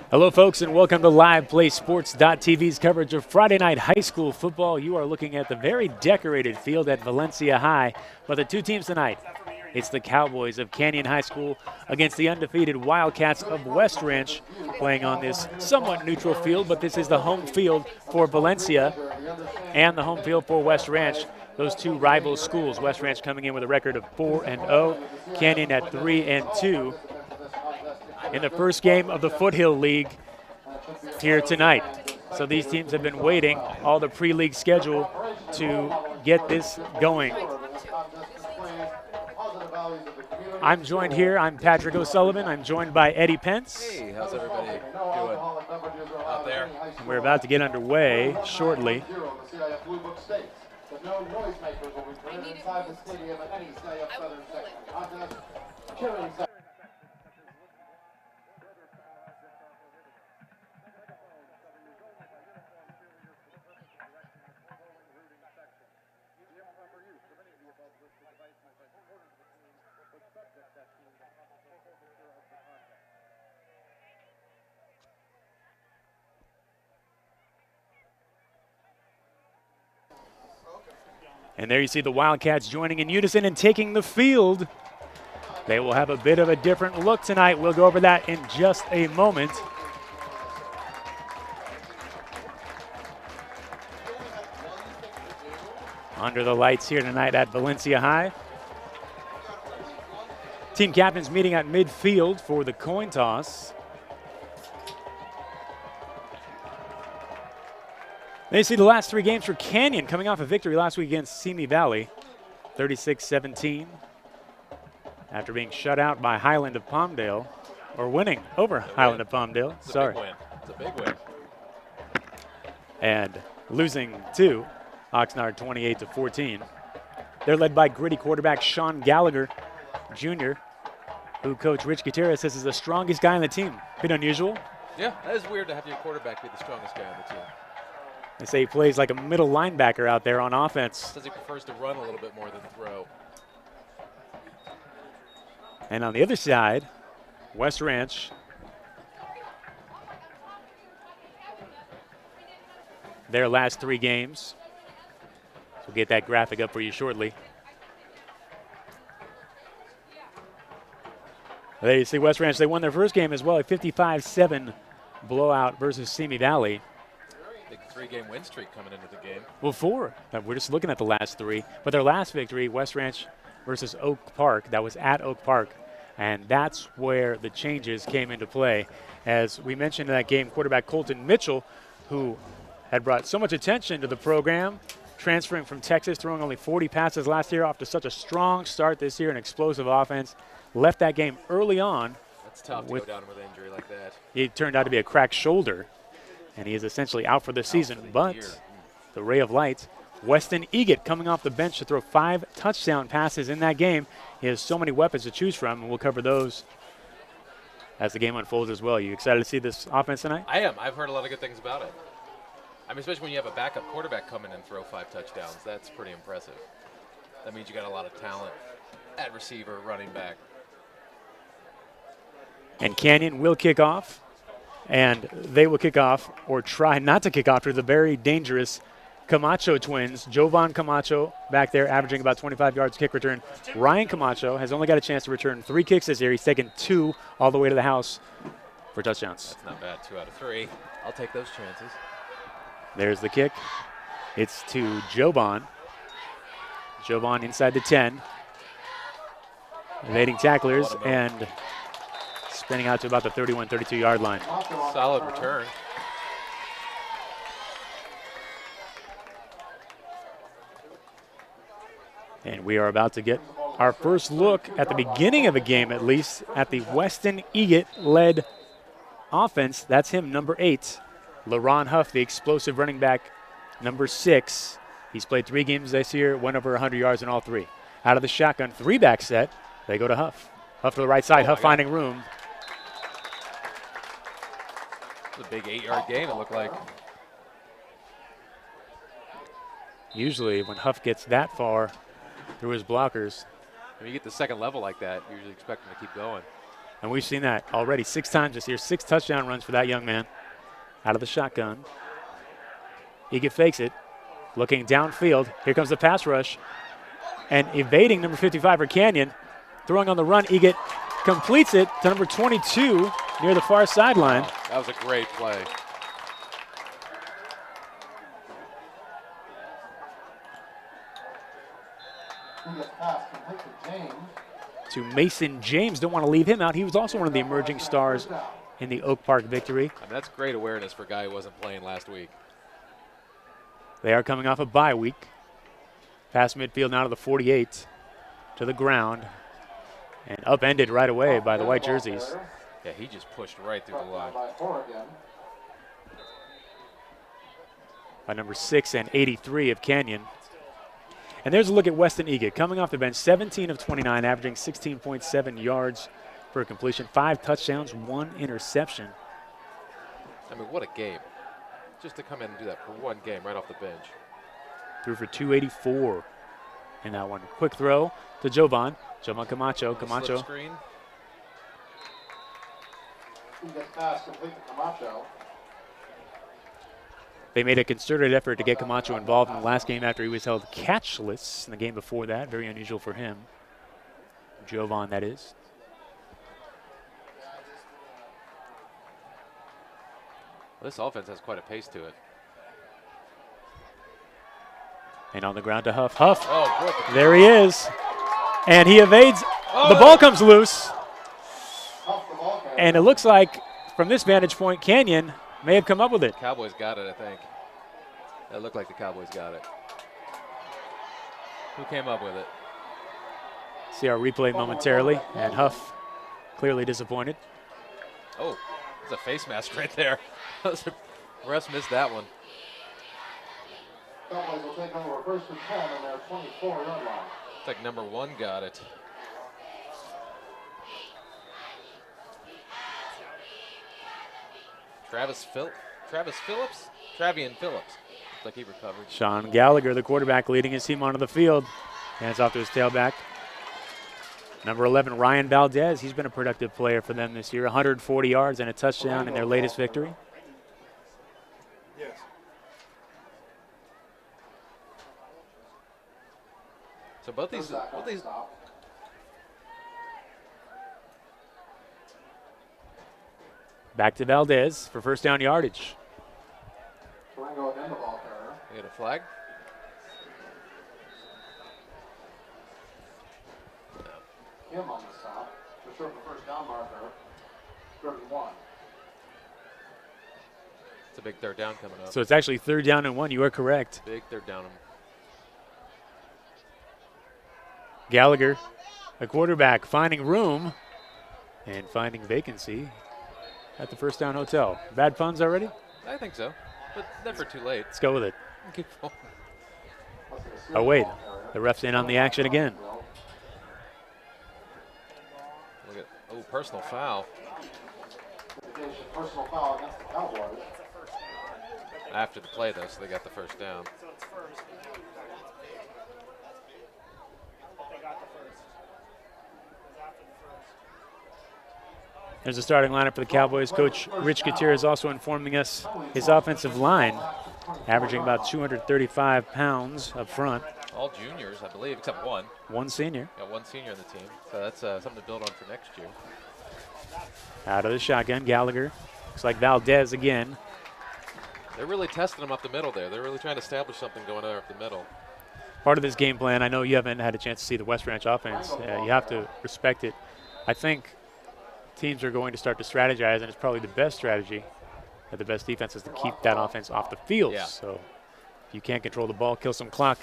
Hello, folks, and welcome to LivePlay Sports.tv's coverage of Friday night high school football. You are looking at the very decorated field at Valencia High. But the two teams tonight, it's the Cowboys of Canyon High School against the undefeated Wildcats of West Ranch, playing on this somewhat neutral field, but this is the home field for Valencia and the home field for West Ranch. Those two rival schools, West Ranch coming in with a record of 4-0, Canyon at 3-2. In the first game of the Foothill League here tonight. So these teams have been waiting all the pre-league schedule to get this going. I'm joined here, I'm Patrick O'Sullivan. I'm joined by Eddie Pence. Hey, how's everybody doing out there? And we're about to get underway shortly. And there you see the Wildcats joining in unison and taking the field. They will have a bit of a different look tonight. We'll go over that in just a moment. Under the lights here tonight at Valencia High. Team captains meeting at midfield for the coin toss. They see the last three games for Canyon coming off a victory last week against Simi Valley, 36-17. After being shut out by Highland of Palmdale, or winning over Highland of Palmdale. It's a big win. It's a big win. And losing to Oxnard 28-14. They're led by gritty quarterback Sean Gallagher Jr., who Coach Rich Gutierrez says is the strongest guy on the team. Bit unusual. Yeah, that is weird to have your quarterback be the strongest guy on the team. They say he plays like a middle linebacker out there on offense. Says he prefers to run a little bit more than throw. And on the other side, West Ranch. Their last three games. So we'll get that graphic up for you shortly. There you see West Ranch. They won their first game as well, a 55-7 blowout versus Simi Valley. Big three-game win streak coming into the game. Well, four. We're just looking at the last three. But their last victory, West Ranch versus Oak Park, that was at Oak Park. And that's where the changes came into play. As we mentioned in that game, quarterback Colton Mitchell, who had brought so much attention to the program, transferring from Texas, throwing only 40 passes last year, off to such a strong start this year, an explosive offense, left that game early on. That's tough to go down with an injury like that. It turned out to be a cracked shoulder, and he is essentially out for the season. But the ray of light, Weston Egat coming off the bench to throw 5 touchdown passes in that game. He has so many weapons to choose from, and we'll cover those as the game unfolds as well. You excited to see this offense tonight? I am. I've heard a lot of good things about it. I mean, especially when you have a backup quarterback come in and throw 5 touchdowns. That's pretty impressive. That means you got a lot of talent at receiver, running back. And Canyon will kick off, and they will kick off or try not to kick off to the very dangerous Camacho twins. Jovan Camacho back there averaging about 25 yards kick return. Ryan Camacho has only got a chance to return 3 kicks this year. He's taken 2 all the way to the house for touchdowns. That's not bad, 2 out of 3. I'll take those chances. There's the kick. It's to Jovan. Jovan inside the 10. Evading tacklers and spinning out to about the 31, 32-yard line. Solid return. And we are about to get our first look at the beginning of a game, at least, at the Weston Egat-led offense. That's him, number 8. LaRon Huff, the explosive running back, number 6. He's played 3 games this year, went over 100 yards in all 3. Out of the shotgun 3-back set, they go to Huff. Huff to the right side, Huff finding room. It's a big 8-yard gain, it looked like. Usually when Huff gets that far through his blockers. When you get the second level like that, you usually expect him to keep going. And we've seen that already 6 times this year. 6 touchdown runs for that young man out of the shotgun. Egan fakes it, looking downfield. Here comes the pass rush. And evading number 55 for Canyon. Throwing on the run, Egan completes it to number 22 near the far sideline. Wow, that was a great play. To Mason James, don't want to leave him out. He was also one of the emerging stars in the Oak Park victory. I mean, that's great awareness for a guy who wasn't playing last week. They are coming off a bye week. Past midfield now to the 48, to the ground, and upended right away by the white jerseys. Yeah, he just pushed right through the line. By number 6 and 83 of Canyon. And there's a look at Weston Egan coming off the bench, 17 of 29, averaging 16.7 yards per completion, 5 touchdowns, 1 interception. I mean, what a game. Just to come in and do that for one game right off the bench. Threw for 284 in that one. Quick throw to Jovan. Jovan Camacho. Camacho. Screen. They made a concerted effort to get Camacho involved in the last game after he was held catchless in the game before that. Very unusual for him. Jovan, that is. Well, this offense has quite a pace to it. And on the ground to Huff. Huff, oh, there he is. And he evades. Oh. The ball comes loose. And it looks like, from this vantage point, Canyon may have come up with it. Cowboys got it, I think. It looked like the Cowboys got it. Who came up with it? See our replay momentarily. And Huff clearly disappointed. Oh, there's a face mask right there. Refs missed that one. Cowboys will take over first and 10 on their 24-yard line. It's like number 1 got it. Travian Phillips. Looks like he recovered. Sean Gallagher, the quarterback, leading his team onto the field. Hands off to his tailback. Number 11, Ryan Valdez. He's been a productive player for them this year. 140 yards and a touchdown in their latest victory. Yes. So both these back to Valdez for first down yardage. We get a flag. Him on the stop. For sure for first down marker. 31. It's a big third down coming up. So it's actually 3rd down and 1. You are correct. Big third down. Gallagher, a quarterback, finding room and finding vacancy at the first down hotel. Bad puns already? I think so, but never too late. Let's go with it. Keep going. Oh, wait. The ref's in on the action again. Look at, personal foul. Personal foul against the Cowboys. After the play, though, so they got the first down. There's the starting lineup for the Cowboys. Coach Rich Gutierrez also informing us his offensive line, averaging about 235 pounds up front. All juniors, I believe, except one. One senior. Got one senior on the team, so that's something to build on for next year. Out of the shotgun, Gallagher. Looks like Valdez again. They're really testing them up the middle there. They're really trying to establish something going there up the middle. Part of this game plan, I know you haven't had a chance to see the West Ranch offense. You have to respect it. I think teams are going to start to strategize, and it's probably the best strategy that the best defense is to keep that offense off the field. Yeah. So if you can't control the ball, kill some clock,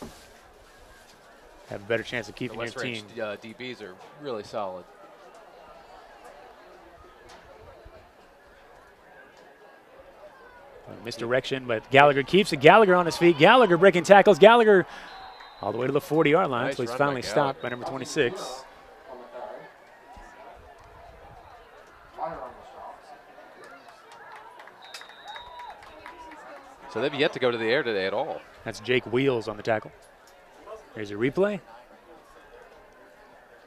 have a better chance of keeping your team. The West Ranch DBs are really solid. Misdirection, but Gallagher keeps it. Gallagher on his feet. Gallagher breaking tackles. Gallagher all the way to the 40-yard line. Nice So he's run finally by stopped by number 26. So they've yet to go to the air today at all. That's Jake Wheels on the tackle. Here's a replay.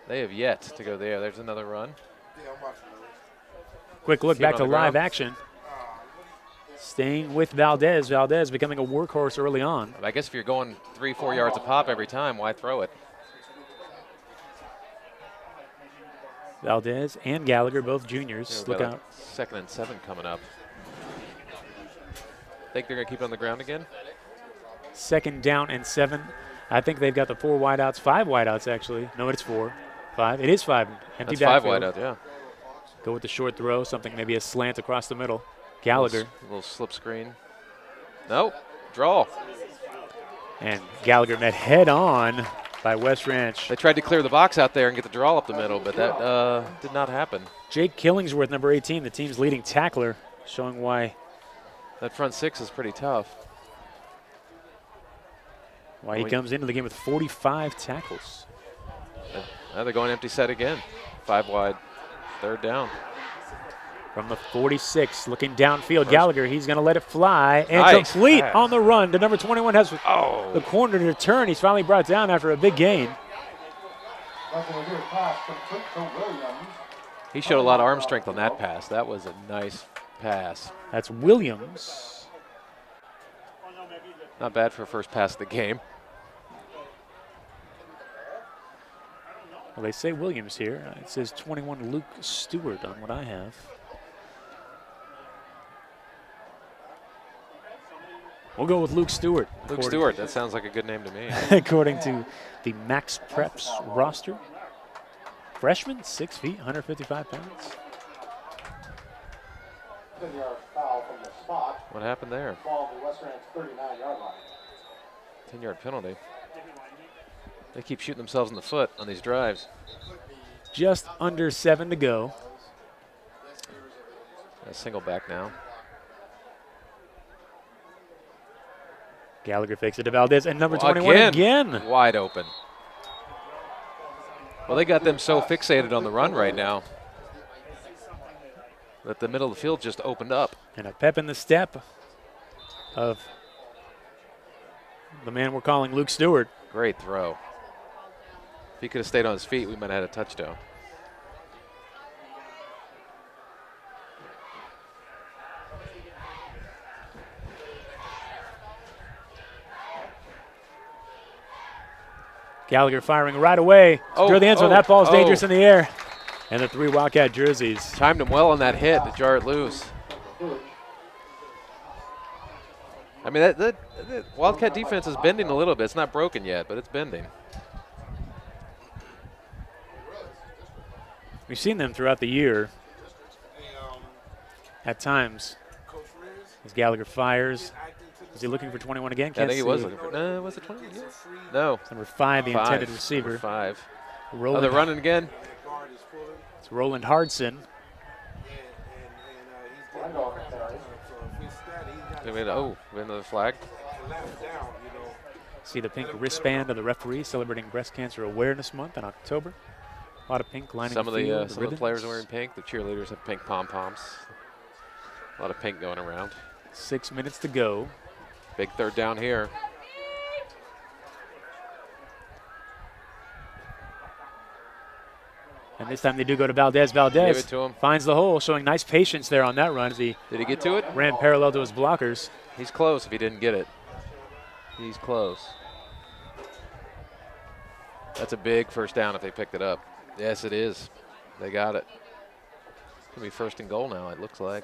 They have yet to go there. There's another run. Quick look Keep back it to on the live ground. action. Staying with Valdez. Valdez becoming a workhorse early on. I guess if you're going 3-4 yards a pop every time, why throw it? Valdez and Gallagher, both juniors. Yeah, we've Look got a out. 2nd and 7 coming up. Think they're going to keep it on the ground again? 2nd down and 7. I think they've got the 4 wideouts, 5 wideouts actually. No, it's 4. 5. It is 5. Empty That's 5 backfield. wideout, yeah. Go with the short throw, something maybe a slant across the middle. Gallagher. Little slip screen. Nope. Draw. And Gallagher met head on by West Ranch. They tried to clear the box out there and get the draw up the middle, but that did not happen. Jake Killingsworth, number 18, the team's leading tackler, showing why That front 6 is pretty tough. he comes into the game with 45 tackles. Now they're going empty set again. 5 wide. 3rd down. From the 46, looking downfield, Gallagher, he's going to let it fly. And Nice complete pass. on the run. The number 21 has the Oh. corner to turn. He's finally brought down after a big gain. He showed a lot of arm strength on that pass. That was a nice pass. That's Williams. Not bad for a first pass of the game. Well, they say Williams here. It says 21 Luke Stewart on what I have. We'll go with Luke Stewart. Luke Stewart, that sounds like a good name to me. According to the Max Preps roster. Freshman, 6 feet, 155 pounds. 10-yard foul from the spot. What happened there? Ball to West Ranch 39-yard line. 10-yard penalty. They keep shooting themselves in the foot on these drives. Just under 7 to go. A single back now. Gallagher fakes it to Valdez, and number 21 again. Wide open. Well, they got them so fixated on the run right now that the middle of the field just opened up. And a pep in the step of the man we're calling Luke Stewart. Great throw. If he could have stayed on his feet, we might have had a touchdown. Gallagher firing right away. Secure the end zone. That ball's dangerous in the air. And the 3 Wildcat jerseys. Timed him well on that hit to jar it loose. I mean, that Wildcat defense is bending a little bit. It's not broken yet, but it's bending. We've seen them throughout the year. At times, as Gallagher fires. Is he looking for 21 again? I think he was looking for. No, was it 21? Yeah. No. Number 5, the intended receiver. Number 5. Roland, they're running again. It's Roland Hardson. We had another flag. See the pink wristband of the referee celebrating Breast Cancer Awareness Month in October. A lot of pink lining Some of the field. the players are wearing pink. The cheerleaders have pink pom-poms. A lot of pink going around. 6 minutes to go. Big 3rd down here. And this time they do go to Valdez. Valdez Give it to him. finds the hole, showing nice patience there on that run as he Did he get to it? ran parallel to his blockers. He's close if he didn't get it. He's close. That's a big first down if they picked it up. Yes, it is. They got it. It's going to be 1st and goal now, it looks like.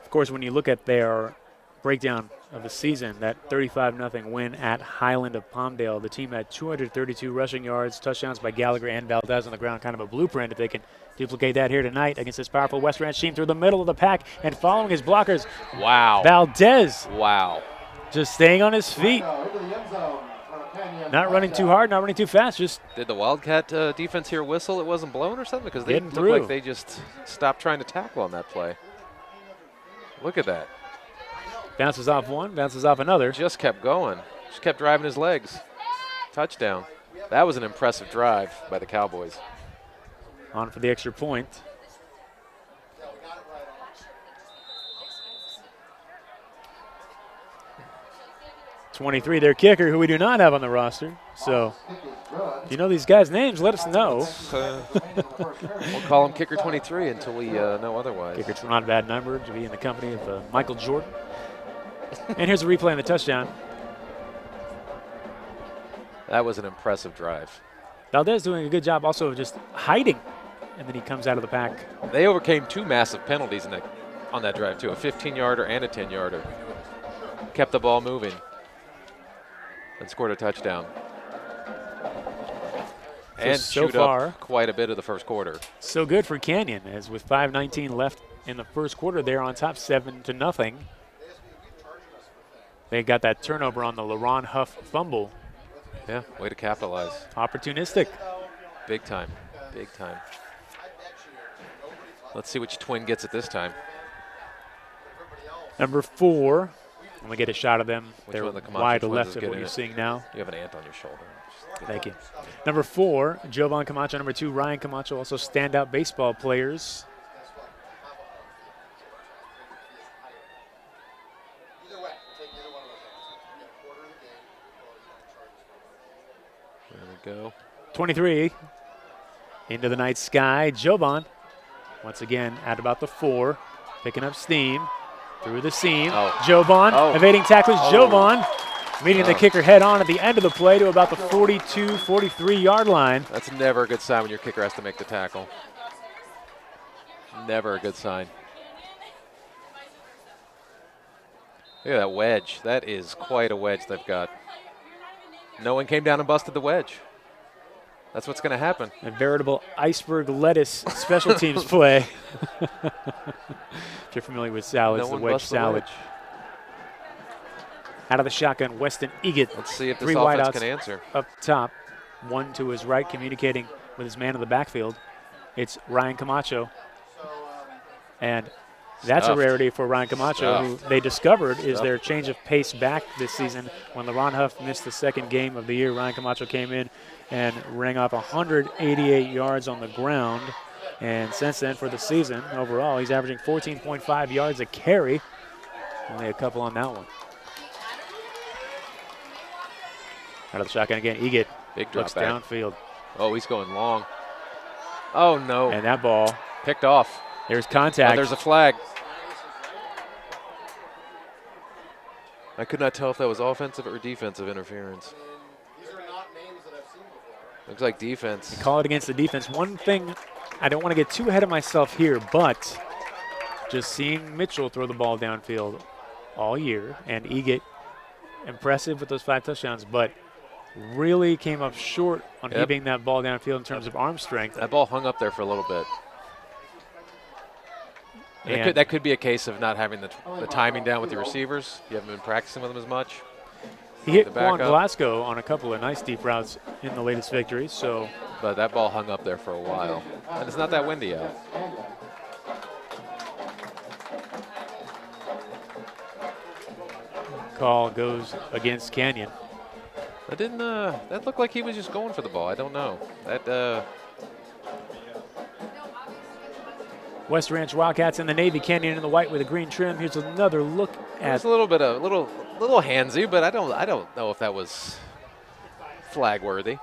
Of course, when you look at their breakdown of the season, that 35-0 win at Highland of Palmdale, the team had 232 rushing yards, touchdowns by Gallagher and Valdez on the ground, kind of a blueprint if they can duplicate that here tonight against this powerful West Ranch team through the middle of the pack and following his blockers. Wow. Valdez Wow. just staying on his feet, not running too hard, not running too fast, just Did the Wildcat defense here whistle it wasn't blown or something? Because they Getting looked through. like they just stopped trying to tackle on that play. Look at that. bounces off one, bounces off another. Just kept going. Just kept driving his legs. Touchdown. That was an impressive drive by the Cowboys. On for the extra point. #23, their kicker, who we do not have on the roster. So good. If you know these guys' names, let us know. We'll call him Kicker 23 until we know otherwise. Kicker's not a bad number to be in the company of Michael Jordan. And here's a replay on the touchdown. That was an impressive drive. Valdez doing a good job also of just hiding, and then he comes out of the pack. They overcame 2 massive penalties on that drive, too, a 15-yarder and a 10-yarder. Kept the ball moving and scored a touchdown. And so chewed far, up quite a bit of the first quarter. So good for Canyon, as with 5:19 left in the first quarter, they're on top 7-0. They got that turnover on the LaRon Huff fumble. Yeah, way to capitalize. Opportunistic. Big time, big time. Let's see which twin gets it this time. Number 4, and we get a shot of them. Which They're one of the Camacho wide to twins left is of what getting you're it? seeing now. You have an ant on your shoulder. Thank you. Number 4, Jovan Camacho. Number 2, Ryan Camacho, also standout baseball players. There we go. 23 into the night sky. Jovan, once again, at about the 4, picking up steam through the seam. Oh. Jovan evading tacklers. Oh. Jovan meeting the kicker head on at the end of the play to about the 42, 43-yard line. That's never a good sign when your kicker has to make the tackle. Never a good sign. Look at that wedge. That is quite a wedge they've got. No one came down and busted the wedge. That's what's going to happen. A veritable iceberg lettuce special teams play. If you're familiar with salads, the wedge salad. Out of the shotgun, Weston Egan. Let's see if this 3 offense wideouts can answer. up top. 1 to his right, communicating with his man in the backfield. It's Ryan Camacho. And that's a rarity for Ryan Camacho, who they discovered is their change of pace back this season. When LaRon Huff missed the second game of the year, Ryan Camacho came in and rang off 188 yards on the ground. And since then, for the season overall, he's averaging 14.5 yards a carry. Only a couple on that one. Out of the shotgun again, Egan Big drop looks back. downfield. Oh, he's going long. Oh, no. And that ball, Picked off. there's contact. Oh, there's a flag. I could not tell if that was offensive or defensive interference. These are not names that I've seen before. Looks like defense. Call it against the defense. One thing, I don't want to get too ahead of myself here, but just seeing Mitchell throw the ball downfield all year, and Egan impressive with those 5 touchdowns, but really came up short on keeping that ball downfield in terms of arm strength. That ball hung up there for a little bit. And that could be a case of not having the timing down with the receivers. You haven't been practicing with them as much. He hit Juan Velasco on a couple of nice deep routes in the latest victories. So, but that ball hung up there for a while. And it's not that windy out. Call goes against Canyon. That didn't. That looked like he was just going for the ball. I don't know. That. West Ranch Wildcats in the navy, Canyon in the white with a green trim. Here's another look at. It's a little bit a little handsy, but I don't know if that was flag worthy.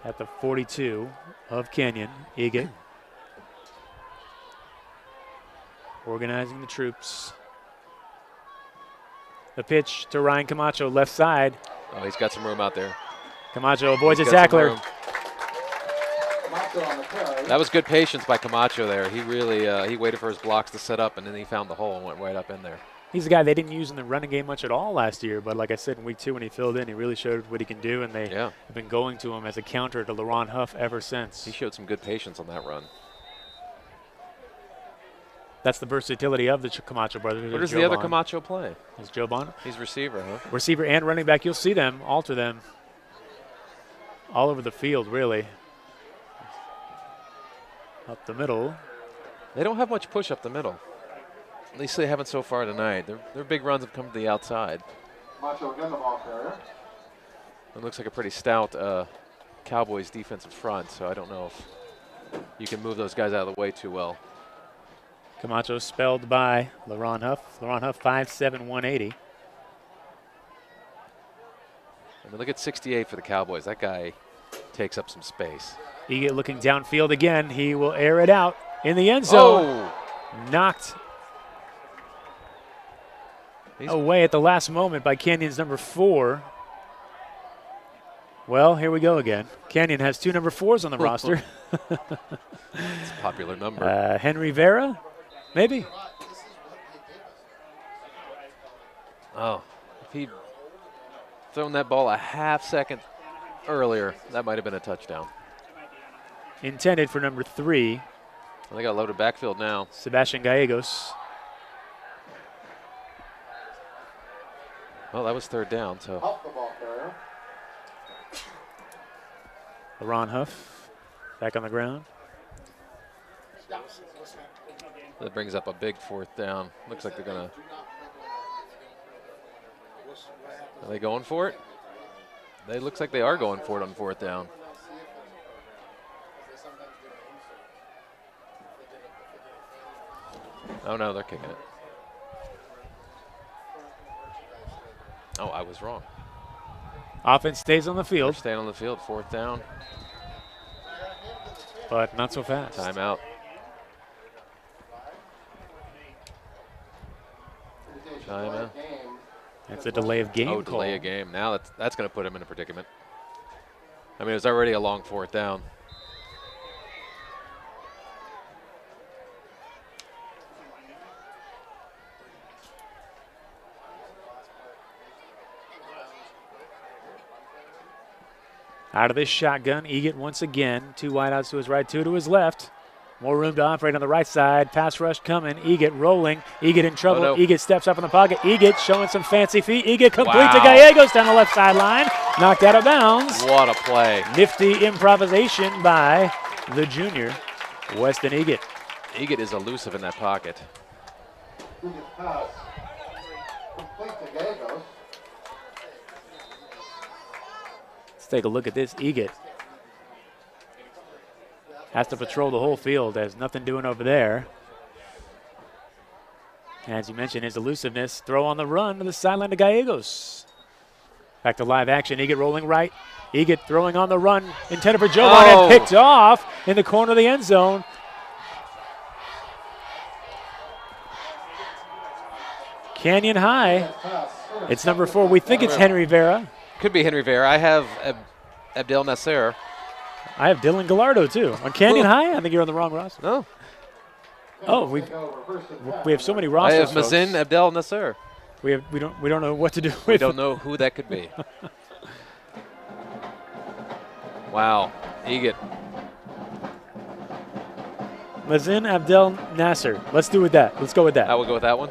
At the 42 of Canyon, Egan organizing the troops. The pitch to Ryan Camacho, left side. Oh, he's got some room out there. Camacho avoids a tackler. That was good patience by Camacho there. He really he waited for his blocks to set up, and then he found the hole and went right up in there. He's a guy they didn't use in the running game much at all last year, but like I said, in week 2 when he filled in, he really showed what he can do, and they have been going to him as a counter to LaRon Huff ever since. He showed some good patience on that run. That's the versatility of the Camacho brothers. Where does the other Camacho play? Is Jovan? He's receiver, huh? Receiver and running back. You'll see them, alter them all over the field, really. Up the middle. They don't have much push up the middle. At least they haven't so far tonight. Their big runs have come to the outside. Camacho again, the ball carrier. It looks like a pretty stout Cowboys defensive front, so I don't know if you can move those guys out of the way too well. Camacho spelled by LaRon Huff. LaRon Huff 5'7", 180. I mean, look at 68 for the Cowboys. That guy takes up some space. Eget looking downfield again. He will air it out in the end zone. Oh. Knocked away at the last moment by Canyon's number 4. Well, here we go again. Canyon has 2 number 4s on the roster. It's a popular number. Henry Vera, maybe? Oh, if he'd thrown that ball a half second earlier, that might have been a touchdown. Intended for number 3. Well, they got loaded backfield now. Sebastian Gallegos. Well, that was 3rd down, so. Off the ball carrier. LaRon Huff back on the ground. That brings up a big 4th down. Looks like they're going to. Are they going for it? They looks like they are going for it on 4th down. Oh no, they're kicking it. Oh, I was wrong. Offense stays on the field. They're staying on the field, 4th down. But not so fast. Timeout. Timeout. It's a delay of game Oh, call. delay of game. Now that's going to put him in a predicament. I mean, it was already a long 4th down. Out of this shotgun, Eget once again. 2 wideouts to his right, 2 to his left. More room to operate on the right side. Pass rush coming. Eget rolling. Eget in trouble. Oh, no. Eget steps up in the pocket. Eget showing some fancy feet. Eget complete Wow. to Gallegos down the left sideline. Knocked out of bounds. What a play. Nifty improvisation by the junior, Weston Eget. Eget is elusive in that pocket. Eget's pass. Complete to Gallegos. Let's take a look at this. Eget has to patrol the whole field. Has nothing doing over there. As you mentioned, his elusiveness. Throw on the run to the sideline to Gallegos. Back to live action. Eget rolling right. Eget throwing on the run. Intended for Jovan and picked off in the corner of the end zone. Canyon High. It's number 4. We think it's Henry Vera. Could be Henry Vera. I have Abdel Nasser. I have Dylan Gallardo too. On Canyon High, I think you're on the wrong roster. No. Oh, we have so many I rosters. have Mazin Abdel Nasser. We don't know what to do with. We don't know who that could be. Wow. Eget. Mazin Abdel Nasser. Let's do with that. Let's go with that. I will go with that one.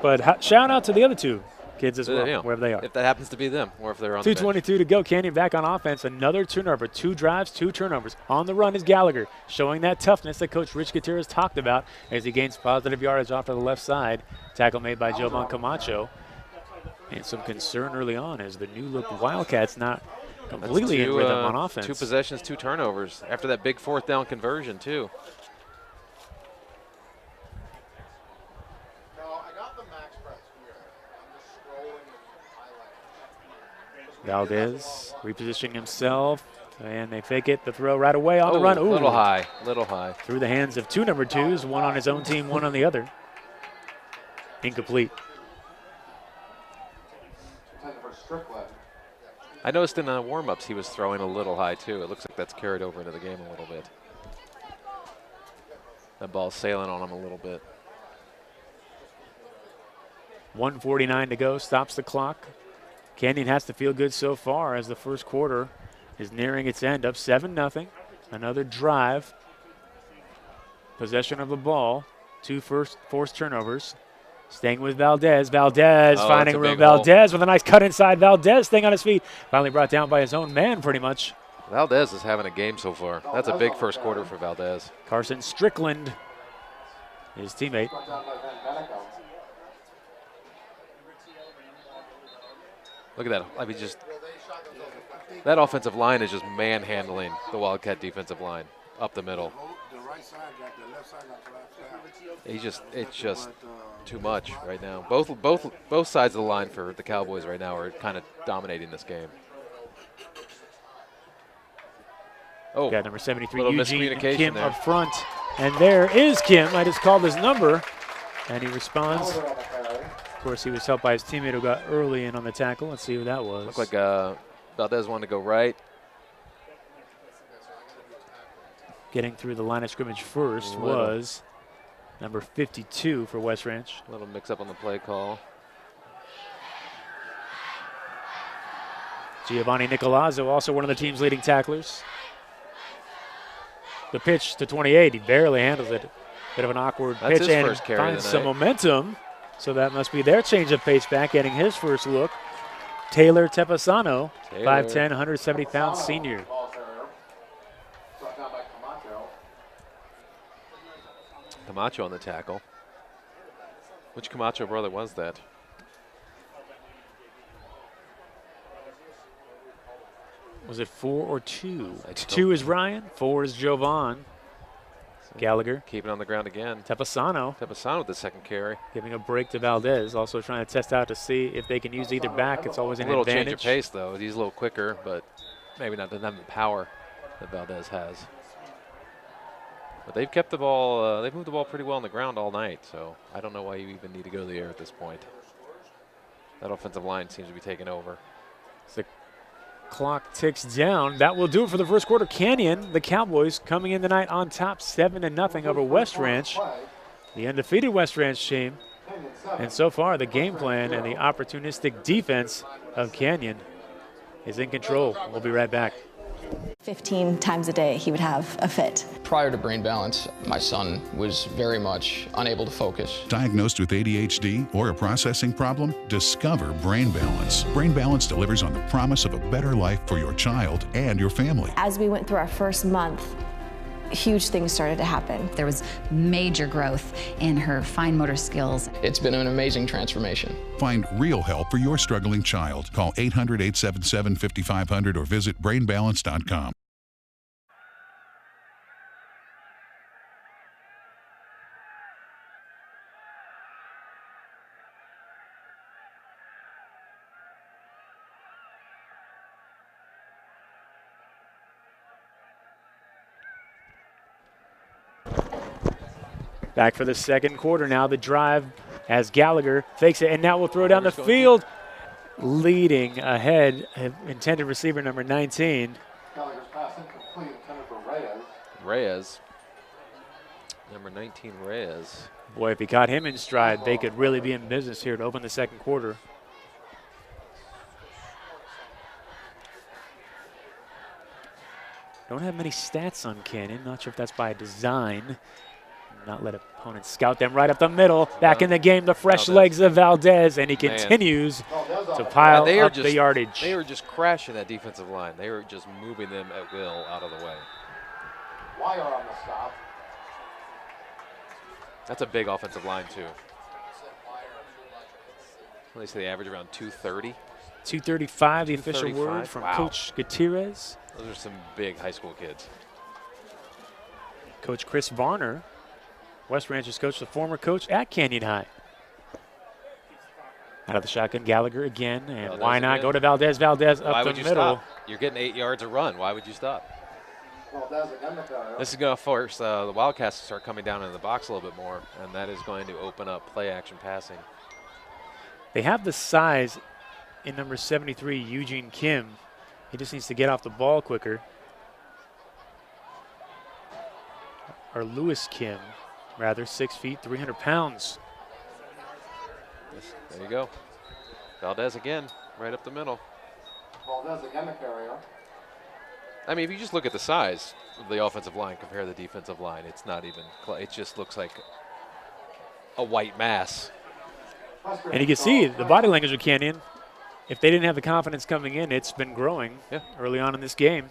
But shout out to the other 2 kids as well, Yeah. wherever they are. If that happens to be them, or if they're on the bench. 2:22 to go. Canyon back on offense. Another turnover. 2 drives, 2 turnovers. On the run is Gallagher, showing that toughness that Coach Rich Gutierrez talked about as he gains positive yardage off to the left side. Tackle made by Jovan Camacho. And some concern early on as the new look Wildcats not completely in rhythm on offense. 2 possessions, 2 turnovers. After that big 4th down conversion, too. Valdez repositioning himself, and they fake it. The throw right away on the run. Ooh. Little high, little high. Through the hands of 2 number 2s, one on his own team, one on the other. Incomplete. I noticed in the warm-ups he was throwing a little high, too. It looks like that's carried over into the game a little bit. That ball's sailing on him a little bit. 1:49 to go, stops the clock. Canyon has to feel good so far as the first quarter is nearing its end, up 7-0. Another drive. Possession of the ball. 2 forced turnovers. Staying with Valdez. Valdez finding room. Valdez with a nice cut inside. Valdez staying on his feet. Finally brought down by his own man pretty much. Valdez is having a game so far. That's a big first quarter for Valdez. Carson Strickland, his teammate. Look at that. I mean, just that offensive line is just manhandling the Wildcat defensive line up the middle. It's just too much right now. Both sides of the line for the Cowboys right now are kind of dominating this game. Oh, got number 73, little Eugene miscommunication Kim there. up front. And there is Kim. I just called his number, and he responds. Gallagher on the carry. Of course, he was helped by his teammate who got early in on the tackle. Let's see who that was. Looked like Valdez wanted to go right. Getting through the line of scrimmage first was number 52 for West Ranch. A little mix-up on the play call. Giovanni Nicolazzo, also one of the team's leading tacklers. The pitch to 28, he barely handles it. Bit of an awkward That's pitch his and first carry finds some tonight. momentum. So that must be their change of pace back, getting his first look. Taylor Tepasano, 5'10", 170-pound senior. Ball carrier. Brought down by Camacho. Camacho on the tackle. Which Camacho brother was that? Was it 4 or 2? 2 is Ryan, 4 is Jovan. Gallagher. Keeping on the ground again. Tepasano Tepasano with the second carry. giving a break to Valdez, also trying to test out to see if they can use either back. It's always A an little advantage. change of pace, though. He's a little quicker, but maybe not doesn't have the power that Valdez has. But they've kept the ball, they've moved the ball pretty well on the ground all night, so I don't know why you even need to go to the air at this point. That offensive line seems to be taking over. The clock ticks down. That will do it for the first quarter. Canyon, the Cowboys, coming in tonight on top 7-0 over West Ranch, the undefeated West Ranch team. And so far, the game plan and the opportunistic defense of Canyon is in control. We'll be right back. 15 times a day he would have a fit. Prior to brain balance, my son was very much unable to focus. Diagnosed with ADHD or a processing problem? Discover Brain Balance. Brain Balance delivers on the promise of a better life for your child and your family. As we went through our first month, huge things started to happen. There was major growth in her fine motor skills. It's been an amazing transformation. Find real help for your struggling child. Call 800-877-5500 or visit brainbalance.com. Back for the second quarter now. The drive as Gallagher fakes it, and now we'll throw down the field. Leading ahead, intended receiver number 19. Gallagher's pass incomplete, intended for Reyes. Reyes. Number 19, Reyes. Boy, if he caught him in stride, they could really be in business here to open the second quarter. Don't have many stats on Canyon. Not sure if that's by design. Not let opponents scout them right up the middle. Back in the game, the fresh legs of Valdez, and he continues to pile up the yardage. They were just crashing that defensive line. They were just moving them at will out of the way. Wire on the stop. That's a big offensive line, too. They say they average around 230. 235, the official 235? word from Wow. Coach Gutierrez. Those are some big high school kids. Coach Chris Varner, West Ranch's coach, the former coach at Canyon High. Out of the shotgun, Gallagher again, and Valdez why not again. go to Valdez? Valdez Why up the would you middle. stop? You're getting 8 yards a run. Why would you stop? Valdez again the carrier. This is going to force the Wildcats to start coming down in the box a little bit more, and that is going to open up play-action passing. They have the size in number 73, Eugene Kim. He just needs to get off the ball quicker. Or Lewis Kim, rather, 6 feet, 300 pounds. There you go. Valdez again, right up the middle. Valdez again the carrier. I mean, if you just look at the size of the offensive line, compare the defensive line, it's not even, it just looks like a white mass. And you can see the body language of Canyon. If they didn't have the confidence coming in, it's been growing early on in this game.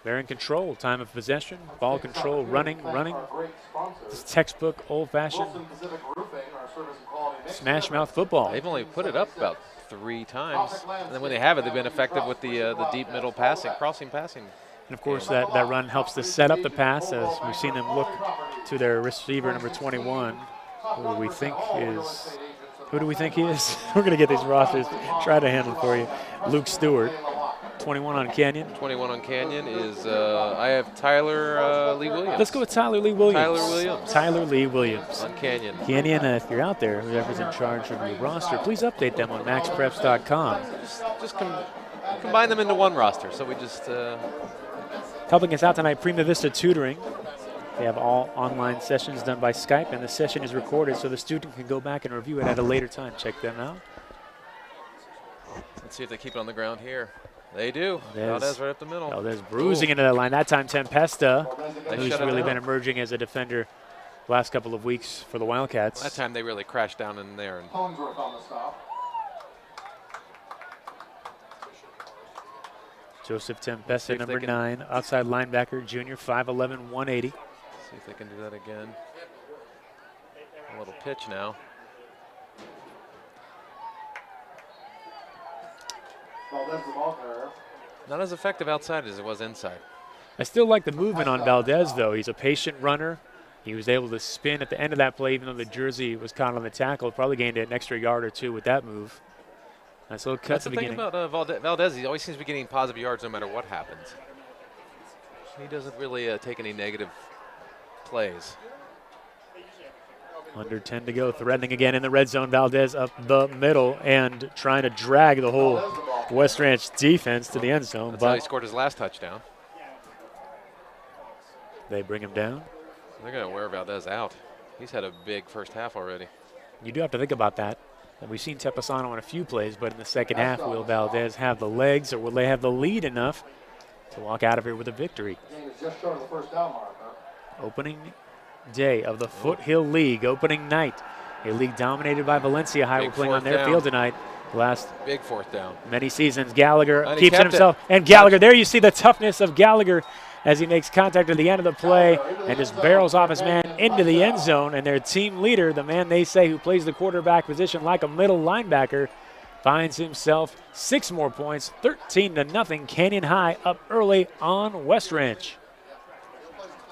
They're in control, time of possession, ball control, running. It's textbook, old-fashioned smash mouth football. They've only put it up about 3 times, and then when they have it, they've been effective with the deep middle passing, crossing passing. And of course, that run helps to set up the pass, as we've seen them look to their receiver, number 21, who do we think he is? We're going to get these rosters, try to handle it for you. Luke Stewart, 21 on Canyon. 21 on Canyon is, I have Tyler Lee Williams. Let's go with Tyler Lee Williams. Tyler Williams. Tyler Lee Williams. On Canyon. Canyon, if you're out there, whoever's in charge of your roster, please update them on maxpreps.com. Just combine them into one roster. So we just... Helping us out tonight, Prima Vista Tutoring. They have all online sessions done by Skype, and the session is recorded so the student can go back and review it at a later time. Check them out. Let's see if they keep it on the ground here. They do. Valdez right up the middle. Valdez bruising into that line. That time Tempesta, who's really down. been emerging as a defender the last couple of weeks for the Wildcats. That time they really crashed down in there. And Hollingsworth on the stop. Joseph Tempesta, number 9, outside linebacker, junior, 5'11", 180. See if they can do that again. A little pitch now. Not as effective outside as it was inside. I still like the movement on Valdez, though. He's a patient runner. He was able to spin at the end of that play, even though the jersey was caught on the tackle. Probably gained an extra yard or two with that move. Nice little cut at the beginning. That's the thing about Valdez. He always seems to be getting positive yards no matter what happens. He doesn't really take any negative plays. Under 10 to go, threatening again in the red zone. Valdez up the middle and trying to drag the whole West Ranch defense to the end zone. That's how he scored his last touchdown. They bring him down. They're going to wear Valdez out. He's had a big first half already. You do have to think about that. We've seen Tepasano on a few plays, but in the second half, will Valdez have the legs or will they have the lead enough to walk out of here with a victory? Opening day of the Foothill League, opening night. A league dominated by Valencia High. We're playing on their field tonight. Last big fourth down. Many seasons. Gallagher keeps it himself. And Gallagher, there you see the toughness of Gallagher as he makes contact at the end of the play and just barrels off his man into the end zone. And their team leader, the man they say who plays the quarterback position like a middle linebacker, finds himself 6 more points, 13-0. Canyon High up early on West Ranch.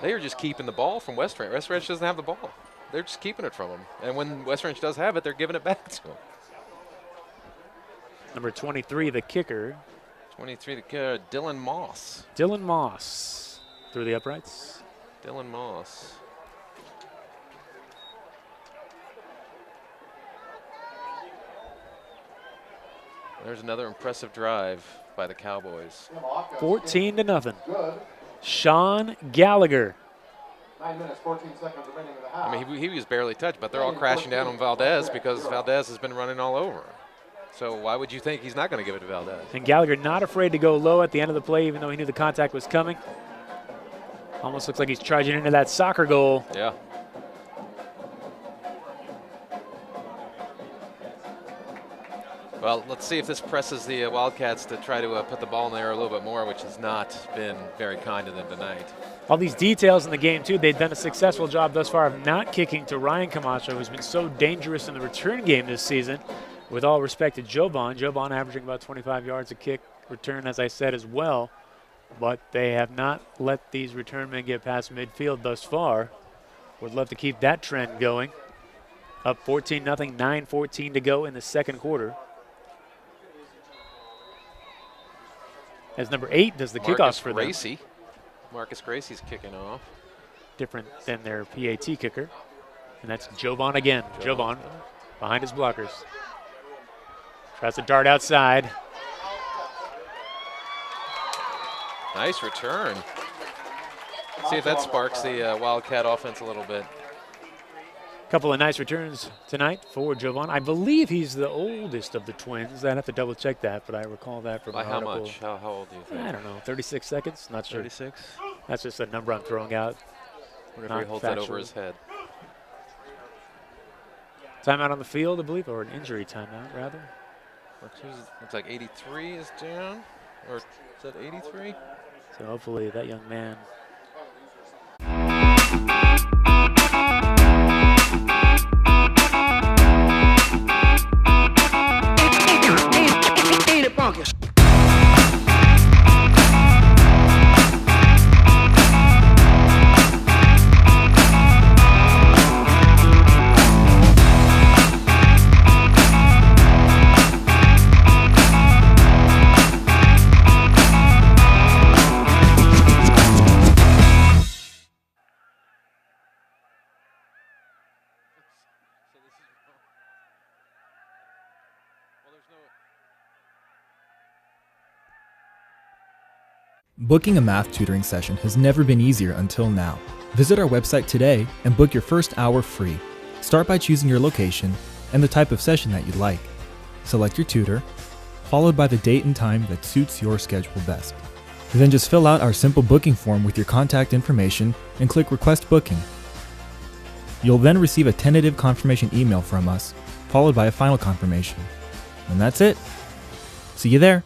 They are just keeping the ball from West Ranch. West Ranch doesn't have the ball. They're just keeping it from them. And when West Ranch does have it, they're giving it back to them. Number 23, the kicker. 23, the kicker, Dylan Moss. Dylan Moss through the uprights. Dylan Moss. There's another impressive drive by the Cowboys. 14-0. Sean Gallagher. 9 minutes, 14 seconds remaining in the half. I mean, he was barely touched, but they're all crashing down on Valdez because Valdez has been running all over. So why would you think he's not going to give it to Valdez? And Gallagher not afraid to go low at the end of the play, even though he knew the contact was coming. Almost looks like he's charging into that soccer goal. Yeah. Well, let's see if this presses the Wildcats to try to put the ball in the air a little bit more, which has not been very kind to them tonight. All these details in the game, too. They've done a successful job thus far of not kicking to Ryan Camacho, who's been so dangerous in the return game this season. With all respect to Joban. Joban averaging about 25 yards a kick return, as I said, as well. But they have not let these return men get past midfield thus far. Would love to keep that trend going. Up 14-0, 9:14 to go in the second quarter. As number 8 does the kickoffs for them. Marcus Gracie's kicking off. Different than their PAT kicker. And that's Joban again. Joban behind his blockers. Tries to dart outside. Nice return. See if that sparks the Wildcat offense a little bit. Couple of nice returns tonight for Jovan. I believe he's the oldest of the twins. I'd have to double check that, but I recall that from By an how article. much? How old do you think? I don't know, 36 seconds? Not sure. 36? That's just a number I'm throwing out. Wonder if he holds that over his head. Timeout on the field, I believe, or an injury timeout, rather. Looks like 83 is down, or is that 83? So hopefully that young man. Ain't it bonkers? Booking a math tutoring session has never been easier until now. Visit our website today and book your first hour free. Start by choosing your location and the type of session that you'd like. Select your tutor, followed by the date and time that suits your schedule best. Then just fill out our simple booking form with your contact information and click Request Booking. You'll then receive a tentative confirmation email from us, followed by a final confirmation. And that's it. See you there.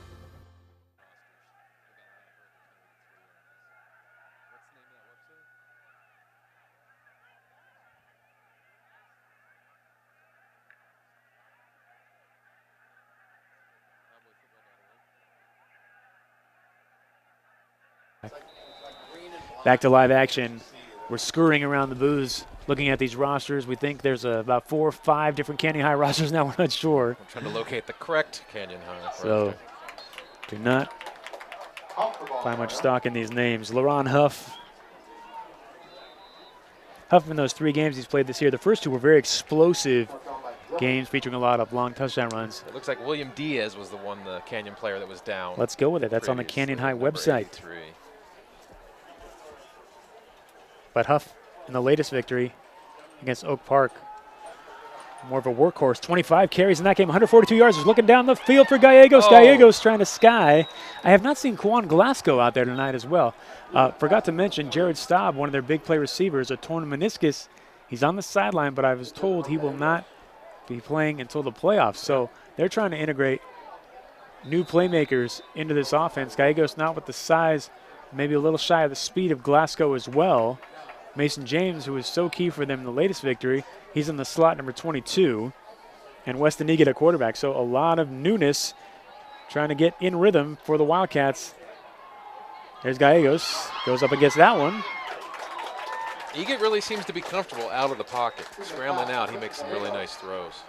Back to live action. We're scurrying around the booths looking at these rosters. We think there's about 4 or 5 different Canyon High rosters now. We're not sure. I'm trying to locate the correct Canyon High So roster. do not find much stock in these names. LaRon Huff. Huff in those 3 games he's played this year, the first 2 were very explosive games featuring a lot of long touchdown runs. It looks like William Diaz was the Canyon player that was down. Let's go with it. That's on the Canyon High website. 83. But Huff in the latest victory against Oak Park, more of a workhorse. 25 carries in that game, 142 yards. He's looking down the field for Gallegos. Gallegos trying to sky. I have not seen Quan Glasgow out there tonight as well. Forgot to mention Jared Staub, one of their big play receivers, a torn meniscus. He's on the sideline, but I was told he will not be playing until the playoffs. So they're trying to integrate new playmakers into this offense. Gallegos not with the size, maybe a little shy of the speed of Glasgow as well. Mason James, who was so key for them in the latest victory, he's in the slot number 22. And Weston Egan at quarterback. So a lot of newness trying to get in rhythm for the Wildcats. There's Gallegos. Goes up against that one. Egan really seems to be comfortable out of the pocket. Scrambling out, he makes some really nice throws.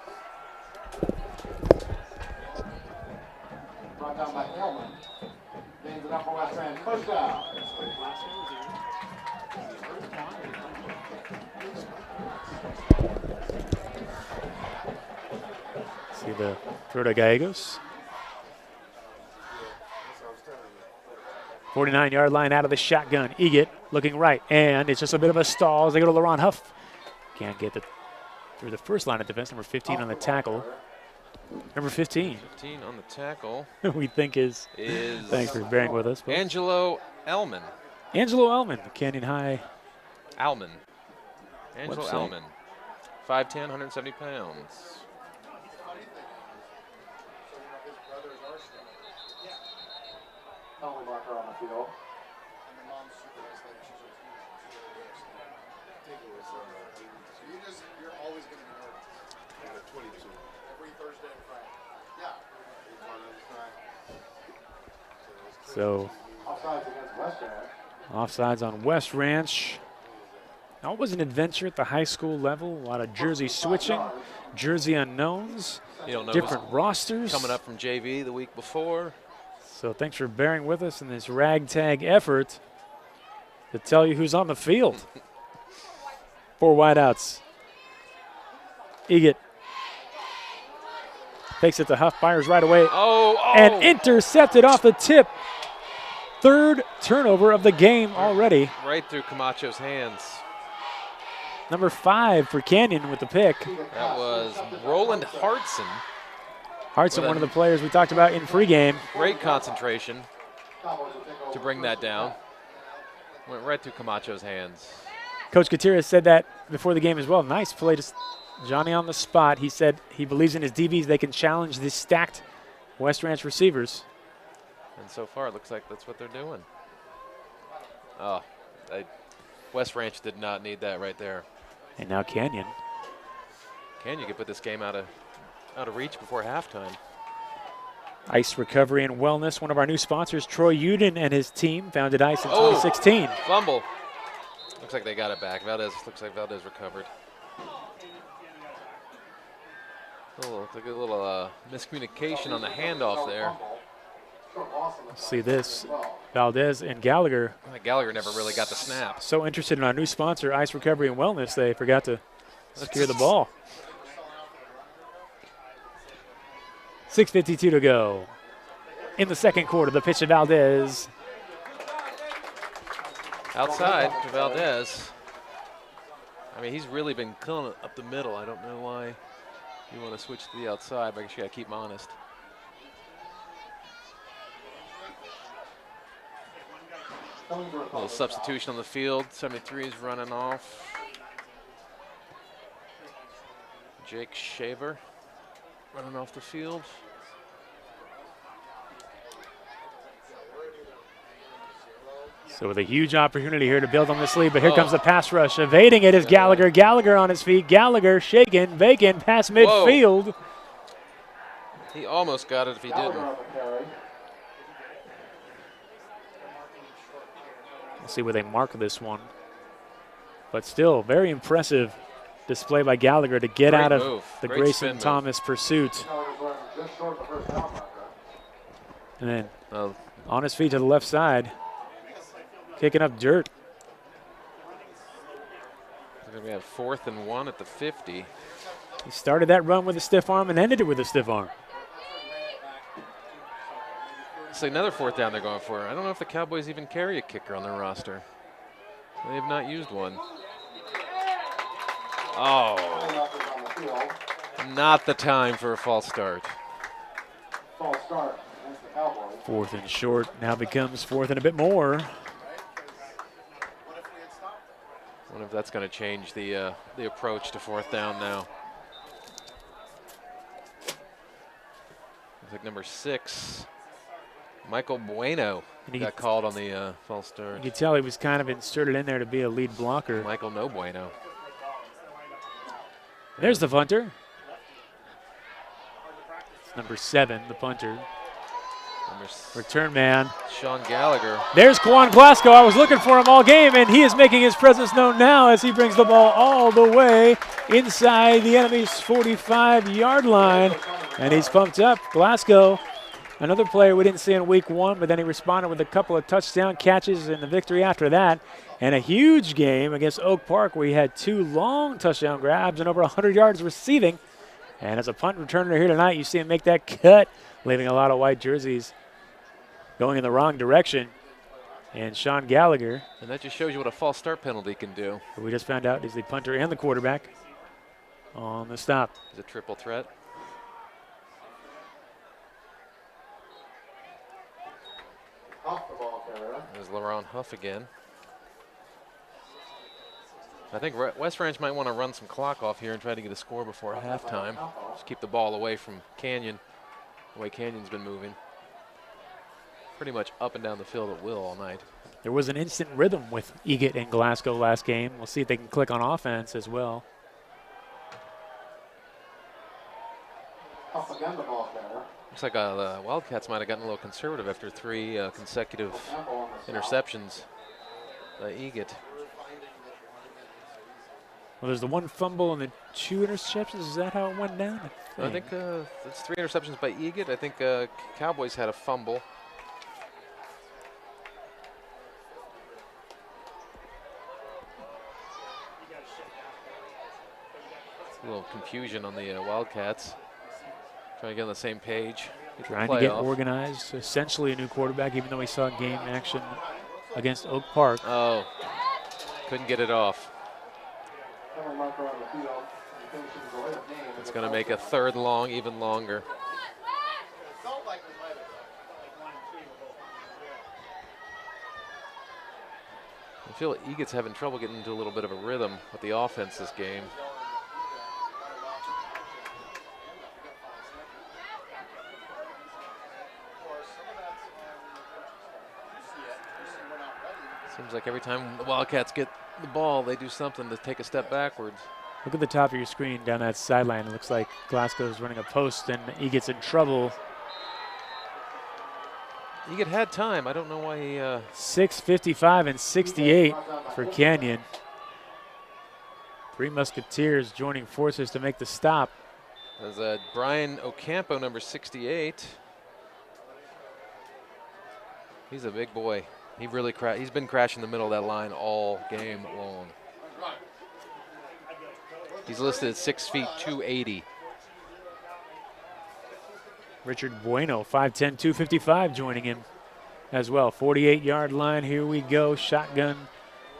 Brought down by Hellman. Gains it up for West End. First down. See the throw to Gallegos. 49-yard line out of the shotgun. Egan looking right, and it's just a bit of a stall as they go to LaRon Huff. Can't get through the first line of defense. Number 15 on the tackle. Number 15. 15 on the tackle. We think is thanks for bearing with us. Angelo Elman. Angelo Elman, the Canyon High. Alman. Angelo website. Elman. 5'10", 170 pounds. Only marker on the field. You're always going to be nervous. 22. Every Thursday and Friday. Yeah. So Offsides against West Ranch. offsides on West Ranch. Always an adventure at the high school level. A lot of jersey switching, jersey unknowns, You don't know different who's rosters. coming up from JV the week before. So thanks for bearing with us in this ragtag effort to tell you who's on the field. 4 wideouts. Egan takes it to Huff, fires right away, and intercepted off the tip. 3rd turnover of the game already. Right through Camacho's hands. Number 5 for Canyon with the pick. That was Roland Hartson. Hartson, one of the players we talked about in pregame. Great concentration to bring that down. Went right through Camacho's hands. Coach Gutierrez said that before the game as well. Nice play to Johnny on the spot. He said he believes in his DBs. They can challenge these stacked West Ranch receivers. And so far, it looks like that's what they're doing. Oh, West Ranch did not need that right there. And now Canyon. Canyon could put this game out of reach before halftime. Ice Recovery and Wellness, one of our new sponsors, Troy Uden and his team, founded Ice in 2016. Fumble. Looks like they got it back. Looks like Valdez recovered. Looks like a little miscommunication on the handoff there. See this, Valdez and Gallagher. Gallagher never really got the snap. So interested in our new sponsor, Ice Recovery and Wellness, they forgot to secure the ball. 6:52 to go. In the second quarter, the pitch to Valdez. Outside to Valdez. I mean, he's really been killing it up the middle. I don't know why you want to switch to the outside, but I guess you got to keep him honest. A little substitution on the field. 73 is running off. Jake Shaver running off the field. So with a huge opportunity here to build on this lead, but here comes the pass rush. Evading it is Gallagher. Gallagher on his feet. Gallagher shaken, vacant, past midfield. He almost got it if he didn't. We'll see where they mark this one. But still, very impressive display by Gallagher to get out of the Grayson Thomas pursuit. And then on his feet to the left side. Kicking up dirt. We're going to have 4th and 1 at the 50. He started that run with a stiff arm and ended it with a stiff arm. It's another 4th down they're going for. I don't know if the Cowboys even carry a kicker on their roster. They have not used one. Oh. Not the time for a false start. False start against the Cowboys. 4th and short now becomes 4th and a bit more. I wonder if that's going to change the approach to 4th down now. Looks like number 6, Michael Bueno, got called on the false start. You could tell he was kind of inserted in there to be a lead blocker. Michael No Bueno. There's the punter. It's number 7, the punter. Return man. Sean Gallagher. There's Quan Glasgow. I was looking for him all game, and he is making his presence known now as he brings the ball all the way inside the enemy's 45-yard line. And he's pumped up. Glasgow, another player we didn't see in week 1, but then he responded with a couple of touchdown catches and the victory after that. And a huge game against Oak Park where he had 2 long touchdown grabs and over 100 yards receiving. And as a punt returner here tonight, you see him make that cut, leaving a lot of white jerseys going in the wrong direction. And Sean Gallagher. And that just shows you what a false start penalty can do. We just found out he's the punter and the quarterback on the stop. He's a triple threat. There's LaRon Huff again. I think West Ranch might want to run some clock off here and try to get a score before halftime. Just keep the ball away from Canyon, the way Canyon's been moving. Pretty much up and down the field at will all night. There was an instant rhythm with Egett and Glasgow last game. We'll see if they can click on offense as well. Looks like the Wildcats might have gotten a little conservative after 3 consecutive interceptions by Egett. Well, there's the 1 fumble and the 2 interceptions. Is that how it went down? I think it's 3 interceptions by Egett. I think Cowboys had a fumble. A little confusion on the Wildcats. Trying to get on the same page. Trying to get organized. Essentially a new quarterback, even though we saw game action against Oak Park. Oh, couldn't get it off. It's going to make a 3rd long even longer. I feel like Egett's having trouble getting into a little bit of a rhythm with the offense this game. Seems like every time the Wildcats get the ball, they do something to take a step backwards. Look at the top of your screen down that sideline. It looks like Glasgow's running a post and Egett's in trouble. Egett had time. I don't know why he... 6:55 and 68 for Canyon. 3 Musketeers joining forces to make the stop. There's Brian Ocampo, number 68. He's a big boy. He really he's been crashing the middle of that line all game long. He's listed at 6 feet 280. Richard Bueno, 5'10", 255, joining him as well. 48-yard line. Here we go. Shotgun.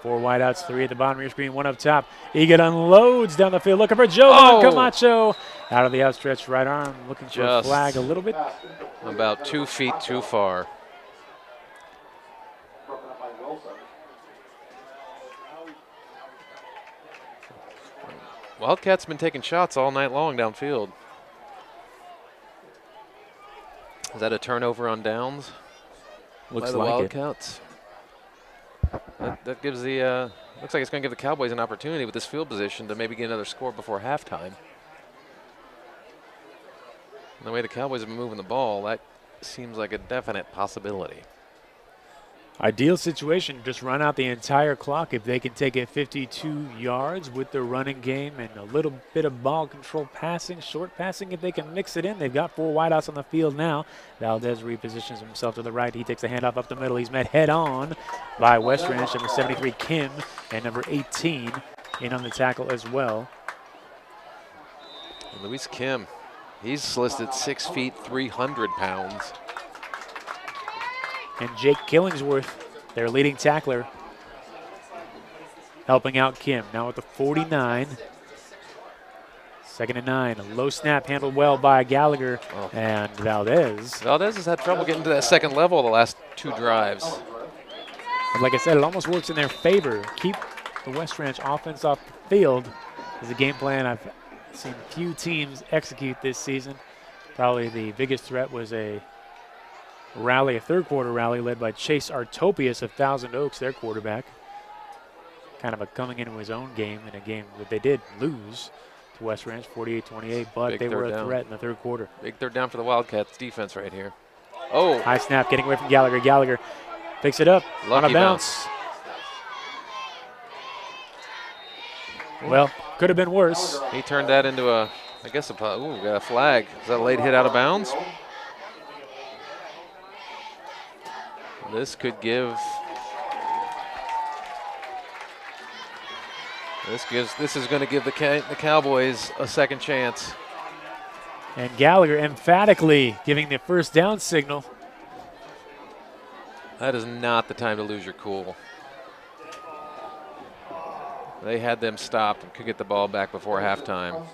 4 wideouts, 3 at the bottom of your screen, 1 up top. Egan unloads down the field, looking for Jovan Camacho. Out of the outstretched right arm, looking for a flag a little bit. About 2 feet too far. Wildcats been taking shots all night long downfield. Is that a turnover on downs? Looks by the like Wildcats? That gives the looks like it's going to give the Cowboys an opportunity with this field position to maybe get another score before halftime. And the way the Cowboys have been moving the ball, that seems like a definite possibility. Ideal situation, just run out the entire clock if they can take it 52 yards with their running game and a little bit of ball control passing, short passing. If they can mix it in, they've got 4 wideouts on the field now. Valdez repositions himself to the right. He takes the handoff up the middle. He's met head on by West Ranch, number 73 Kim, and number 18 in on the tackle as well. And Luis Kim, he's listed 6 feet, 300 pounds. And Jake Killingsworth, their leading tackler, helping out Kim. Now at the 49. 2nd and 9. A low snap handled well by Gallagher and Valdez. Valdez has had trouble getting to that second level the last 2 drives. And like I said, it almost works in their favor. Keep the West Ranch offense off the field is a game plan I've seen few teams execute this season. Probably the biggest threat was a rally, a 3rd quarter rally led by Chase Artopius of Thousand Oaks, their quarterback. Kind of a coming into his own game in a game that they did lose to West Ranch 48-28, but they were a threat in the 3rd quarter. Big 3rd down for the Wildcats defense right here. Oh! High snap getting away from Gallagher. Gallagher picks it up on a bounce. Well, could have been worse. He turned that into a, I guess, got a flag. Is that a late hit out of bounds? This could give. This is going to give the Cowboys a second chance. And Gallagher emphatically giving the 1st down signal. That is not the time to lose your cool. They had them stopped and could get the ball back before halftime.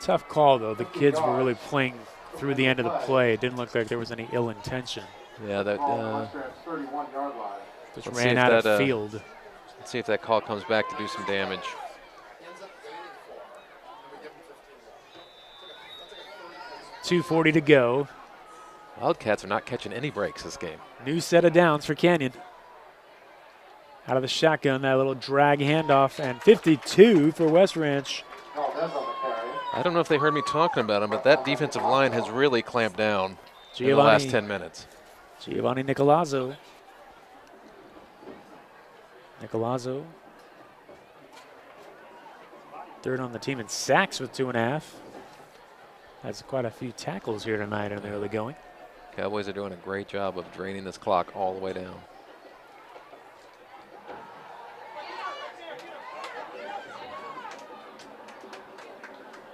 Tough call, though. The kids were really playing through the end of the play. It didn't look like there was any ill intention. Yeah, that just ran out of field. Let's see if that call comes back to do some damage. .240 to go. Wildcats are not catching any breaks this game. New set of downs for Canyon. Out of the shotgun, that little drag handoff, and 52 for West Ranch. I don't know if they heard me talking about him, but that defensive line has really clamped down in the last 10 minutes. Giovanni Nicolazzo. Nicolazzo. 3rd on the team in sacks with 2.5. That's quite a few tackles here tonight in the early going. Cowboys are doing a great job of draining this clock all the way down.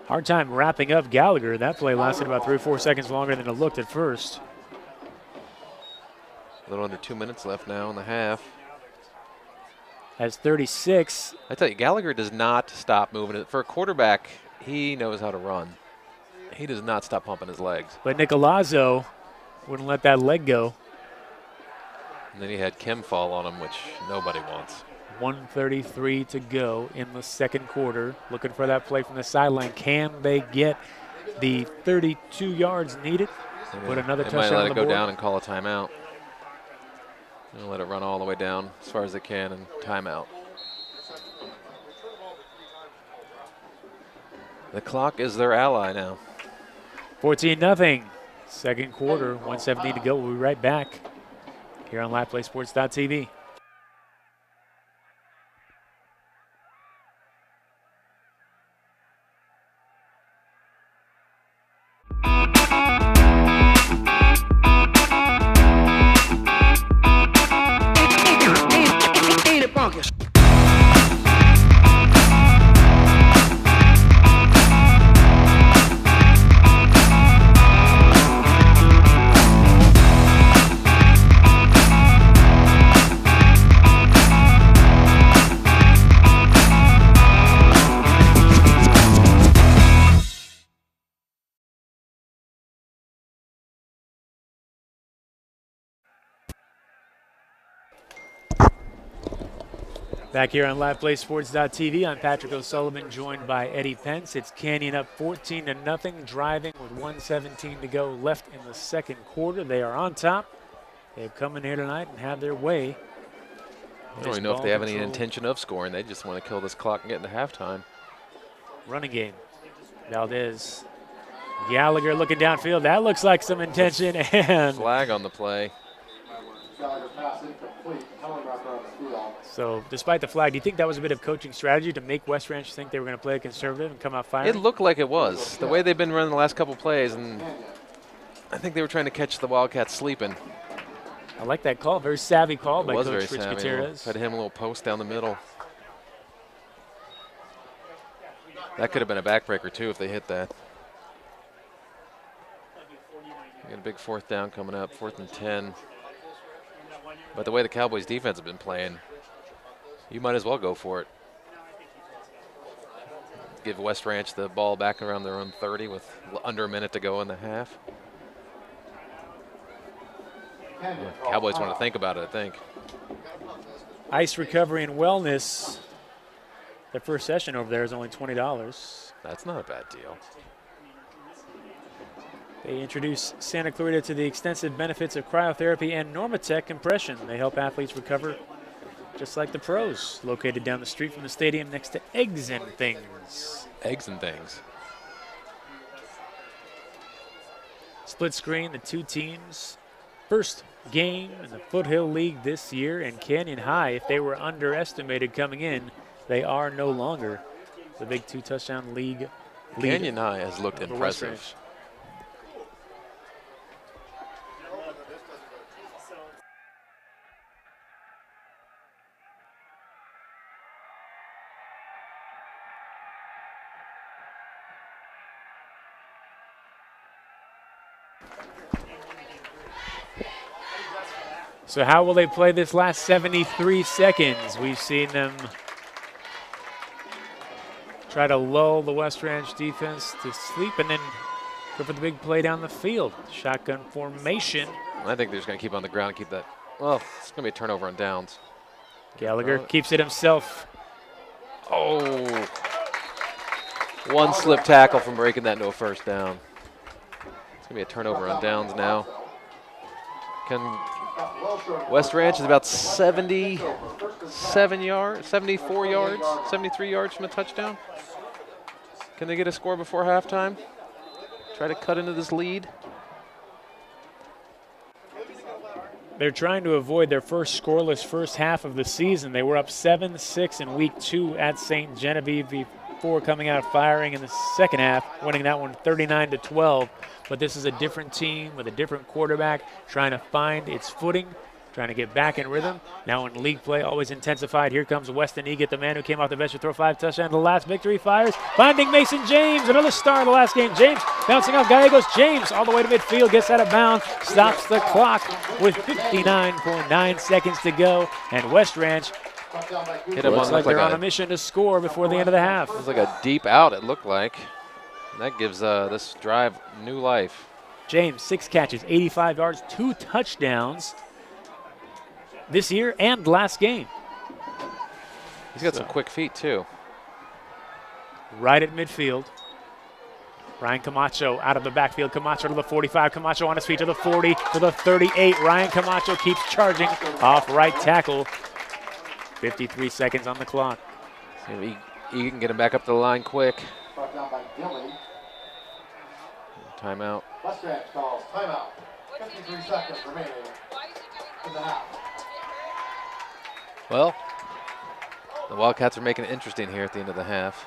Hard time wrapping up Gallagher. That play lasted about 3 or 4 seconds longer than it looked at first. A little under 2 minutes left now in the half. Has 36. I tell you, Gallagher does not stop moving it. For a quarterback, he knows how to run. He does not stop pumping his legs. But Nicolazzo wouldn't let that leg go. And then he had Kim fall on him, which nobody wants. 1:33 to go in the 2nd quarter. Looking for that play from the sideline. Can they get the 32 yards needed? Put another touchdown on the board. They might let it go down and call a timeout. They'll let it run all the way down as far as they can and timeout. The clock is their ally now. 14-0. 2nd quarter, 1:17 to go. We'll be right back here on LivePlaySports.tv. Back here on LivePlaySports.tv, I'm Patrick O'Sullivan, joined by Eddie Pence. It's Canyon up 14-0, driving with 1:17 to go left in the second quarter. They are on top. They've come in here tonight and had their way. I don't even know if they have any intention of scoring. They just want to kill this clock and get into halftime. Running game. Valdez. Gallagher looking downfield. That looks like some intention. And flag on the play. So despite the flag, do you think that was a bit of coaching strategy to make West Ranch think they were going to play conservative and come out firing? It looked like it was. The way they've been running the last couple plays, and I think they were trying to catch the Wildcats sleeping. I like that call. Very savvy call by Coach Rich savvy. Gutierrez. Had him a little post down the middle. That could have been a backbreaker too if they hit that. Got a big 4th down coming up, 4th and 10. But the way the Cowboys defense have been playing, you might as well go for it. Give West Ranch the ball back around their own 30 with under a minute to go in the half. Yeah, Cowboys want to think about it, I think. Ice Recovery and Wellness. Their first session over there is only $20. That's not a bad deal. They introduce Santa Clarita to the extensive benefits of cryotherapy and Normatec compression. They help athletes recover just like the pros. Located down the street from the stadium next to Eggs and Things. Eggs and Things. Split screen, the two teams. First game in the Foothill League this year, and Canyon High, if they were underestimated coming in, they are no longer the big 2-touchdown league leader. Canyon High has looked impressive. So how will they play this last 73 seconds? We've seen them try to lull the West Ranch defense to sleep and then go for the big play down the field. Shotgun formation. I think they're just going to keep on the ground and keep that. Well, it's going to be a turnover on downs. Gallagher keeps it himself. Oh. One slip tackle from breaking that into a first down. It's going to be a turnover on downs now. West Ranch is about 77 yards, 74 yards, 73 yards from a touchdown. Can they get a score before halftime? Try to cut into this lead. They're trying to avoid their first scoreless first half of the season. They were up 7-6 in week 2 at St. Genevieve before coming out firing in the second half, winning that one 39-12. But this is a different team with a different quarterback trying to find its footing, trying to get back in rhythm. Now in league play, always intensified. Here comes Weston Egan, the man who came off the bench to throw 5 touchdowns. The last victory fires, finding Mason James, another star in the last game. James bouncing off Gallegos. James all the way to midfield, gets out of bounds, stops the clock with 59.9 seconds to go. And West Ranch hit him looks like they're on a mission to score before the end of the half. It was like a deep out, it looked like. And that gives this drive new life. James, 6 catches, 85 yards, 2 touchdowns this year and last game. He's got some quick feet, too. Right at midfield. Ryan Camacho out of the backfield. Camacho to the 45. Camacho on his feet to the 40, to the 38. Ryan Camacho keeps charging off right tackle. 53 seconds on the clock. See if he can get him back up to the line quick. Timeout. West Ranch calls timeout. 53 seconds remaining in the half. Well, the Wildcats are making it interesting here at the end of the half.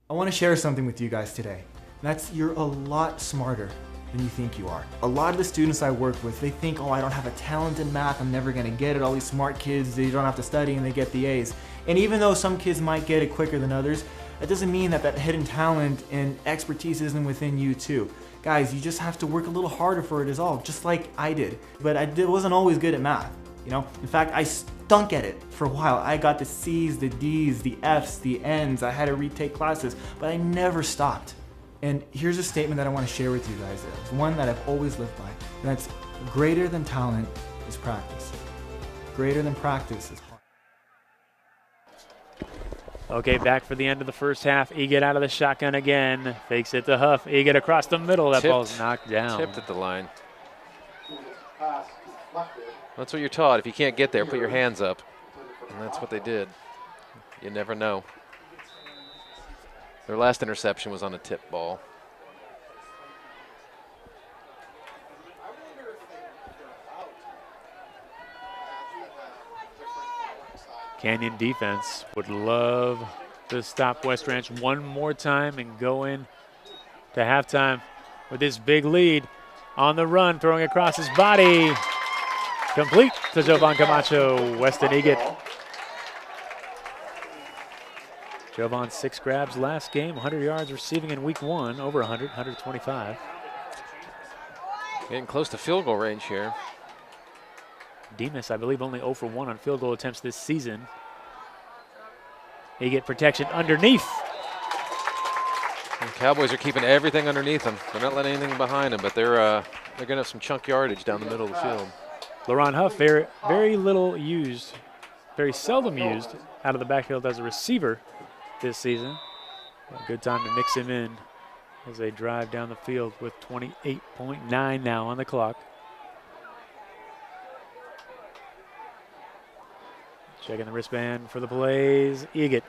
I want to share something with you guys today. That's you're a lot smarter than you think you are. A lot of the students I work with, they think, oh, I don't have a talent in math, I'm never going to get it. All these smart kids, they don't have to study and they get the A's. And even though some kids might get it quicker than others, that doesn't mean that hidden talent and expertise isn't within you too. Guys, you just have to work a little harder for it is all, just like I did. But I wasn't always good at math, you know? In fact, I stunk at it for a while. I got the C's, the D's, the F's, the N's. I had to retake classes, but I never stopped. And here's a statement that I want to share with you guys. It's one that I've always lived by. And that's greater than talent is practice. Greater than practice is hard. Okay, back for the end of the first half. Egan out of the shotgun again. Fakes it to Huff. Egan across the middle. That ball's knocked down. Tipped at the line. That's what you're taught. If you can't get there, put your hands up. And that's what they did. You never know. Their last interception was on a tip ball. Canyon defense would love to stop West Ranch one more time and go in to halftime with this big lead. On the run, throwing across his body. Complete to Jovan Camacho, Weston Egat. Jovan 6 grabs last game, 100 yards receiving in week 1, over 100, 125. Getting close to field goal range here. Demas, I believe, only 0 for 1 on field goal attempts this season. Egat protection underneath. The Cowboys are keeping everything underneath them. They're not letting anything behind them, but they're going to have some chunk yardage down the middle of the field. LaRon Huff, very little used, very seldom used out of the backfield as a receiver this season. A good time to mix him in as they drive down the field with 28.9 now on the clock. Checking the wristband for the plays. Egat.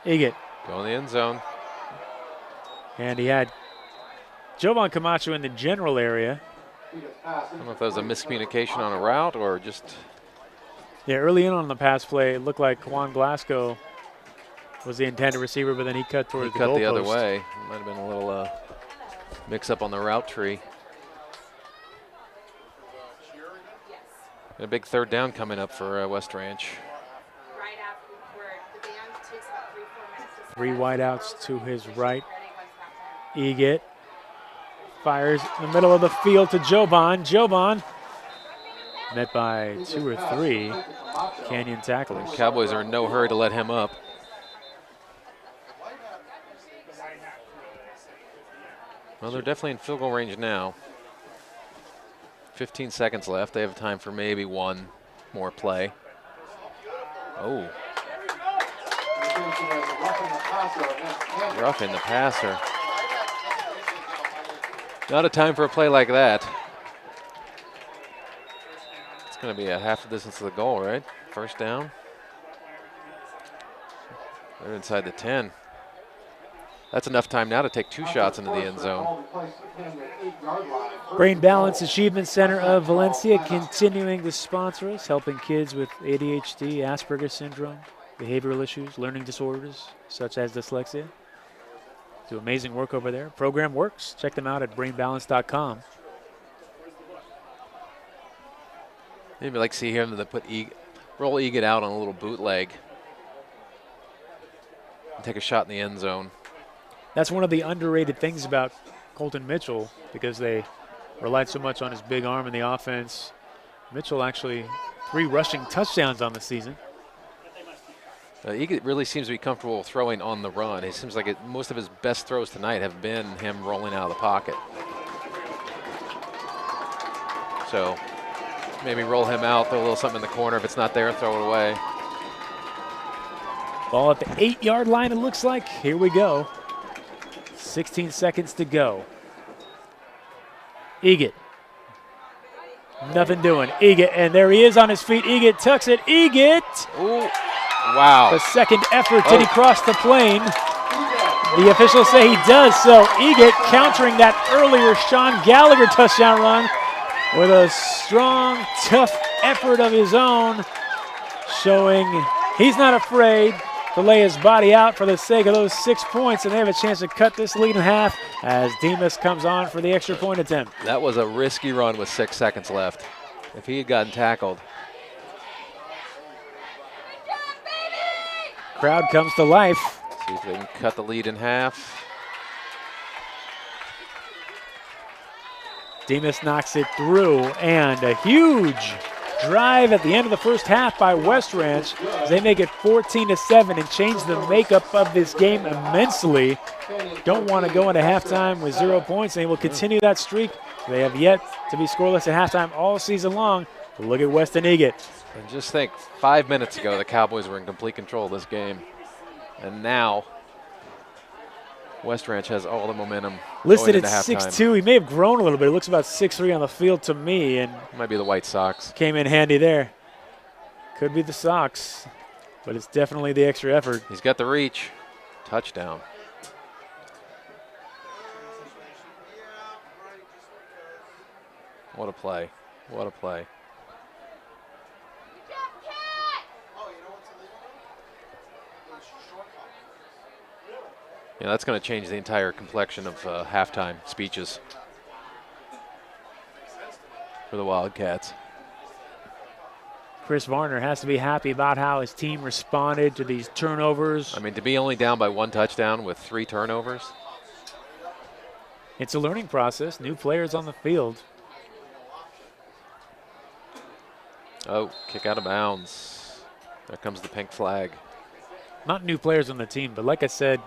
Egat. Go in the end zone. And he had Jovan Camacho in the general area. I don't know if that was a miscommunication on a route or just... Yeah, early in on the pass play, it looked like Juan Glasgow was the intended receiver, but then he cut towards the goalpost. He cut the other way. It might have been a little mix-up on the route tree. A big third down coming up for West Ranch. 3 wideouts to his right. Egat fires in the middle of the field to Jovan. Jovan met by 2 or 3 Canyon tacklers. The Cowboys are in no hurry to let him up. Well, they're definitely in field goal range now. 15 seconds left. They have time for maybe one more play. Oh. Roughing the passer. Not a time for a play like that. It's going to be a half the distance to the goal, right? First down. They're inside the 10. That's enough time now to take 2 shots into the end zone. Brain Balance Achievement Center of Valencia continuing to sponsor us, helping kids with ADHD, Asperger's syndrome, behavioral issues, learning disorders such as dyslexia. Do amazing work over there. Program works. Check them out at brainbalance.com. Maybe like see him to put roll Egat out on a little bootleg and take a shot in the end zone. That's one of the underrated things about Colton Mitchell, because they relied so much on his big arm in the offense. Mitchell actually 3 rushing touchdowns on the season. Egat really seems to be comfortable throwing on the run. It seems like most of his best throws tonight have been him rolling out of the pocket. So maybe roll him out, throw a little something in the corner. If it's not there, throw it away. Ball at the 8-yard line, it looks like. Here we go. 16 seconds to go. Egat. Nothing doing. Egat, and there he is on his feet. Egat tucks it. Egat. Ooh, wow. The second effort. Did he cross the plane? The officials say he does, so Egat countering that earlier Sean Gallagher touchdown run with a strong, tough effort of his own, showing he's not afraid to lay his body out for the sake of those 6 points, and they have a chance to cut this lead in half as Demas comes on for the extra point attempt. That was a risky run with 6 seconds left. If he had gotten tackled. Crowd comes to life. See if they can cut the lead in half. Demas knocks it through, and a huge drive at the end of the first half by West Ranch as they make it 14-7 and change the makeup of this game immensely. Don't want to go into halftime with 0 points, and they will continue that streak. They have yet to be scoreless at halftime all season long. But look at Weston Egat. And just think, 5 minutes ago, the Cowboys were in complete control of this game. And now, West Ranch has all the momentum. Listed at going into halftime. 6'2". He may have grown a little bit. It looks about 6'3" on the field to me, and Might be the White Sox. came in handy there. Could be the Sox, but it's definitely the extra effort. He's got the reach. Touchdown. What a play. What a play. Yeah, that's going to change the entire complexion of halftime speeches for the Wildcats. Chris Varner has to be happy about how his team responded to these turnovers. I mean, to be only down by 1 touchdown with 3 turnovers. It's a learning process. New players on the field. Oh, kick out of bounds. There comes the pink flag. Not new players on the team, but like I said,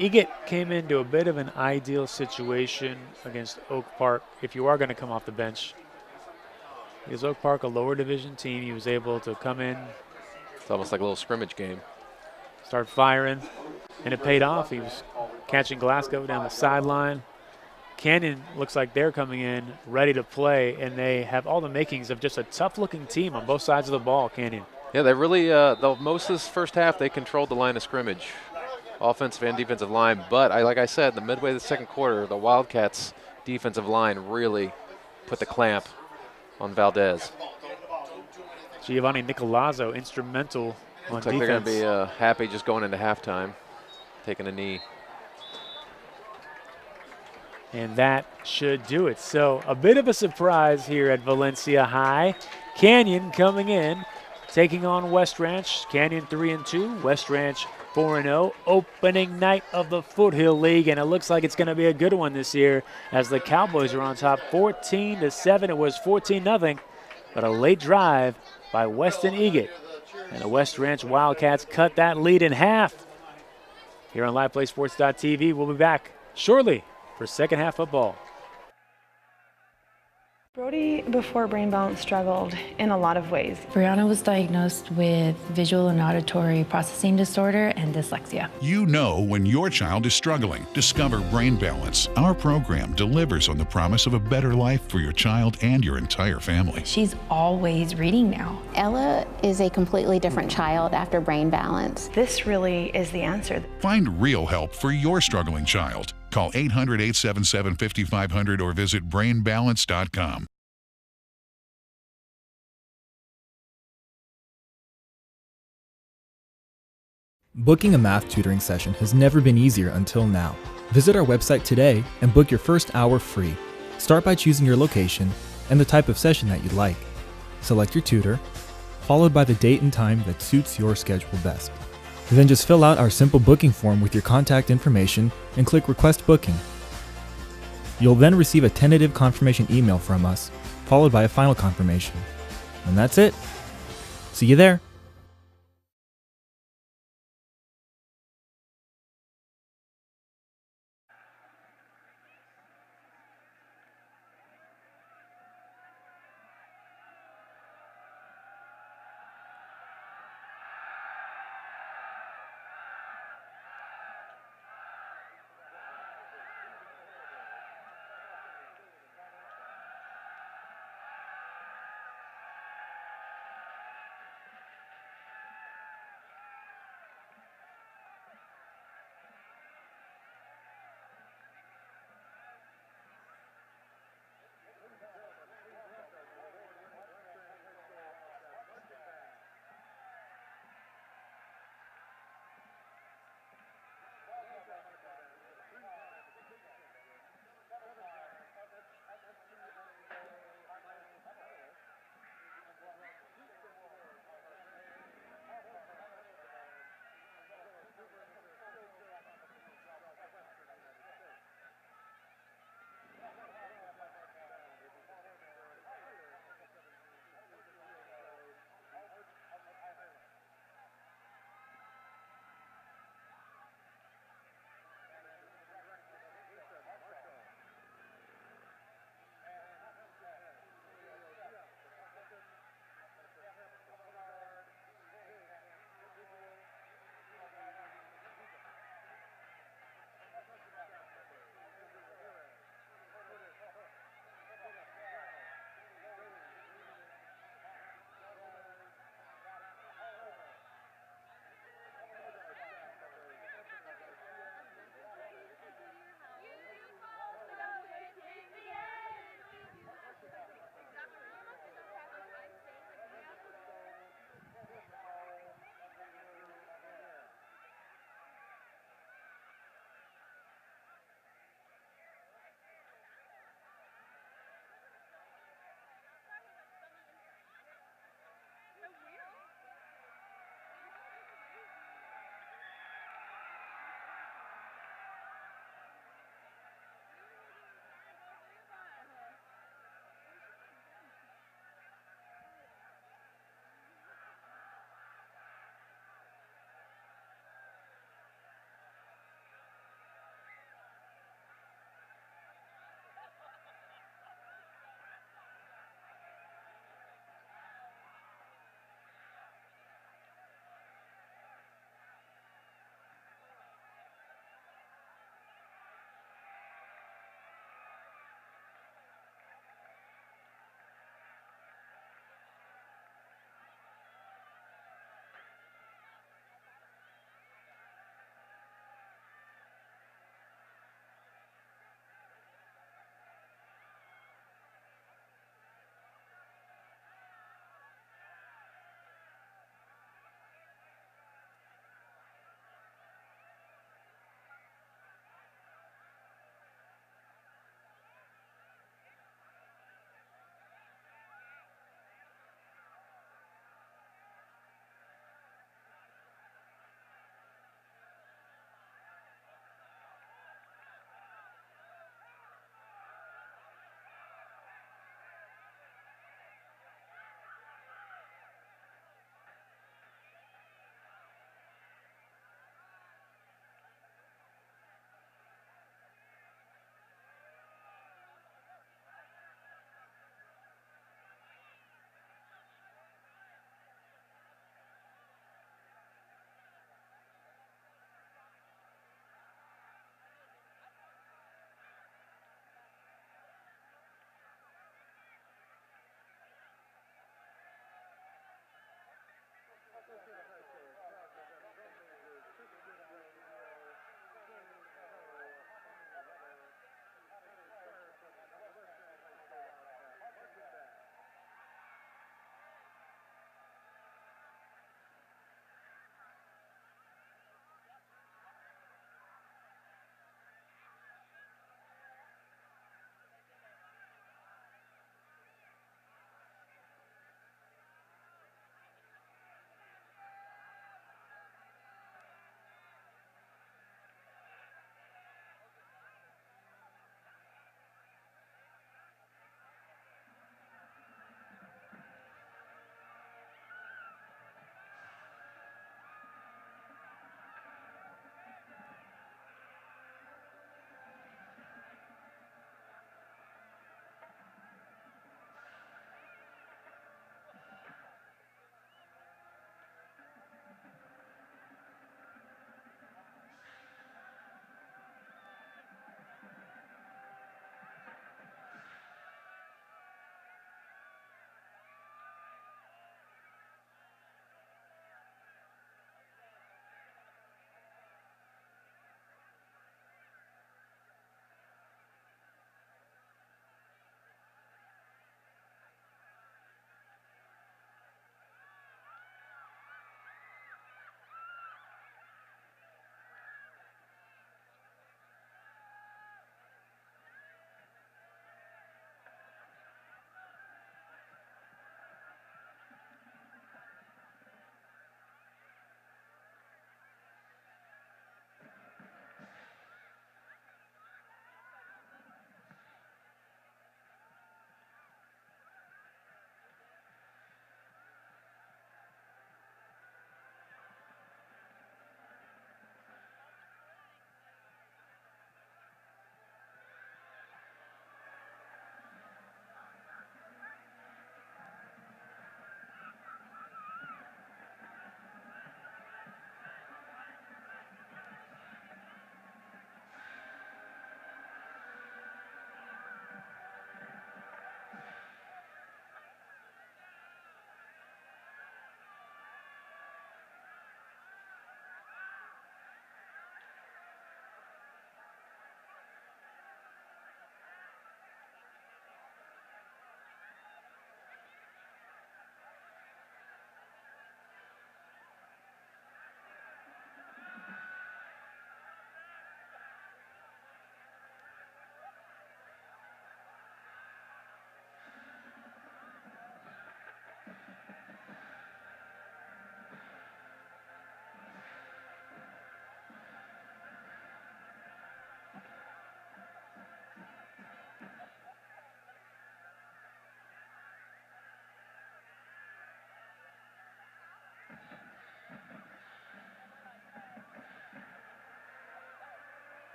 Egat came into a bit of an ideal situation against Oak Park if you are going to come off the bench. Because Oak Park, a lower division team, he was able to come in. It's almost like a little scrimmage game. Start firing, and it paid off. He was catching Glasgow down the sideline. Canyon looks like they're coming in ready to play, and they have all the makings of just a tough-looking team on both sides of the ball, Canyon. Yeah, they really, most of this first half, they controlled the line of scrimmage, offensive and defensive line. But like I said, the midway of the second quarter, the Wildcats' defensive line really put the clamp on Valdez. Giovanni Nicolazzo, instrumental on Looks like defense. they're going to be happy just going into halftime, taking a knee. And that should do it. So a bit of a surprise here at Valencia High. Canyon coming in, taking on West Ranch. Canyon 3-2, West Ranch 4-0. Opening night of the Foothill League, and it looks like it's going to be a good one this year as the Cowboys are on top 14-7. It was 14-0, but a late drive by Weston Egat. And the West Ranch Wildcats cut that lead in half. Here on LivePlaySports.tv, we'll be back shortly for second half football. Brody, before brain balance, struggled in a lot of ways. Brianna was diagnosed with visual and auditory processing disorder and dyslexia. You know when your child is struggling. Discover Brain Balance. Our program delivers on the promise of a better life for your child and your entire family. She's always reading now. Ella is a completely different child after brain balance. This really is the answer. Find real help for your struggling child. Call 800-877-5500 or visit brainbalance.com. Booking a math tutoring session has never been easier until now. Visit our website today and book your first hour free. Start by choosing your location and the type of session that you'd like. Select your tutor, followed by the date and time that suits your schedule best. Then just fill out our simple booking form with your contact information and click Request Booking. You'll then receive a tentative confirmation email from us, followed by a final confirmation. And that's it. See you there.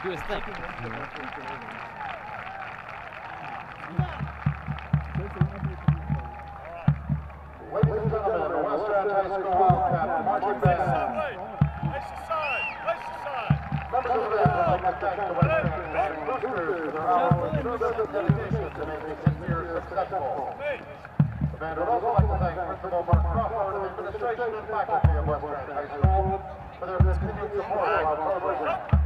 Do his thing. Ladies and gentlemen, the Western High School Wildcat Marching Band. Members of the band would like to thank the Western Band boosters for their hours of service and dedication to making this year successful. The band would also like to thank Principal Mark Crawford and the administration and faculty of Western High School for their continued support of our program.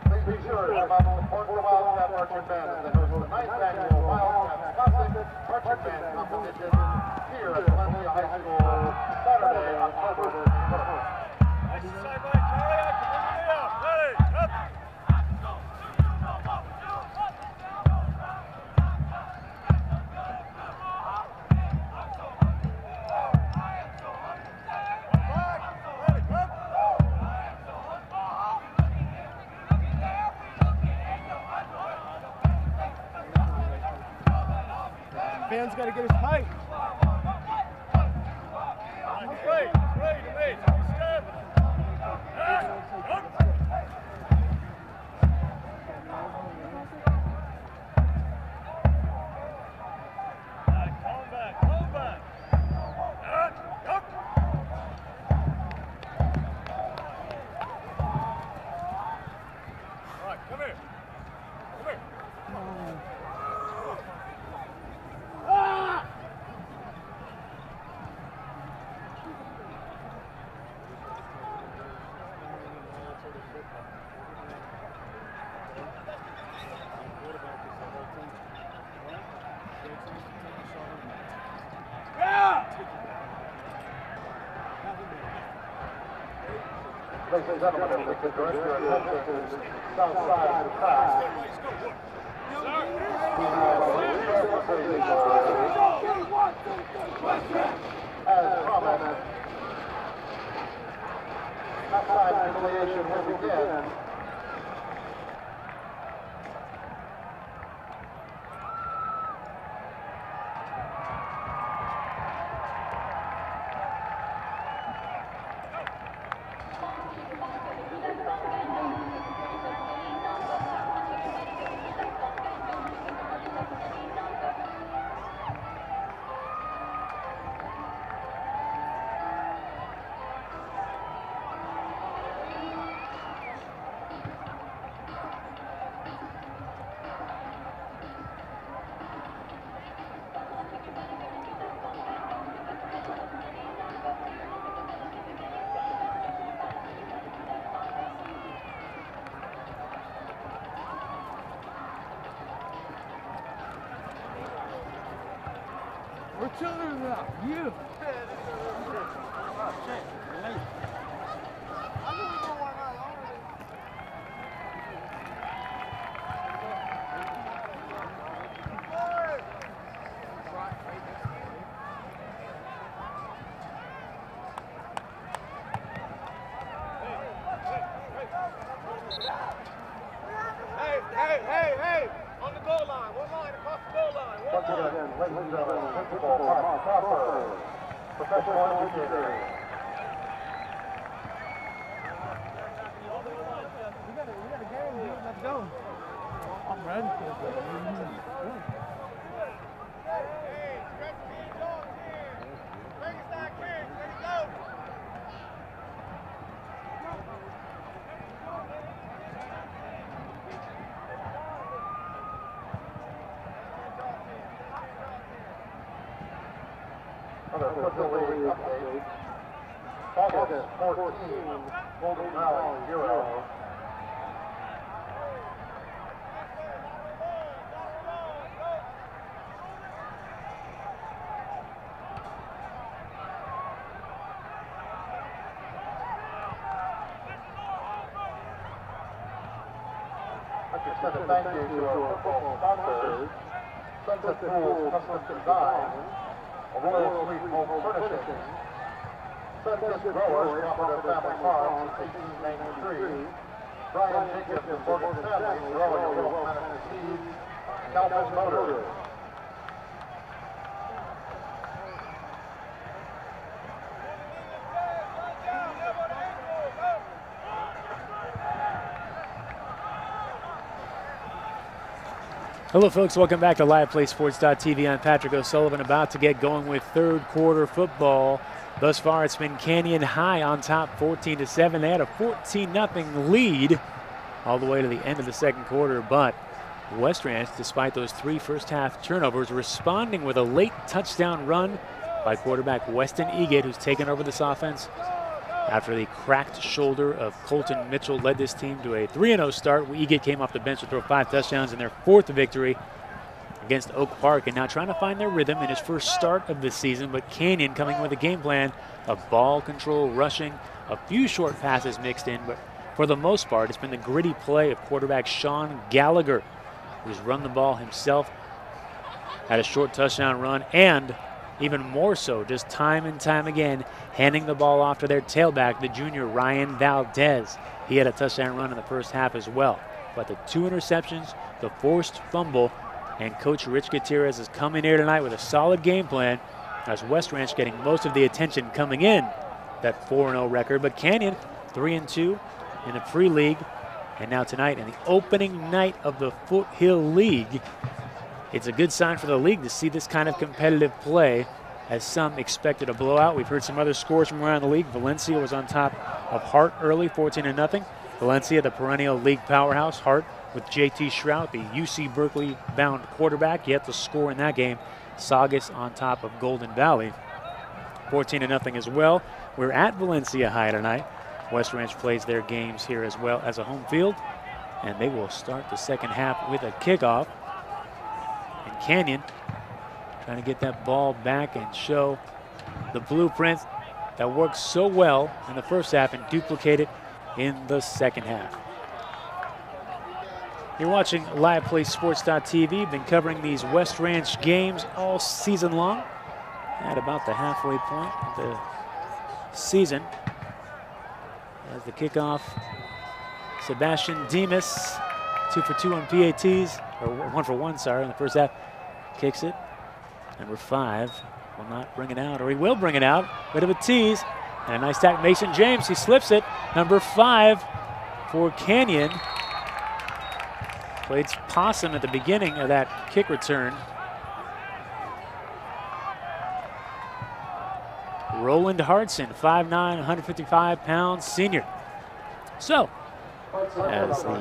Please be sure to come out and support the Wildcat Marching Band as they host the 9th annual Wildcat Classic Marching Band Competition here at Valencia High School, Saturday, October 21st. Fan's got to get his height. Ladies and gentlemen, if we could direct your attention to the south side of the track. We have a as promised. Halftime humiliation will begin. We're children now. You. Hey! On the goal line. One line across the goal line. Once again, ladies and gentlemen, Principal Mark Crawford, professional educator. We got a game, dude. Let's go. I'm ready for it. Hey, stretch these dogs here. Bring us back here. Ready to go. Another football league update. August 14, Golden Valley 0. I'd like to send a thank you to our football sponsors, Sunset Pools Custom Design, Royal Suite Home Furnishings, Sunset Growers, Cooperative Family Farm since 1893, Brian Jacobs and Morgan Family, growing a little planet seeds, Calvin Motors. Hello, folks. Welcome back to LivePlaySports.tv. I'm Patrick O'Sullivan, about to get going with third quarter football. Thus far, it's been Canyon High on top 14-7. They had a 14-0 lead all the way to the end of the second quarter, but West Ranch, despite those 3 first-half turnovers, responding with a late touchdown run by quarterback Weston Egate, who's taken over this offense after the cracked shoulder of Colton Mitchell led this team to a 3-0 start. Egate came off the bench to throw 5 touchdowns in their 4th victory against Oak Park, and now trying to find their rhythm in his first start of the season. But Canyon coming with a game plan of ball control, rushing, a few short passes mixed in, but for the most part, it's been the gritty play of quarterback Sean Gallagher, who's run the ball himself, had a short touchdown run, and even more so, just time and time again, handing the ball off to their tailback, the junior Ryan Valdez. He had a touchdown run in the first half as well. But the 2 interceptions, the forced fumble, and Coach Rich Gutierrez is coming here tonight with a solid game plan, as West Ranch getting most of the attention coming in that 4-0 record. But Canyon 3-2 in the pre-league, and now tonight in the opening night of the Foothill League. It's a good sign for the league to see this kind of competitive play, as some expected a blowout. We've heard some other scores from around the league. Valencia was on top of Hart early, 14-0. Valencia, the perennial league powerhouse. Hart with J.T. Shrout, the UC Berkeley-bound quarterback, yet to score in that game. Saugus on top of Golden Valley, 14-0 as well. We're at Valencia High tonight. West Ranch plays their games here as well as a home field, and they will start the second half with a kickoff. And Canyon trying to get that ball back and show the blueprint that worked so well in the first half and duplicate it in the second half. You're watching LivePlaySports.tv. Been covering these West Ranch games all season long, at about the halfway point of the season. As the kickoff, Sebastian Demas, 2 for 2 on PATs, or 1 for 1, sorry, in the first half. Kicks it. Number 5 will not bring it out, or he will bring it out. Bit of a tease, and a nice tack. Mason James, he slips it. Number 5 for Canyon. Played possum at the beginning of that kick return. Roland Hartson, 5'9", 155-pound senior. So, as the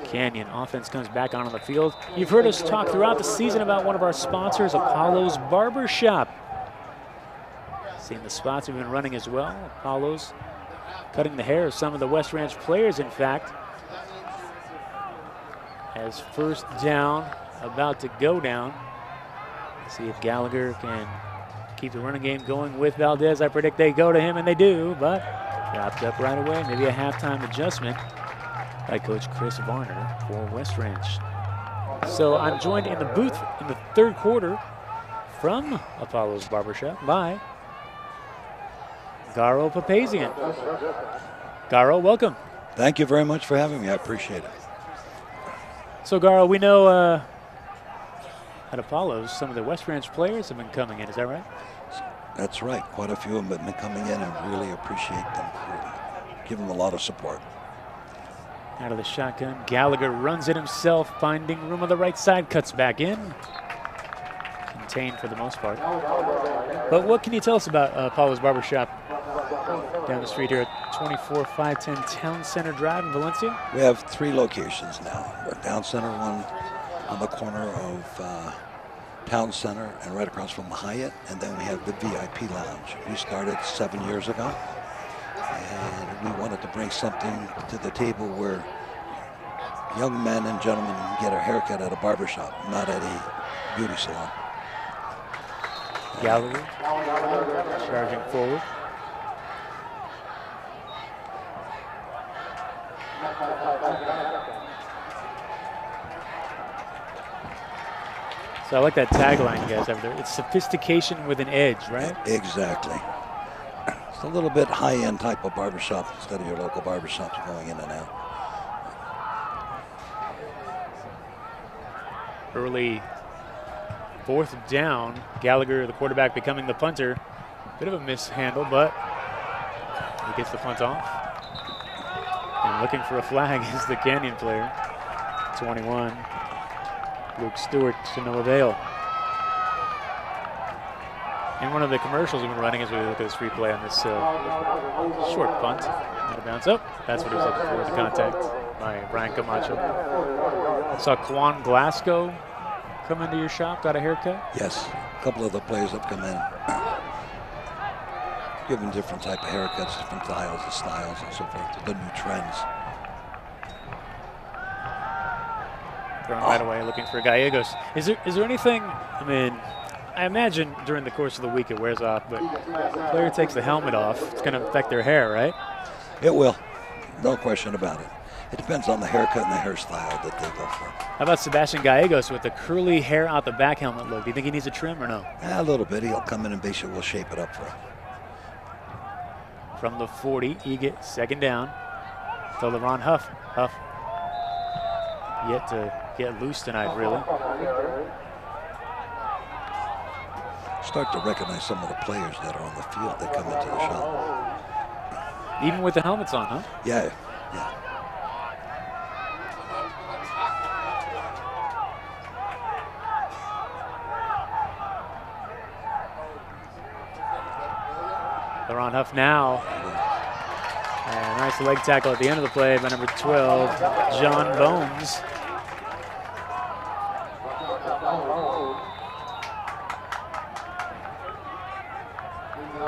Canyon offense comes back onto the field, you've heard us talk throughout the season about one of our sponsors, Apollo's Barbershop. Seen the spots we've been running as well. Apollo's cutting the hair of some of the West Ranch players, in fact. As first down about to go down See if Gallagher can keep the running game going with Valdez. I predict they go to him, and they do, but wrapped up right away. Maybe a halftime adjustment by Coach Chris Varner for West Ranch. So I'm joined in the booth in the third quarter from Apollo's Barbershop by Garo Papazian. Garo, welcome. Thank you very much for having me. I appreciate it. So Garo, we know at Apollo's some of the West Ranch players have been coming in, is that right? That's right. Quite a few of them have been coming in and really appreciate them. Give them a lot of support. Out of the shotgun, Gallagher runs it himself, finding room on the right side, cuts back in. Contained for the most part. But what can you tell us about Apollo's Barbershop down the street here at 24510 Town Center Drive in Valencia? We have 3 locations now. A Town Center one on the corner of Town Center and right across from the Hyatt, and then we have the VIP Lounge. We started 7 years ago, and we wanted to bring something to the table where young men and gentlemen can get a haircut at a barbershop, not at a beauty salon. Gallagher charging forward. So I like that tagline you guys have there. It's sophistication with an edge, right? Exactly. It's a little bit high-end type of barbershop instead of your local barbershops going in and out. Early 4th down. Gallagher, the quarterback, becoming the punter. Bit of a mishandle, but he gets the punt off. And looking for a flag is the Canyon player. 21. Luke Stewart to no avail. In one of the commercials we've been running as we look at this replay on this short punt. Out of bounds. Oh, that's what he was looking for, the contact by Brian Camacho. I saw Quan Glasgow come into your shop, got a haircut? Yes, a couple of the players have come in. Given different type of haircuts, different styles and so forth, the new trends. Thrown right away, looking for Gallegos. Is there anything, I mean, I imagine during the course of the week it wears off, but the player takes the helmet off, it's going to affect their hair, right? It will, no question about it. It depends on the haircut and the hairstyle that they go for. How about Sebastian Gallegos with the curly hair out the back helmet look? Do you think he needs a trim or no? A little bit. He'll come in and basically we'll shape it up for him. From the 40, Egan, second down. To LeRon Huff. Huff yet to get loose tonight, really. Start to recognize some of the players that are on the field that come into the shop. Even with the helmets on, huh? Yeah, yeah. LeRon Huff now. And a nice leg tackle at the end of the play by number 12, John Bones.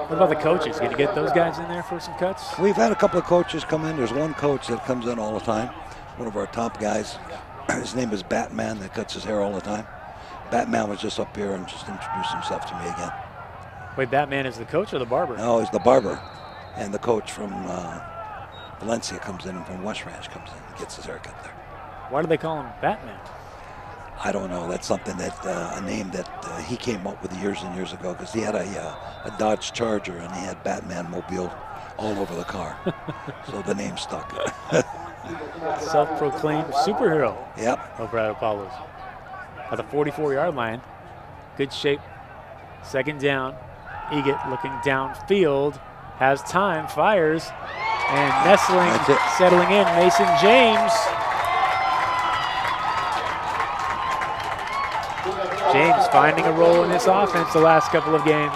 What about the coaches? Can you get those guys in there for some cuts? We've had a couple of coaches come in. There's one coach that comes in all the time, one of our top guys. His name is Batman, that cuts his hair all the time. Batman was just up here and just introduced himself to me again. Wait, Batman is the coach or the barber? No, he's the barber. And the coach from Valencia comes in, and from West Ranch comes in and gets his haircut there. Why do they call him Batman? I don't know. That's something that, a name that he came up with years and years ago, because he had a Dodge Charger and he had Batman mobile all over the car. So the name stuck. Self-proclaimed superhero. Yep. Over at Apollo's. At the 44-yard line. Good shape. Second down. Egan looking downfield. Has time. Fires. And nestling, settling in, Mason James. James finding a role in this offense the last couple of games.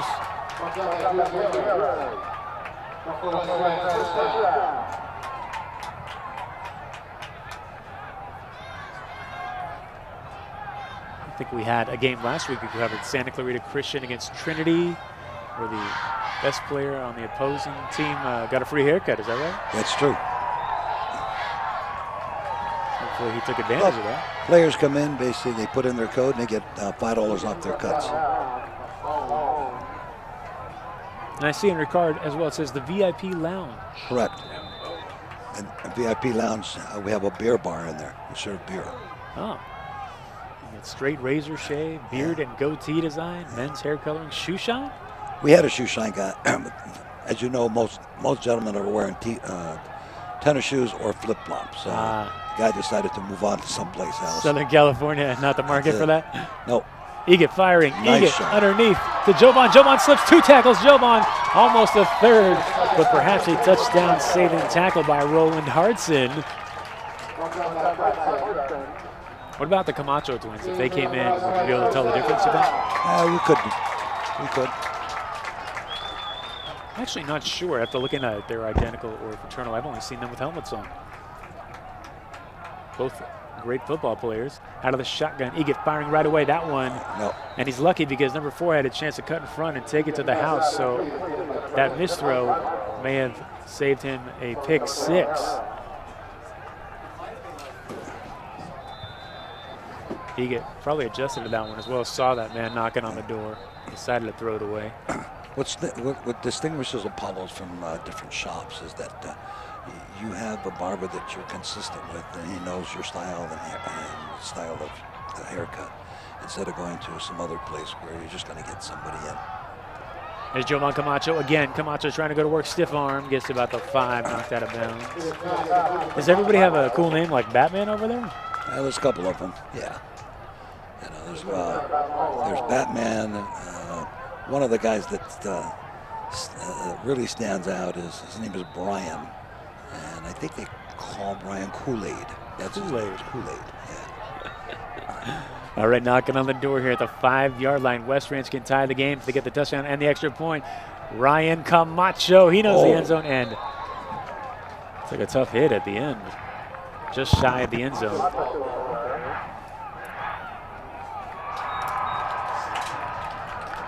I think we had a game last week we covered Santa Clarita Christian against Trinity, where the best player on the opposing team got a free haircut. Is that right? That's true. Hopefully he took advantage of that. Players come in, basically they put in their code and they get $5 off their cuts. And I see in your card as well, it says the VIP lounge. Correct. And VIP lounge, we have a beer bar in there. We serve beer. Oh. You got straight razor shave, beard and goatee design, men's hair coloring, shoe shine? We had a shoe shine guy. As you know, most gentlemen are wearing tennis shoes or flip-flops. The guy decided to move on to someplace else. Southern California, not the market for that? No. Eget firing, Nice Eget shot. underneath to Joban. Joban slips 2 tackles. Joban almost a third, but perhaps a touchdown saving tackle by Roland Hartson. What about the Camacho twins? If they came in, would you be able to tell the difference of that? We could. We could. I'm actually not sure. After looking at it, they're identical or fraternal. I've only seen them with helmets on. Both great football players. Out of the shotgun, Eget firing right away. That one. No. And he's lucky because number 4 had a chance to cut in front and take it to the house. So that misthrow may have saved him a pick 6. Eget probably adjusted to that one as well. Saw that man knocking on the door. Decided to throw it away. What distinguishes Apollo's from different shops is that you have a barber that you're consistent with, and he knows your style and style of the haircut, instead of going to some other place where you're just going to get somebody in. There's Jovan Camacho again. Camacho trying to go to work, stiff arm, gets to about the 5, knocked out of bounds. Does everybody have a cool name like Batman over there? There's a couple of them, yeah. You know, there's Batman. One of the guys that really stands out his name is Brian, and I think they call Brian Kool-Aid. That's Kool-Aid. Kool-Aid, yeah. All right, knocking on the door here at the 5-yard line. West Ranch can tie the game to get the touchdown and the extra point. Ryan Camacho, he knows the end zone, and it's like a tough hit at the end, just shy of the end zone.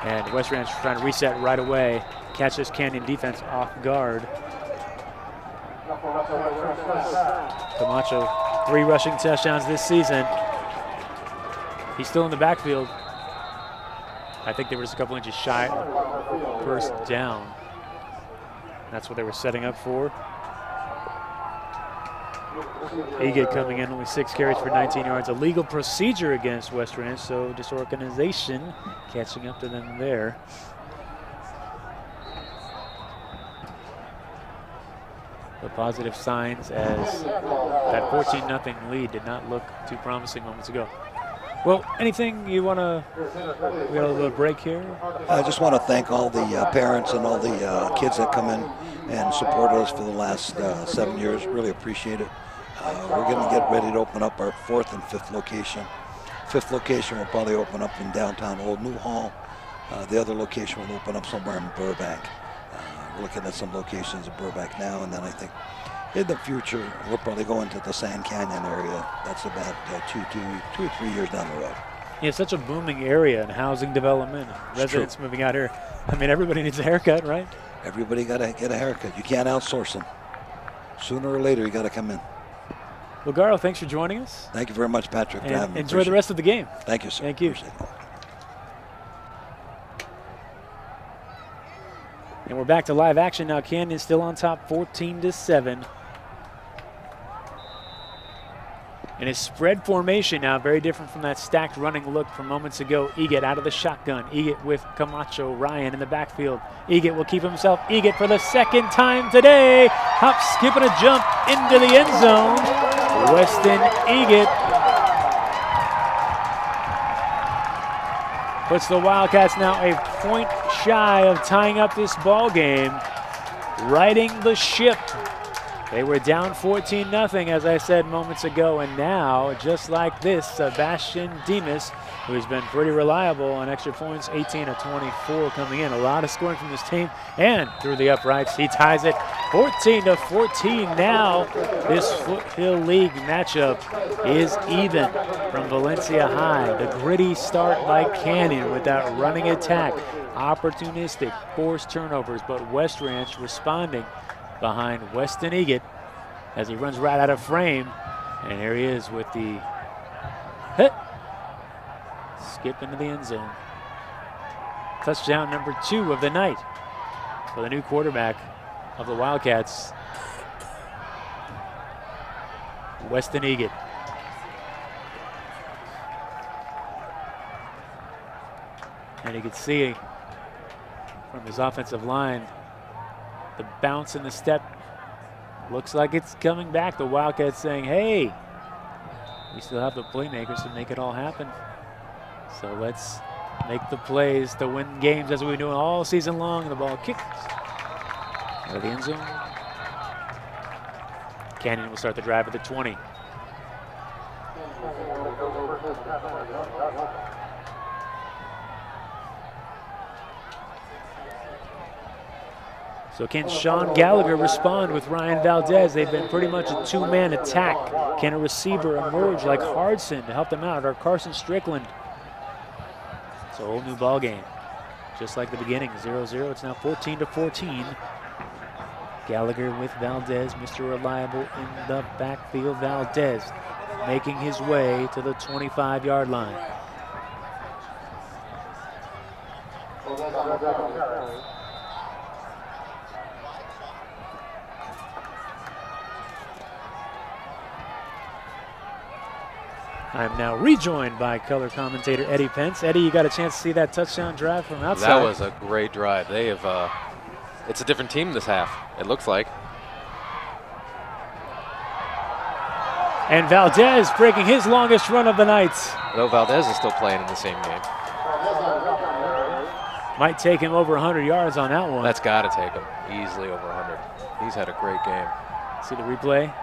And West Ranch trying to reset right away, catch this Canyon defense off guard. Camacho, 3 rushing touchdowns this season. He's still in the backfield. I think they were just a couple inches shy of first down. That's what they were setting up for. Eget coming in, only 6 carries for 19 yards. A legal procedure against West Ranch, so disorganization catching up to them there. The positive signs as that 14-0 lead did not look too promising moments ago. Well, anything you want to, we got a little break here? I just want to thank all the parents and all the kids that come in and support us for the last 7 years. Really appreciate it. We're going to get ready to open up our 4th and 5th location. 5th location will probably open up in downtown Old Newhall. The other location will open up somewhere in Burbank. We're looking at some locations in Burbank now, and then I think in the future we'll probably go into the Sand Canyon area. That's about 2 or 3 years down the road. Yeah, it's such a booming area in housing development, residents moving out here. I mean, everybody needs a haircut, right? Everybody got to get a haircut. You can't outsource them. Sooner or later, you got to come in. Well, Garo, thanks for joining us. Thank you very much, Patrick. For having me. Enjoy the rest of the game. Thank you, sir. Thank you. Appreciate it. And we're back to live action now. Canyon still on top, 14-7. And his spread formation now, very different from that stacked running look from moments ago. Eget out of the shotgun. Eget with Camacho. Ryan in the backfield. Eget will keep himself. Eget for the 2nd time today. Hop, skip, and a jump into the end zone. Weston Eget puts the Wildcats now a point shy of tying up this ball game, riding the ship. They were down 14-0, as I said moments ago, and now, just like this, Sebastian Demas, who's been pretty reliable on extra points, 18 of 24 coming in. A lot of scoring from this team, and through the uprights, he ties it 14-14. Now, this Foothill League matchup is even from Valencia High. The gritty start by Canyon with that running attack, opportunistic, forced turnovers, but West Ranch responding behind Weston Eget as he runs right out of frame. And here he is with the hit. Skip into the end zone. Touchdown number 2 of the night for the new quarterback of the Wildcats, Weston Egan. And you can see from his offensive line, the bounce and the step looks like it's coming back. The Wildcats saying, hey, we still have the playmakers to make it all happen. So let's make the plays to win games as we've been doing all season long. The ball kicks out of the end zone. Canyon will start the drive at the 20. So can Sean Gallagher respond with Ryan Valdez? They've been pretty much a two-man attack. Can a receiver emerge like Hardson to help them out, or Carson Strickland? It's a whole new ball game. Just like the beginning, 0-0. It's now 14-14. Gallagher with Valdez, Mr. Reliable in the backfield. Valdez making his way to the 25-yard line. I'm now rejoined by color commentator Eddie Pence. Eddie, you got a chance to see that touchdown drive from outside. That was a great drive. They have, it's a different team this half, it looks like. And Valdez breaking his longest run of the night. Though Valdez is still playing in the same game. Might take him over 100 yards on that one. That's got to take him easily over 100. He's had a great game. See the replay?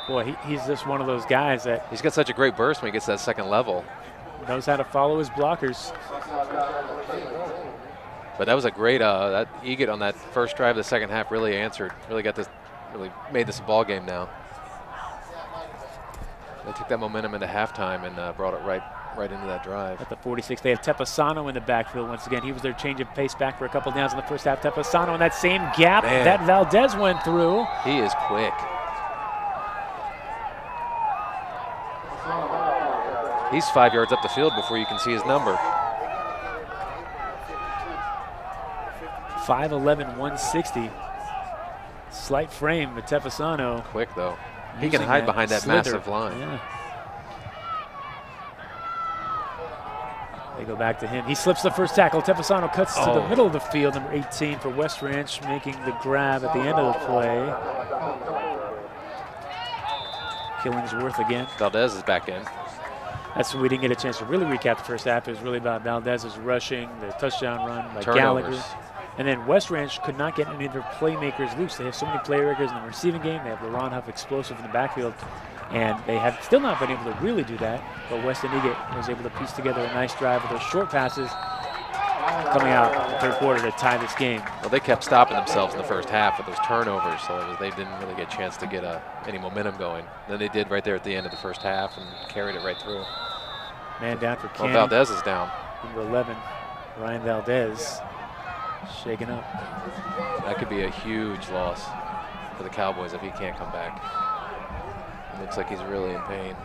Boy, he's just one of those guys that... He's got such a great burst when he gets that second level. Knows how to follow his blockers. But that was a great, that Egan on that first drive of the second half really answered, really made this a ball game now. They took that momentum into halftime and brought it right into that drive. At the 46, they have Tepasano in the backfield once again. He was their change of pace back for a couple downs in the first half. Tepasano in that same gap that Valdez went through. He is quick. He's 5 yards up the field before you can see his number. 5'11", 160. Slight frame, but Tepasano. Quick though. He can hide behind that massive line. Yeah. They go back to him. He slips the first tackle. Tepasano cuts to the middle of the field. Number 18 for West Ranch making the grab at the end of the play. Killingsworth again. Valdez is back in. That's when we didn't get a chance to really recap the first half. It was really about Valdez's rushing, the touchdown run by Gallagher. And then West Ranch could not get any of their playmakers loose. They have so many playmakers in the receiving game. They have LaRon Huff explosive in the backfield. And they have still not been able to really do that. But Weston Egan was able to piece together a nice drive with those short passes coming out in the third quarter to tie this game. Well, they kept stopping themselves in the first half with those turnovers, so they didn't really get a chance to get any momentum going. Then they did right there at the end of the first half and carried it right through. Man down for Canyon. Well, Valdez is down. Number 11, Ryan Valdez, shaken up. That could be a huge loss for the Cowboys if he can't come back. It looks like he's really in pain.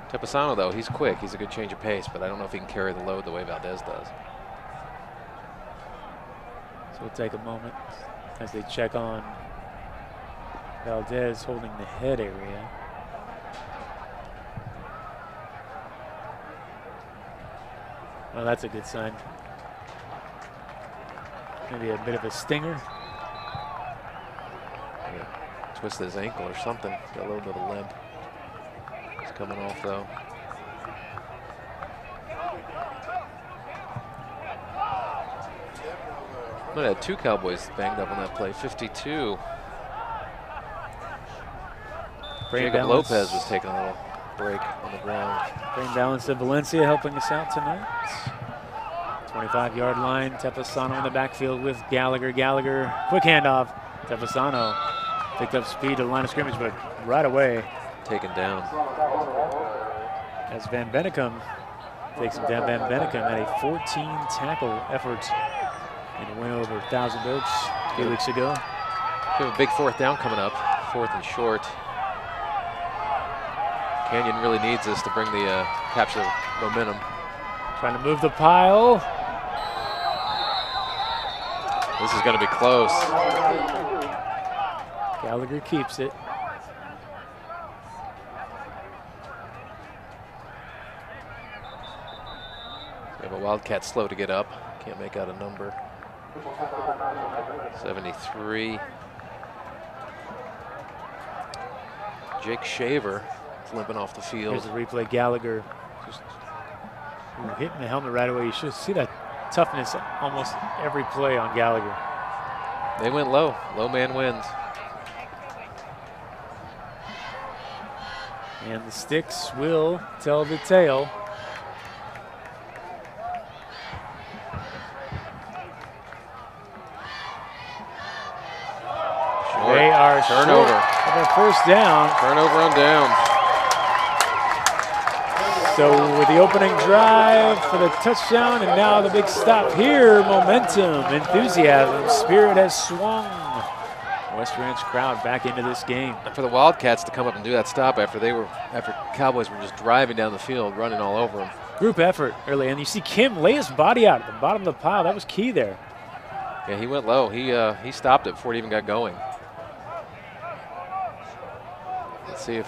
Tepasano, though, he's quick. He's a good change of pace, but I don't know if he can carry the load the way Valdez does. So we'll take a moment as they check on Valdez holding the head area. Well, that's a good sign. Maybe a bit of a stinger. Yeah. Twisted his ankle or something. Got a little bit of a limp. It's coming off though. Might have had 2 Cowboys banged up on that play. 52. Jacob Lopez was taking a little break on the ground. Brain balance of Valencia helping us out tonight. 25-yard line. Tepasano in the backfield with Gallagher. Gallagher, quick handoff. Tepasano picked up speed to the line of scrimmage, but right away taken down. As Van Bennekom takes him down. Van Bennekom had a 14-tackle effort in a win over Thousand Oaks a few weeks ago. We have a big 4th down coming up, 4th and short. Canyon really needs this to bring the capture the momentum. Trying to move the pile. This is going to be close. Gallagher keeps it. We have a Wildcat slow to get up. Can't make out a number. 73. Jake Shaver is limping off the field. Here's the replay. Gallagher just hitting the helmet right away. You should see that toughness almost every play on Gallagher. They went low. Low man wins. And the sticks will tell the tale. They are turnover. Of a first down. Turnover on downs. So with the opening drive for the touchdown and now the big stop here, momentum, enthusiasm, spirit has swung. West Ranch crowd back into this game. And for the Wildcats to come up and do that stop after Cowboys were just driving down the field, running all over them. Group effort early, and you see Kim lay his body out at the bottom of the pile. That was key there. Yeah, he went low. He stopped it before it even got going. Let's see if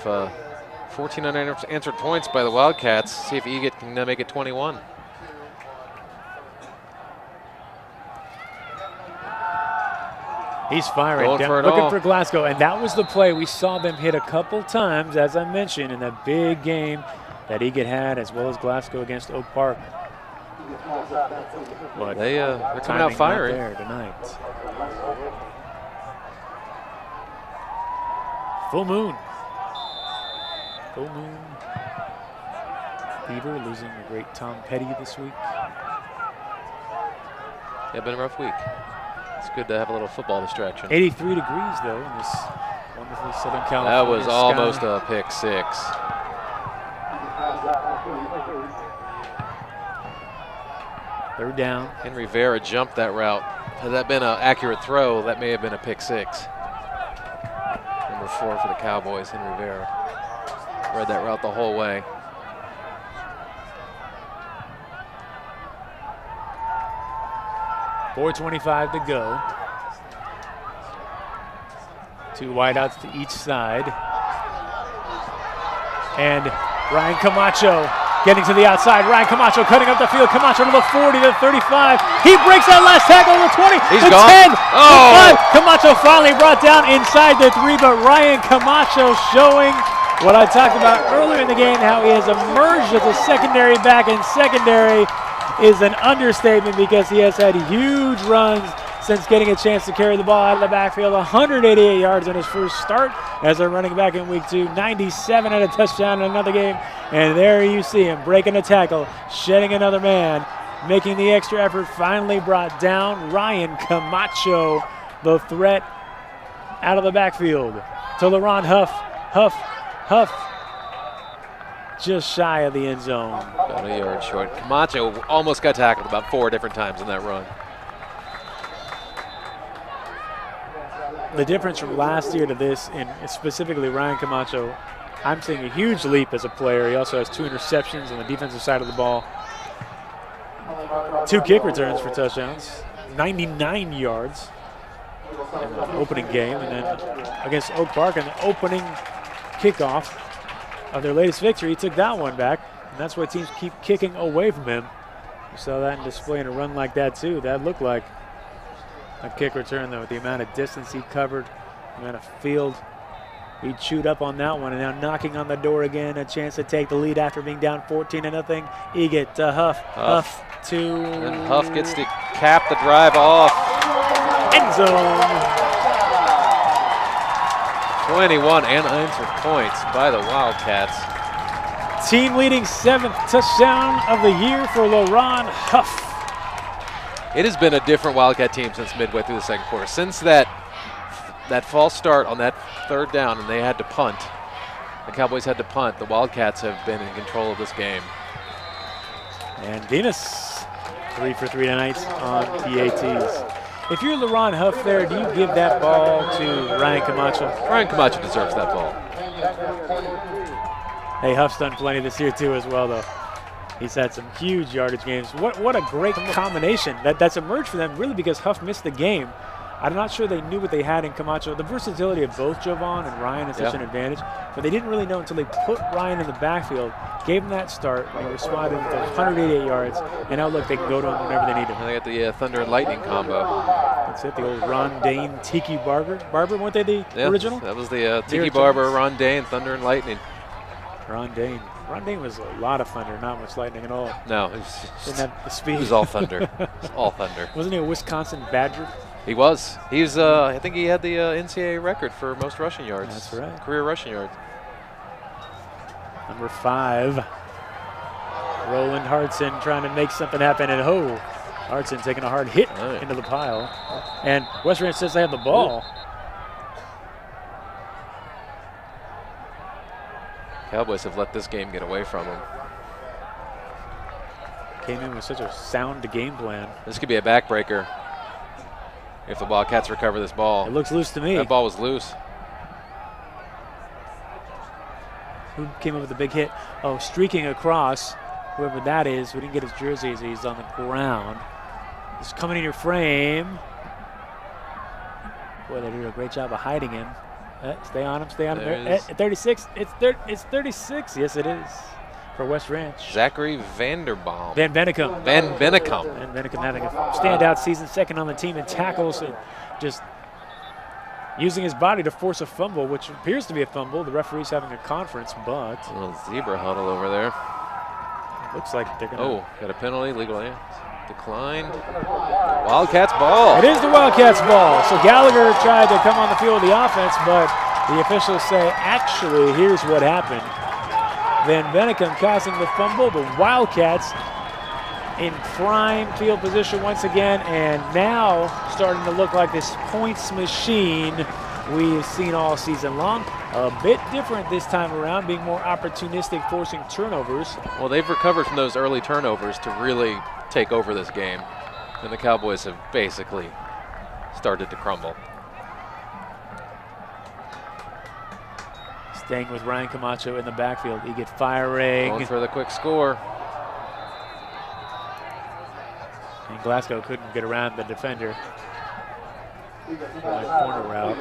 14 unanswered points by the Wildcats. See if Egat can make it 21. He's firing, looking for Glasgow, and that was the play we saw them hit a couple times, as I mentioned, in that big game that Egat had, as well as Glasgow against Oak Park. But they're coming out firing there tonight. Full moon. Full moon. Beaver losing the great Tom Petty this week. Yeah, been a rough week. It's good to have a little football distraction. 83 degrees, though, in this wonderful Southern California That was sky. almost a pick 6. Third down. Henry Vera jumped that route. Had that been an accurate throw, that may have been a pick 6. Number 4 for the Cowboys, Henry Vera. Read that route the whole way. .425 to go. 2 wideouts to each side. And Ryan Camacho getting to the outside. Ryan Camacho cutting up the field. Camacho to the 40, to the 35. He breaks that last tackle to the 20, He's the gone. 10, Oh. the 5. Camacho finally brought down inside the 3, but Ryan Camacho showing what I talked about earlier in the game, how he has emerged as a secondary back, and secondary is an understatement because he has had huge runs since getting a chance to carry the ball out of the backfield. 188 yards in his first start as a running back in week 2, 97 and a touchdown in another game. And there you see him breaking a tackle, shedding another man, making the extra effort, finally brought down. Ryan Camacho, the threat out of the backfield to LaRon Huff. Huff, just shy of the end zone. About a yard short. Camacho almost got tackled about 4 different times in that run. The difference from last year to this, and specifically Ryan Camacho, I'm seeing a huge leap as a player. He also has 2 interceptions on the defensive side of the ball. 2 kick returns for touchdowns, 99 yards in the opening game, and then against Oak Park in the opening kickoff of their latest victory, he took that one back, and that's why teams keep kicking away from him. You saw that in display in a run like that too. That looked like a kick return, though, with the amount of distance he covered, the amount of field he chewed up on that one, and now knocking on the door again, a chance to take the lead after being down 14-0. Egat to Huff. Huff to... And Huff gets to cap the drive off. End zone. 21 unanswered points by the Wildcats. Team leading 7th touchdown of the year for LaRon Huff. It has been a different Wildcat team since midway through the second quarter. Since that false start on that 3rd down and they had to punt, the Cowboys had to punt, the Wildcats have been in control of this game. And Venus 3 for 3 tonight on PATs. If you're LaRon Huff there, do you give that ball to Ryan Camacho? Ryan Camacho deserves that ball. Hey, Huff's done plenty this year too as well, though. He's had some huge yardage games. What a great combination that's emerged for them, really, because Huff missed the game. I'm not sure they knew what they had in Camacho. The versatility of both Jovan and Ryan is such an advantage, but they didn't really know until they put Ryan in the backfield, gave him that start, and he responded with 188 yards, and now look, they can go to him whenever they need him. And they got the Thunder and Lightning combo. That's it, the old Ron Dane, Tiki Barber, weren't they the original? That was the Tiki Barber, Ron Dane, Thunder and Lightning. Ron Dane was a lot of thunder, not much lightning at all. No, didn't have the speed. He was all thunder. It was all thunder. Wasn't he a Wisconsin Badger? He was. He was. I think he had the NCAA record for most rushing yards. That's right. Career rushing yards. Number 5, Roland Hartson trying to make something happen, and Hartson taking a hard hit into the pile. And West Ranch says they have the ball. Ooh. Cowboys have let this game get away from them. Came in with such a sound game plan. This could be a backbreaker if the Wildcats recover this ball. It looks loose to me. That ball was loose. Who came up with the big hit? Oh, streaking across. Whoever that is, we didn't get his jersey as he's on the ground. He's coming in your frame. Boy, they did a great job of hiding him. Stay on him, stay on him. At 36, it's 36. Yes, it is for West Ranch. Zachary Vanderbaum. Van Bennekom. Van Bennekom. Van Bennekom having a standout season, second on the team in tackles, and just using his body to force a fumble, which appears to be a fumble. The referee's having a conference, but a little zebra huddle over there. Looks like they're going to. Got a penalty, legal declined. Wildcats ball. It is the Wildcats ball. So Gallagher tried to come on the field of the offense, but the officials say, actually, here's what happened. Van Bennekom causing the fumble. The Wildcats in prime field position once again, and now starting to look like this points machine we've seen all season long. A bit different this time around, being more opportunistic, forcing turnovers. Well, they've recovered from those early turnovers to really take over this game, and the Cowboys have basically started to crumble. Staying with Ryan Camacho in the backfield. Eget firing. Going for the quick score. And Glasgow couldn't get around the defender. Corner route.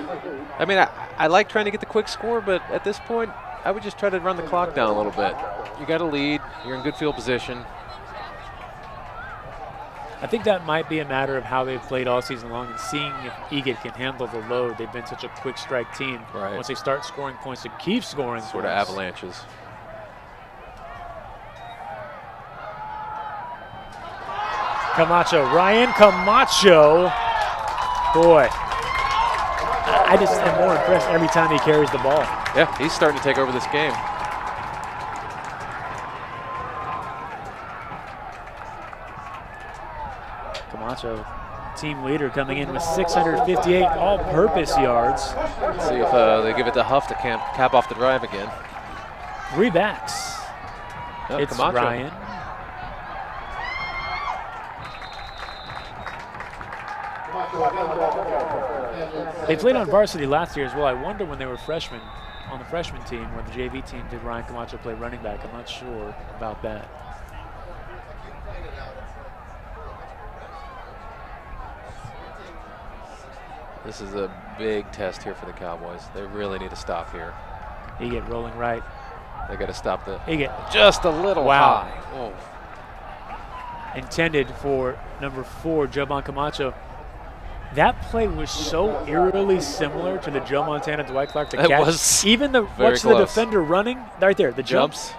I mean, I like trying to get the quick score, but at this point, I would just try to run the clock down a little bit. You got a lead. You're in good field position. I think that might be a matter of how they've played all season long and seeing if Eget can handle the load. They've been such a quick strike team. Right. Once they start scoring points, to keep scoring sort of avalanches. Camacho, Ryan Camacho. Boy, I just am more impressed every time he carries the ball. Yeah, he's starting to take over this game. Camacho, team leader, coming in with 658 all-purpose yards. Let's see if they give it to Huff to cap off the drive again. 3 backs. Oh, it's Camacho. Ryan. They played on varsity last year as well. I wonder when they were freshmen on the freshman team, or the JV team, did Ryan Camacho play running back? I'm not sure about that. This is a big test here for the Cowboys. They really need to stop here. Eget rolling right. They got to stop the Eget. Just a little high. Oh. Intended for number 4, Jovan Camacho. That play was so eerily similar to the Joe Montana Dwight Clark to catch. It was even the watch the defender running right there, the jumps,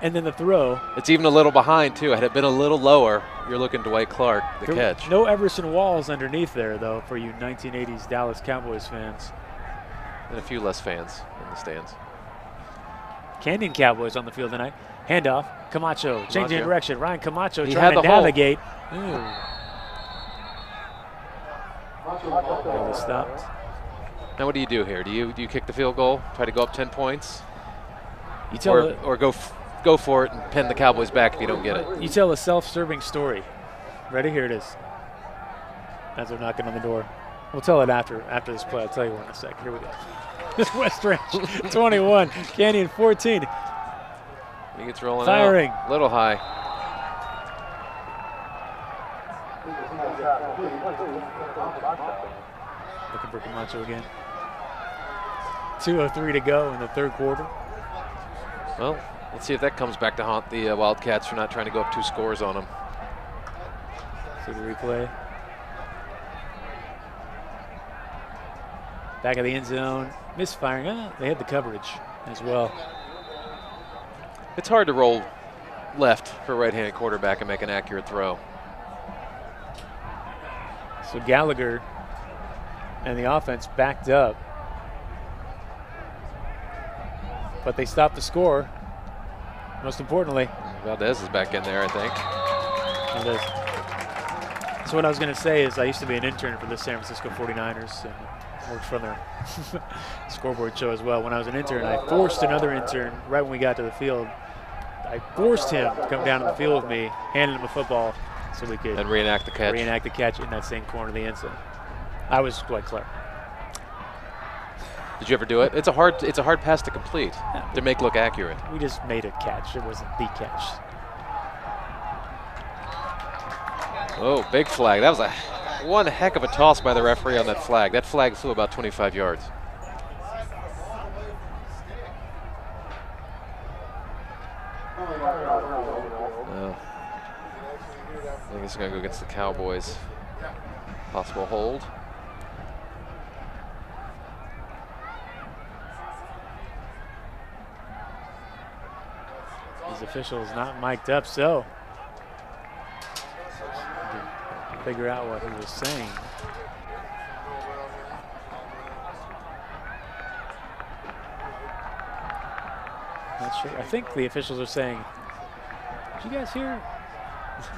and then the throw. It's even a little behind too. Had it been a little lower, you're looking Dwight Clark the catch. No Everson Walls underneath there though for you 1980s Dallas Cowboys fans. And a few less fans in the stands. Canyon Cowboys on the field tonight. Handoff, Camacho changing direction. Ryan Camacho trying to navigate. Stopped. Now what do you do here? Do you kick the field goal? Try to go up 10 points? You tell or go for it and pin the Cowboys back if you don't get it. You tell a self-serving story. Ready? Here it is. as they're knocking on the door. We'll tell it after this play. I'll tell you one in a sec. Here we go. West Ranch 21, Canyon 14. He gets rolling Firing. out. Little high. Looking for Camacho again. 2:03 to go in the third quarter. Well, let's see if that comes back to haunt the Wildcats for not trying to go up 2 scores on them. See the replay. Back of the end zone. Misfiring. They had the coverage as well. It's hard to roll left for a right-handed quarterback and make an accurate throw. So Gallagher and the offense backed up. But they stopped the score, most importantly. Valdez is back in there, I think. Valdez. So what I was going to say is I used to be an intern for the San Francisco 49ers and worked for their scoreboard show as well. When I was an intern, I forced another intern right when we got to the field. I forced him to come down to the field with me, handed him a football so we could reenact the catch. Reenact the catch in that same corner of the end zone. I was quite clever. Did you ever do it? It's a hard pass to complete to make look accurate. We just made a catch. It wasn't the catch. Oh, big flag. That was one heck of a toss by the referee on that flag. That flag flew about 25 yards. I think it's going to go against the Cowboys. Possible hold. These officials not mic'd up, so figure out what he was saying. Not sure. I think the officials are saying, did you guys hear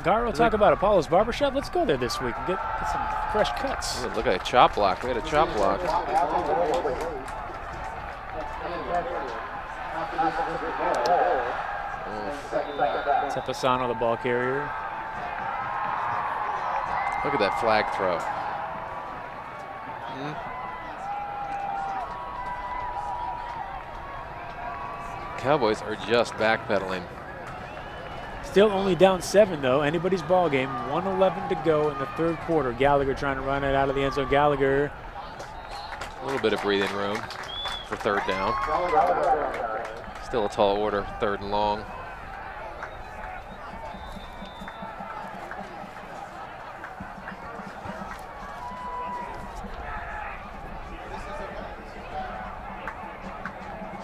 Garo talk about Apollo's Barbershop? Let's go there this week and get some fresh cuts. Ooh, look at a chop block. We had a chop block. Tepasano, the ball carrier. Look at that flag throw. Cowboys are just backpedaling. Still only down 7, though. Anybody's ball game. 1:11 to go in the third quarter. Gallagher trying to run it out of the end zone. Gallagher. A little bit of breathing room for third down. Still a tall order, 3rd and long.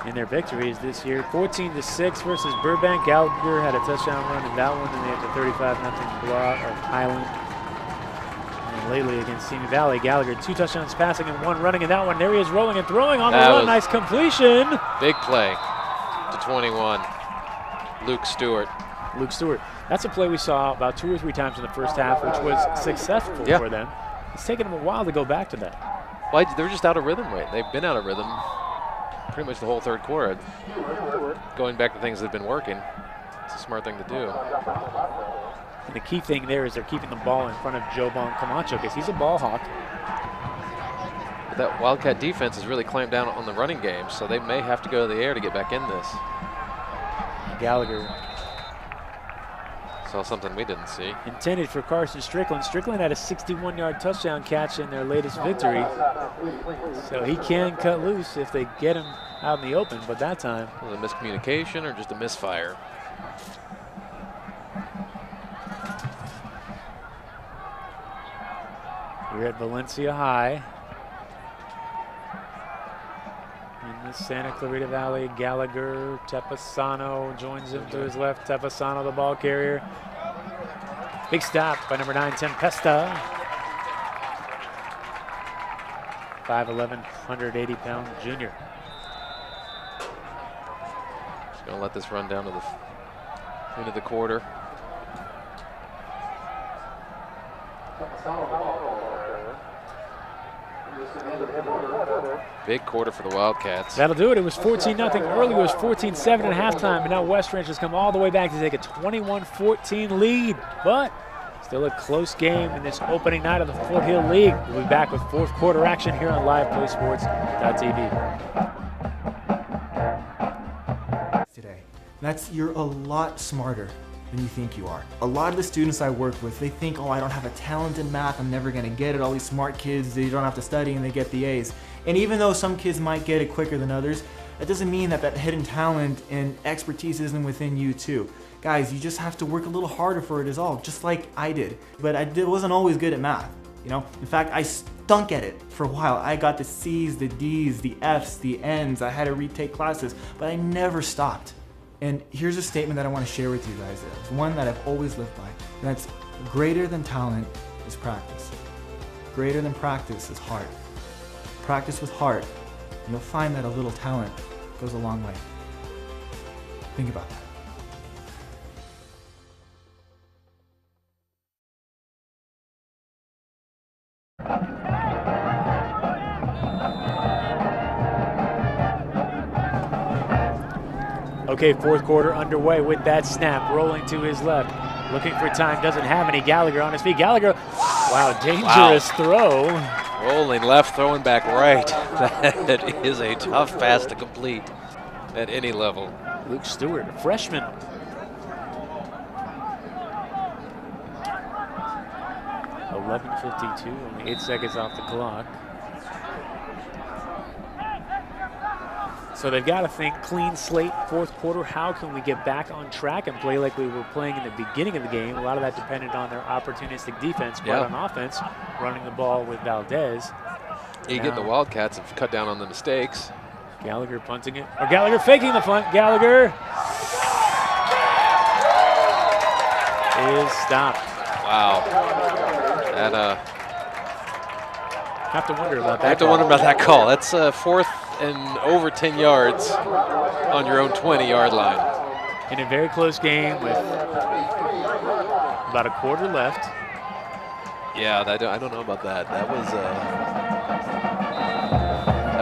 In their victories this year, 14-6 versus Burbank. Gallagher had a touchdown run in that one, and they had the 35-0 blowout of Highland. And lately against Simi Valley, Gallagher 2 touchdowns passing and 1 running in that one. There he is rolling and throwing on the run. Nice completion. Big play to 21. Luke Stewart. Luke Stewart. That's a play we saw about 2 or 3 times in the first half, which was successful for them. It's taken them a while to go back to that. Well, they're just out of rhythm, right? They've been out of rhythm pretty much the whole third quarter. Going back to things that have been working, it's a smart thing to do. And the key thing there is they're keeping the ball in front of Joe Bon Camacho because he's a ball hawk. But that Wildcat defense has really clamped down on the running game, so they may have to go to the air to get back in this. Gallagher saw something we didn't see. Intended for Carson Strickland. Strickland had a 61-yard touchdown catch in their latest victory. So he can cut loose if they get him out in the open, but that time. Was it a miscommunication or just a misfire? We're at Valencia High. In the Santa Clarita Valley, Gallagher, Tepasano joins him to his left. Tepasano, the ball carrier. Big stop by number 9, Tempesta. 5'11", 180-pound junior. Just going to let this run down to the end of the quarter. Big quarter for the Wildcats. That'll do it. It was 14-0. Early it was 14-7 at halftime, and now West Ranch has come all the way back to take a 21-14 lead. But Still a close game in this opening night of the Fort Hill League. We'll be back with fourth quarter action here on LivePlaySports.tv. Today. You're a lot smarter than you think you are. A lot of the students I work with, they think, oh, I don't have a talent in math, I'm never gonna get it. All these smart kids, they don't have to study and they get the A's. And even though some kids might get it quicker than others, that doesn't mean that hidden talent and expertise isn't within you too. Guys, you just have to work a little harder for it is all, just like I did. But I wasn't always good at math, you know? In fact, I stunk at it for a while. I got the C's, the D's, the F's, the N's. I had to retake classes, but I never stopped. And here's a statement that I want to share with you guys. It's one that I've always lived by. That's greater than talent is practice. Greater than practice is heart. Practice with heart, and you'll find that a little talent goes a long way. Think about that. Okay, fourth quarter underway with that snap, rolling to his left. Looking for time, doesn't have any. Gallagher on his feet. Gallagher, wow, dangerous throw. Rolling left, throwing back right. That is a tough pass to complete at any level. Luke Stewart, a freshman. .11:52, only 8 seconds off the clock. So they've got to think clean slate, fourth quarter. How can we get back on track and play like we were playing in the beginning of the game? A lot of that depended on their opportunistic defense, but on offense, running the ball with Valdez. You get the Wildcats have cut down on the mistakes. Gallagher punting it, or Gallagher faking the punt. Gallagher is stopped. Wow. That have to wonder about that. I have to wonder about that call. That's fourth and over 10 yards on your own 20-yard line. In a very close game with about a quarter left. Yeah, I don't know about that. That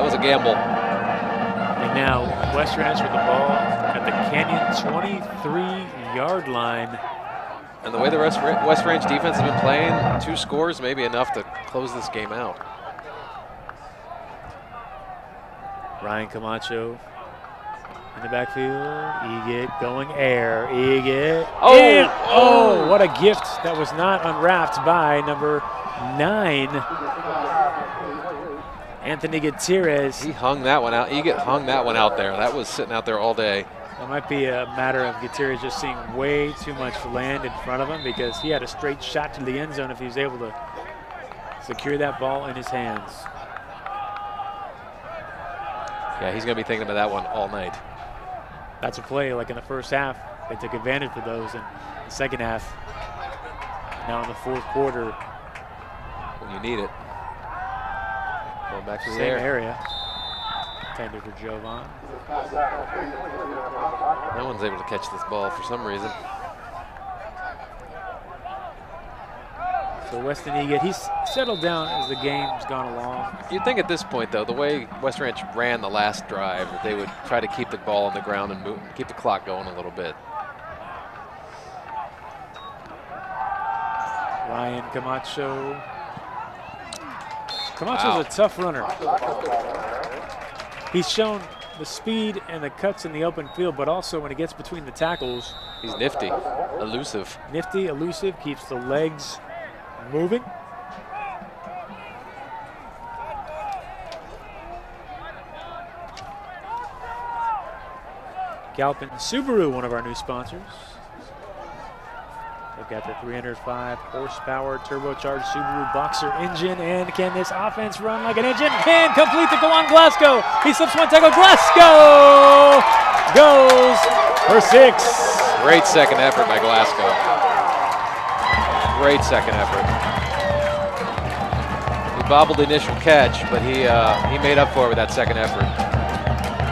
was a gamble. And now West Ranch with the ball at the Canyon 23-yard line. And the way the West Ranch defense has been playing, 2 scores may be enough to close this game out. Ryan Camacho in the backfield. Eget going air. Eget. Oh, what a gift. That was not unwrapped by number 9, Anthony Gutierrez. He hung that one out. Eget hung that one out there. That was sitting out there all day. It might be a matter of Gutierrez just seeing way too much land in front of him, because he had a straight shot to the end zone if he was able to secure that ball in his hands. Yeah, he's going to be thinking about that one all night. That's a play like in the first half. They took advantage of those in the second half. Now in the fourth quarter. When you need it. Going back to the same area. Intended for Jovan. No one's able to catch this ball for some reason. So Weston Eget, he's settled down as the game's gone along. You'd think at this point, though, the way West Ranch ran the last drive, that they would try to keep the ball on the ground and move, keep the clock going a little bit. Ryan Camacho. Camacho's a tough runner. He's shown the speed and the cuts in the open field, but also when he gets between the tackles. He's nifty, elusive. Nifty, elusive, keeps the legs moving. Galpin Subaru, one of our new sponsors. They've got the 305 horsepower turbocharged Subaru Boxer engine. And can this offense run like an engine? Can complete to Kawan Glasgow. He slips one tackle. Glasgow goes for 6. Great second effort by Glasgow. Great second effort. He bobbled the initial catch, but he made up for it with that second effort.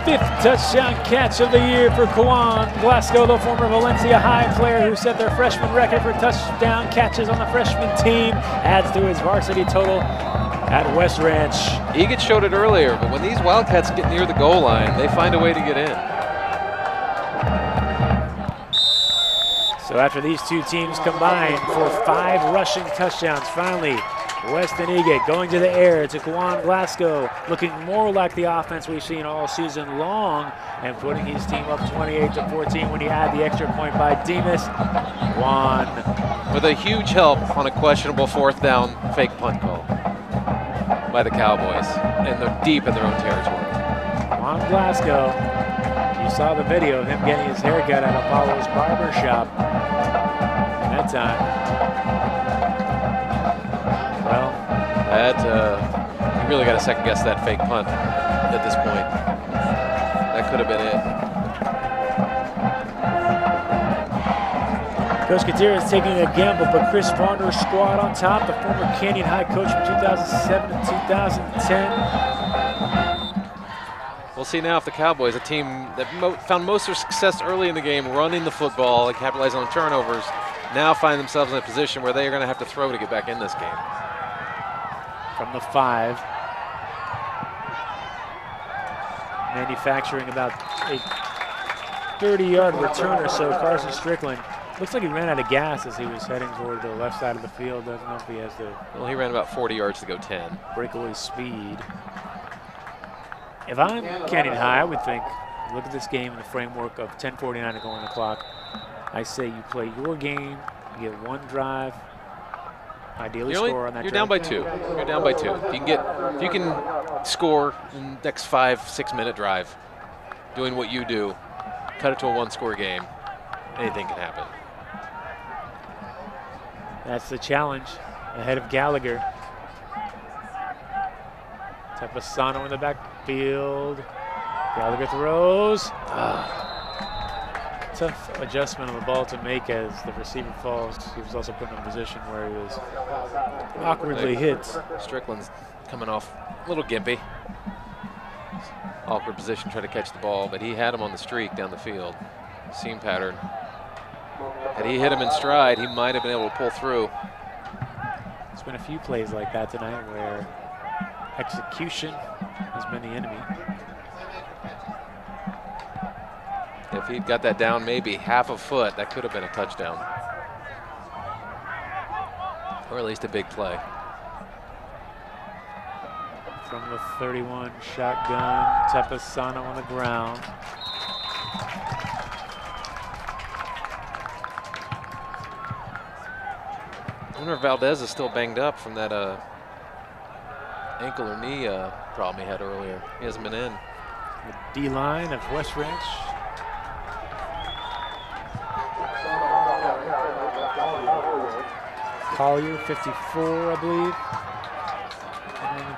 5th touchdown catch of the year for Kawan Glasgow, the former Valencia High player who set their freshman record for touchdown catches on the freshman team, adds to his varsity total at West Ranch. Eget showed it earlier, but when these Wildcats get near the goal line, they find a way to get in. So So after these two teams combine for 5 rushing touchdowns, finally Weston Egan going to the air to Kwan Glasgow, looking more like the offense we've seen all season long, and putting his team up 28-14 when you add the extra point by Demas. Kwan with a huge help on a questionable 4th down fake punt call by the Cowboys, and they're deep in their own territory. Kwan Glasgow, you saw the video of him getting his haircut at Apollo's barber shop that time. Well, you really got to second guess that fake punt at this point. That could have been it. Coach Gutierrez is taking a gamble, but Chris Varner's squad on top, the former Canyon High coach from 2007 to 2010. We'll see now if the Cowboys, a team that found most of their success early in the game running the football and capitalizing on turnovers, now find themselves in a position where they are going to have to throw to get back in this game. From the 5. Manufacturing about a 30-yard return or so, Carson Strickland. Looks like he ran out of gas as he was heading toward the left side of the field. Doesn't know if he has the... Well, he ran about 40 yards to go 10. Breakaway speed. If I'm Canyon High, I would think, look at this game in the framework of 10:49 to go on the clock. I say you play your game, you get 1 drive, ideally score on that drive. You're down by 2. You're down by 2. If you can score in the next 5-6 minute drive, doing what you do, cut it to a 1-score game, anything can happen. That's the challenge ahead of Gallagher. Tepasano in the backfield. Gallagher throws. Tough adjustment on the ball to make as the receiver falls. He was also put in a position where he was awkwardly hit. Strickland's coming off a little gimpy. Awkward position, trying to catch the ball, but he had him on the streak down the field. Seam pattern. Had he hit him in stride, he might have been able to pull through. There's been a few plays like that tonight where execution has been the enemy. If he'd got that down maybe half a foot, that could have been a touchdown. Or at least a big play. From the 31, shotgun, Tepasano on the ground. I wonder if Valdez is still banged up from that ankle or knee problem he had earlier. He hasn't been in. The D-line of West Ranch. Collier, 54, I believe. And on the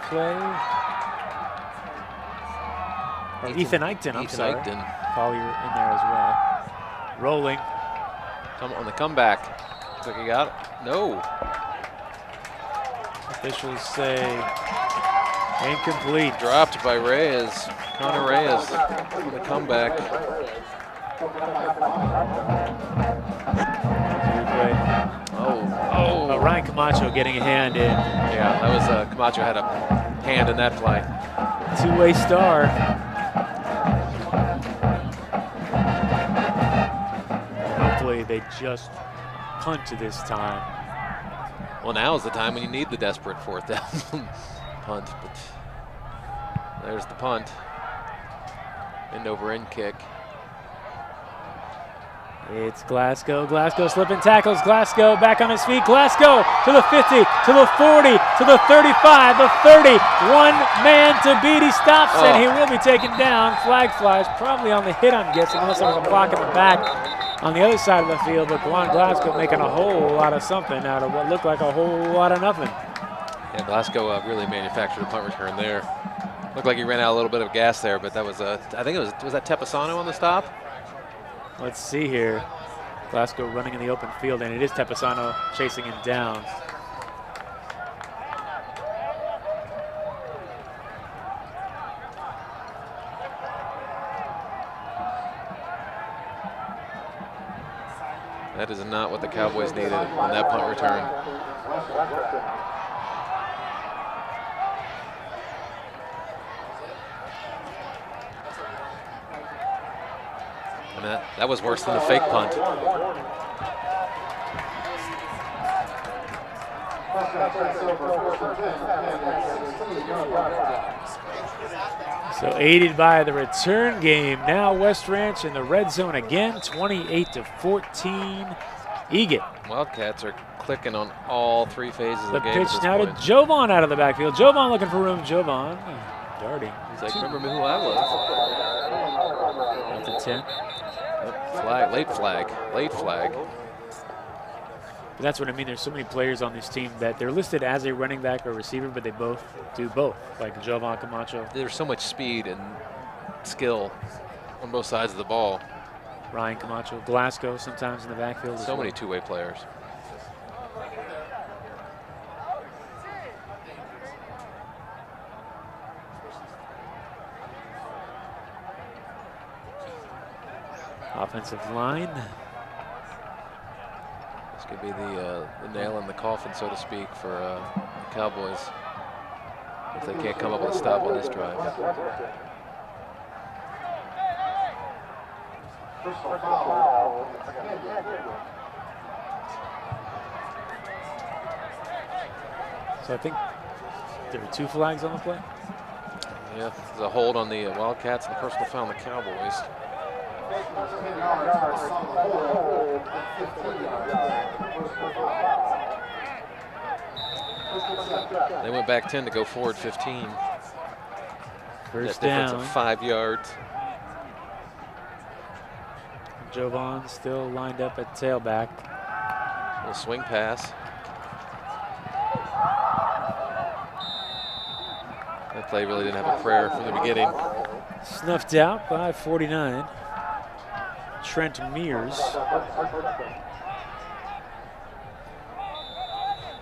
play. Ethan Eichten, I'm sorry. Eichten. Collier in there as well. Rolling. On the comeback. Looks like he got it. No. Officials say incomplete. Dropped by Reyes. Connor Reyes on the comeback. Oh. Ryan Camacho getting a hand in. Yeah, that was Camacho had a hand in that play. Two-way star. Hopefully they just punt to this time. Well, now is the time when you need the desperate 4th down punt, but there's the punt. End over end kick. It's Glasgow. Glasgow slipping tackles. Glasgow back on his feet. Glasgow to the 50, to the 40, to the 35, the 30. One man to beat. He stops and he will be taken down. Flag flies, probably on the hit, I'm guessing, unless there was a block in the back on the other side of the field. But Juan Glasgow making a whole lot of something out of what looked like a whole lot of nothing. Yeah, Glasgow really manufactured a punt return there. Looked like he ran out a little bit of gas there, but that was I think it was that Tepasano on the stop? Let's see here. Glasgow running in the open field, and it is Tepasano chasing him down. That is not what the Cowboys needed on that punt return. And that was worse than the fake punt. So aided by the return game, now West Ranch in the red zone again, 28-14. Egan. Wildcats are clicking on all three phases of the game. The pitch now to Jovan out of the backfield. Jovan looking for room. Jovan darting. He's like, remember who I was. At the 10. Flag, late flag. But that's what I mean. There's so many players on this team that they're listed as a running back or receiver, but they both do both, like Jovan Camacho. There's so much speed and skill on both sides of the ball. Ryan Camacho, Glasgow sometimes in the backfield. So many two-way players. Offensive line. This could be the nail in the coffin, so to speak, for the Cowboys if they can't come up with a stop on this drive. So I think there were 2 flags on the play. Yeah, there's a hold on the Wildcats and a personal foul on the Cowboys. They went back 10 to go forward 15. First difference down. of 5 yards. Jovan still lined up at tailback. Little swing pass. That play really didn't have a prayer from the beginning. Snuffed out by 49. Trent Mears.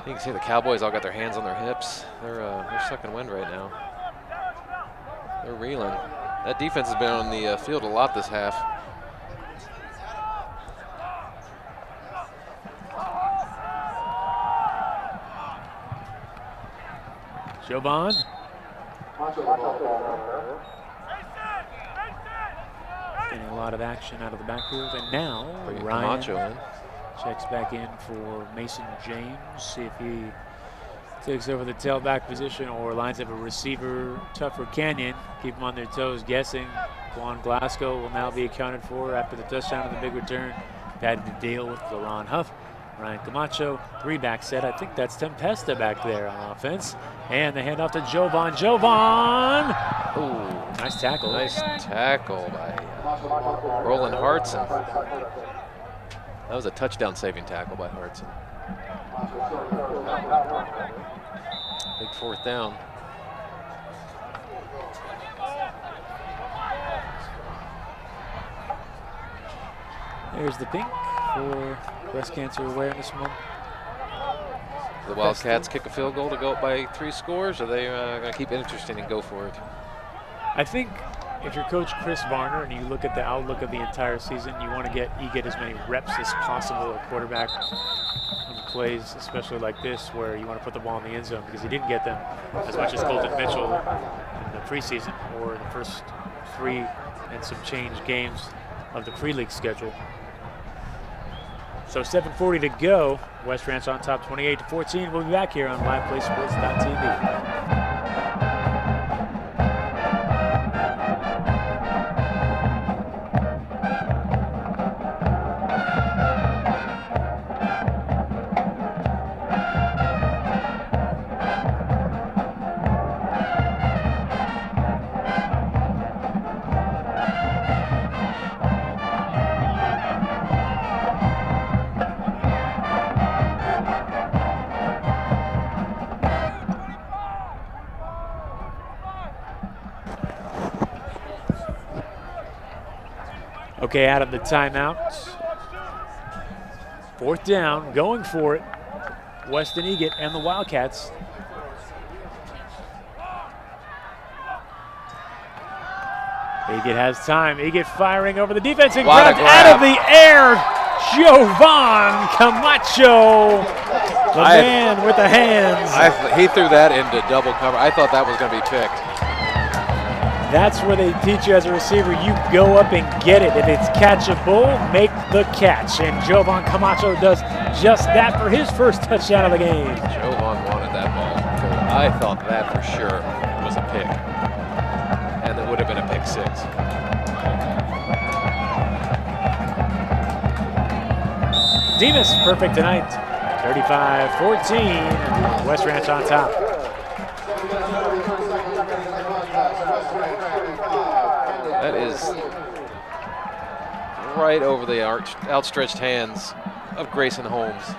You can see the Cowboys all got their hands on their hips. They're sucking wind right now. They're reeling. That defense has been on the field a lot this half. Jovan. Getting a lot of action out of the backfield. And now Ryan checks back in for Mason James. See if he takes over the tailback position or lines up a receiver. Tougher Canyon. Keep them on their toes guessing. Juan Glasgow will now be accounted for after the touchdown and the big return. Had to deal with LaRon Huff. Ryan Camacho, 3-back set. I think that's Tempesta back there on offense. And they hand off to Jovan. Jovan! Ooh, nice tackle. Nice tackle by Roland Hartson. That was a touchdown-saving tackle by Hartson. Big 4th down. There's the pink for Breast Cancer Awareness Month. The Wildcats kick a field goal to go up by 3 scores, or are they going to keep it interesting and go for it? I think if you're Coach Chris Varner and you look at the outlook of the entire season, you want to get as many reps as possible at quarterback on plays, especially like this, where you want to put the ball in the end zone, because he didn't get them as much as Colton Mitchell in the preseason or the first 3 and some change games of the pre-league schedule. So 7:40 to go. West Ranch on top 28-14. We'll be back here on LivePlaySports.tv. Okay, out of the timeout. 4th down, going for it. Weston Egan and the Wildcats. Egan has time. Egan firing over the defense and grabbed out of the air. Jovan Camacho, the man with the hands. He threw that into double cover. I thought that was going to be picked. That's where they teach you as a receiver, you go up and get it. If it's catchable, make the catch. And Jovan Camacho does just that for his first touchdown of the game. Jovan wanted that ball. I thought that for sure was a pick. And it would have been a pick 6. Demas perfect tonight. 35-14. West Ranch on top. That is right over the outstretched hands of Grayson Holmes.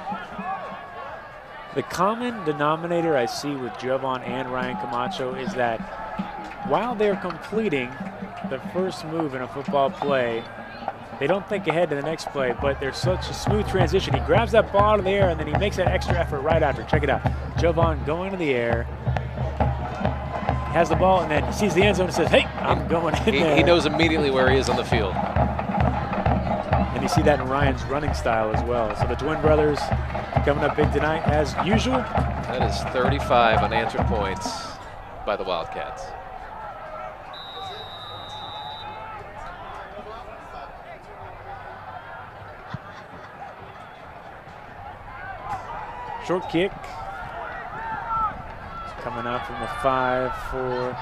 The common denominator I see with Jovan and Ryan Camacho is that while they're completing the first move in a football play, they don't think ahead to the next play, but there's such a smooth transition. He grabs that ball out of the air, and then he makes that extra effort right after. Check it out. Jovan going to the air, has the ball, and then he sees the end zone and says, hey, I'm going in there. He knows immediately where he is on the field. And you see that in Ryan's running style as well. So the twin brothers coming up big tonight as usual. That is 35 unanswered points by the Wildcats. Short kick. Coming out from the 5 for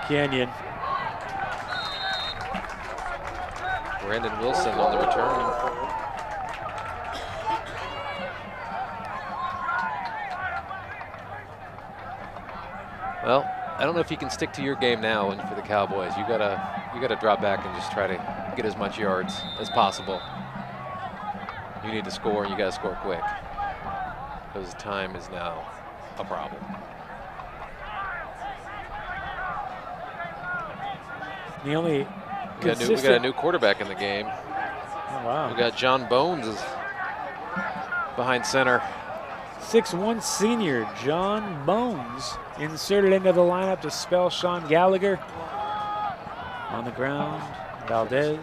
Canyon. Brandon Wilson on the return. Well, I don't know if you can stick to your game now and for the Cowboys. You gotta drop back and just try to get as much yards as possible. You need to score, and you gotta score quick. Because time is now a problem. The only we got a new quarterback in the game. Oh, wow. We got John Bones is behind center. 6'1" senior John Bones inserted into the lineup to spell Sean Gallagher. On the ground, Valdez.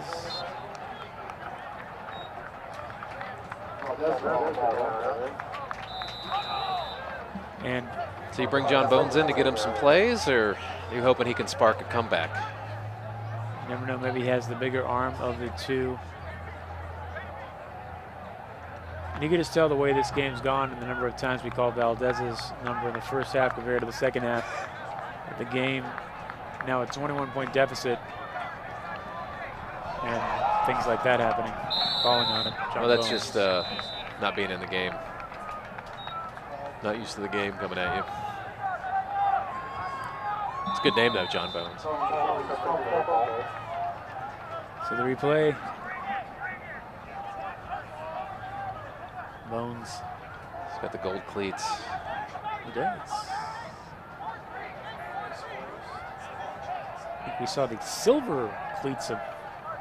And so you bring John Bones in to get him some plays, or are you hoping he can spark a comeback? You never know, maybe he has the bigger arm of the two. And you can just tell the way this game's gone and the number of times we called Valdez's number in the first half compared to the second half. The game now a 21-point deficit, and things like that happening, falling on him. John well, that's Bones. just not being in the game. Not used to the game coming at you. It's a good name though, John Bones. So the replay. Bones. He's got the gold cleats. He does. I think we saw the silver cleats of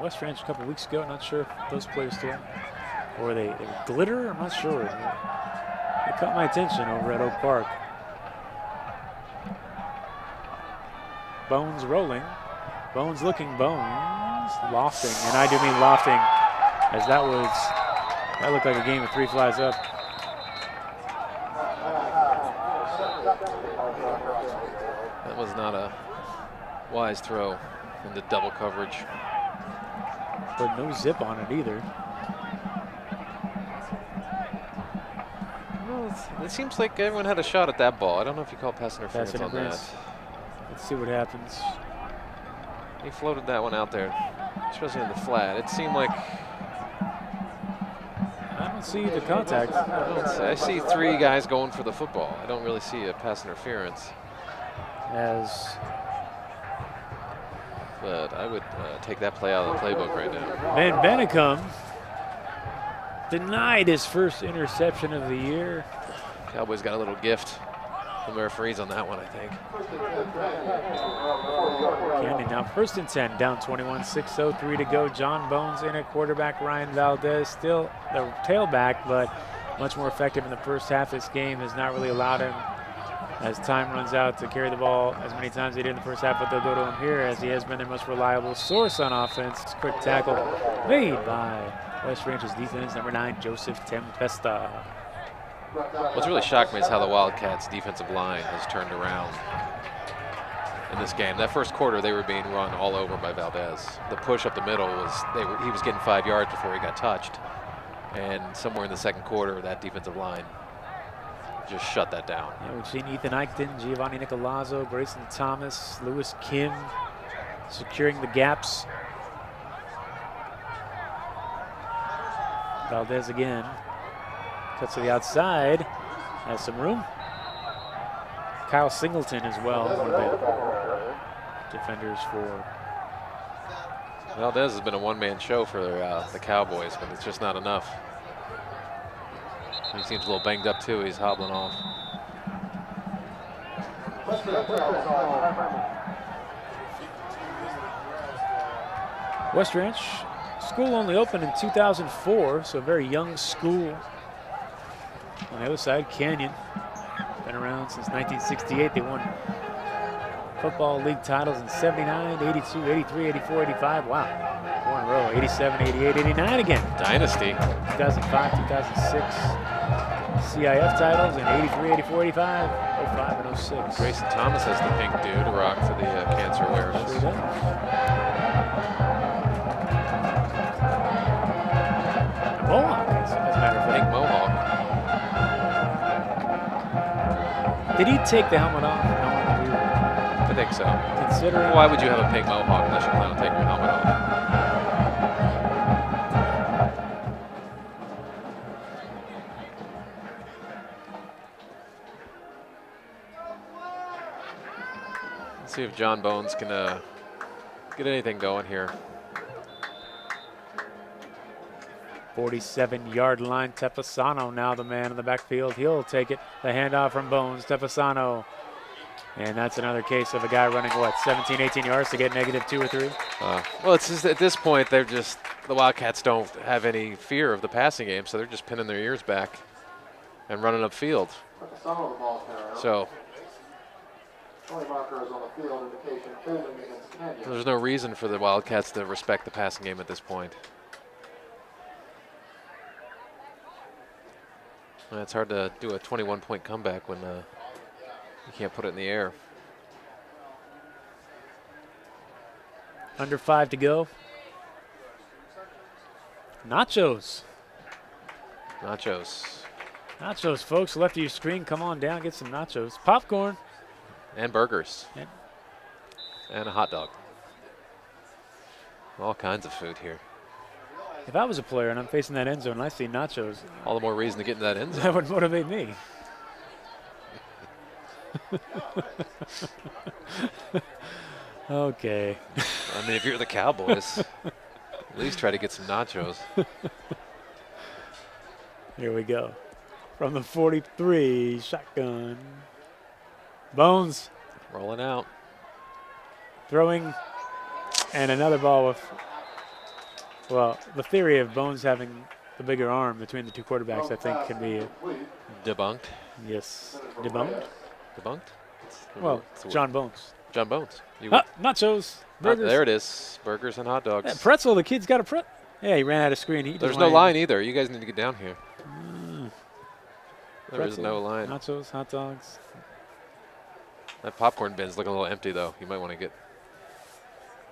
West Ranch a couple weeks ago. Not sure if those players still, or they glitter. I'm not sure. They caught my attention over at Oak Park. Bones rolling. Bones looking. Bones lofting, and I do mean lofting, as that looked like a game of 3 flies up. That was not a wise throw into double coverage. But no zip on it either. Well, it seems like everyone had a shot at that ball. I don't know if you call pass interference on that. Let's see what happens. He floated that one out there, especially in the flat. It seemed like I don't see the contact. I see 3 guys going for the football. I don't really see a pass interference. But I would take that play out of the playbook right now. Van Bennekom denied his first interception of the year. Cowboys got a little gift from the referees on that one, I think. Canyon now 1st and 10, down 21, 6:03 to go. John Bones in at quarterback. Ryan Valdez still the tailback, but much more effective in the first half. This game has not really allowed him, as time runs out, to carry the ball as many times as he did in the first half, but they'll go to him here as he has been their most reliable source on offense. Quick tackle made by West Ranch's defense, number 9, Joseph Tempesta. What's really shocked me is how the Wildcats' defensive line has turned around. in this game. That first quarter, they were being run all over by Valdez. The push up the middle was, he was getting 5 yards before he got touched. And somewhere in the second quarter, that defensive line just shut that down. Yeah, we've seen Ethan Eichton, Giovanni Nicolazzo, Grayson Thomas, Lewis Kim securing the gaps. Valdez again. Cuts to the outside. Has some room. Kyle Singleton as well, one of the defenders for. Valdez has been a one-man show for the Cowboys, but it's just not enough. He seems a little banged up too. He's hobbling off. West Ranch School only opened in 2004, so a very young school. On the other side, Canyon. Been around since 1968. They won football league titles in 79, 82, 83, 84, 85. Wow. 4 in a row. 87, 88, 89 again. Dynasty. 2005, 2006. CIF titles in 83, 84, 85, 05, and 06. Grayson Thomas has the pink dude rock for the cancer awareness. Sure does. Mohawk, as a matter of fact. Pink Mohawk. Did he take the helmet off? I think so. Considering. Why would you have a pink Mohawk unless you plan on taking your helmet off? Let's see if John Bones can get anything going here. 47-yard line. Tepasano now the man in the backfield. He'll take it. The handoff from Bones. Tepasano. And that's another case of a guy running, what, 17, 18 yards to get -2 or 3? Well, it's just at this point, the Wildcats don't have any fear of the passing game, so they're just pinning their ears back and running upfield. So there's no reason for the Wildcats to respect the passing game at this point. It's hard to do a 21-point comeback when you can't put it in the air. Under 5 to go. Nachos. Nachos, folks. Left of your screen. Come on down. Get some nachos. Popcorn. And burgers. And a hot dog. All kinds of food here. If I was a player and I'm facing that end zone and I see nachos, all the more reason to get in that end zone. That would motivate me. Okay. I mean, if you're the Cowboys, at least try to get some nachos. Here we go. From the 43, shotgun. Bones. Rolling out. Throwing. And another ball with, well, the theory of Bones having the bigger arm between the two quarterbacks, I think, can be debunked. Yes. Debunked? Debunked? Well, John Bones. John Bones. Nachos. Burgers. There it is. Burgers and hot dogs. Yeah, pretzel. The kid's got a pretzel. Yeah, he ran out of screen. There's no line either. You guys need to get down here. There is pretzel, no line. Nachos, hot dogs. That popcorn bin's looking a little empty, though. You might want to get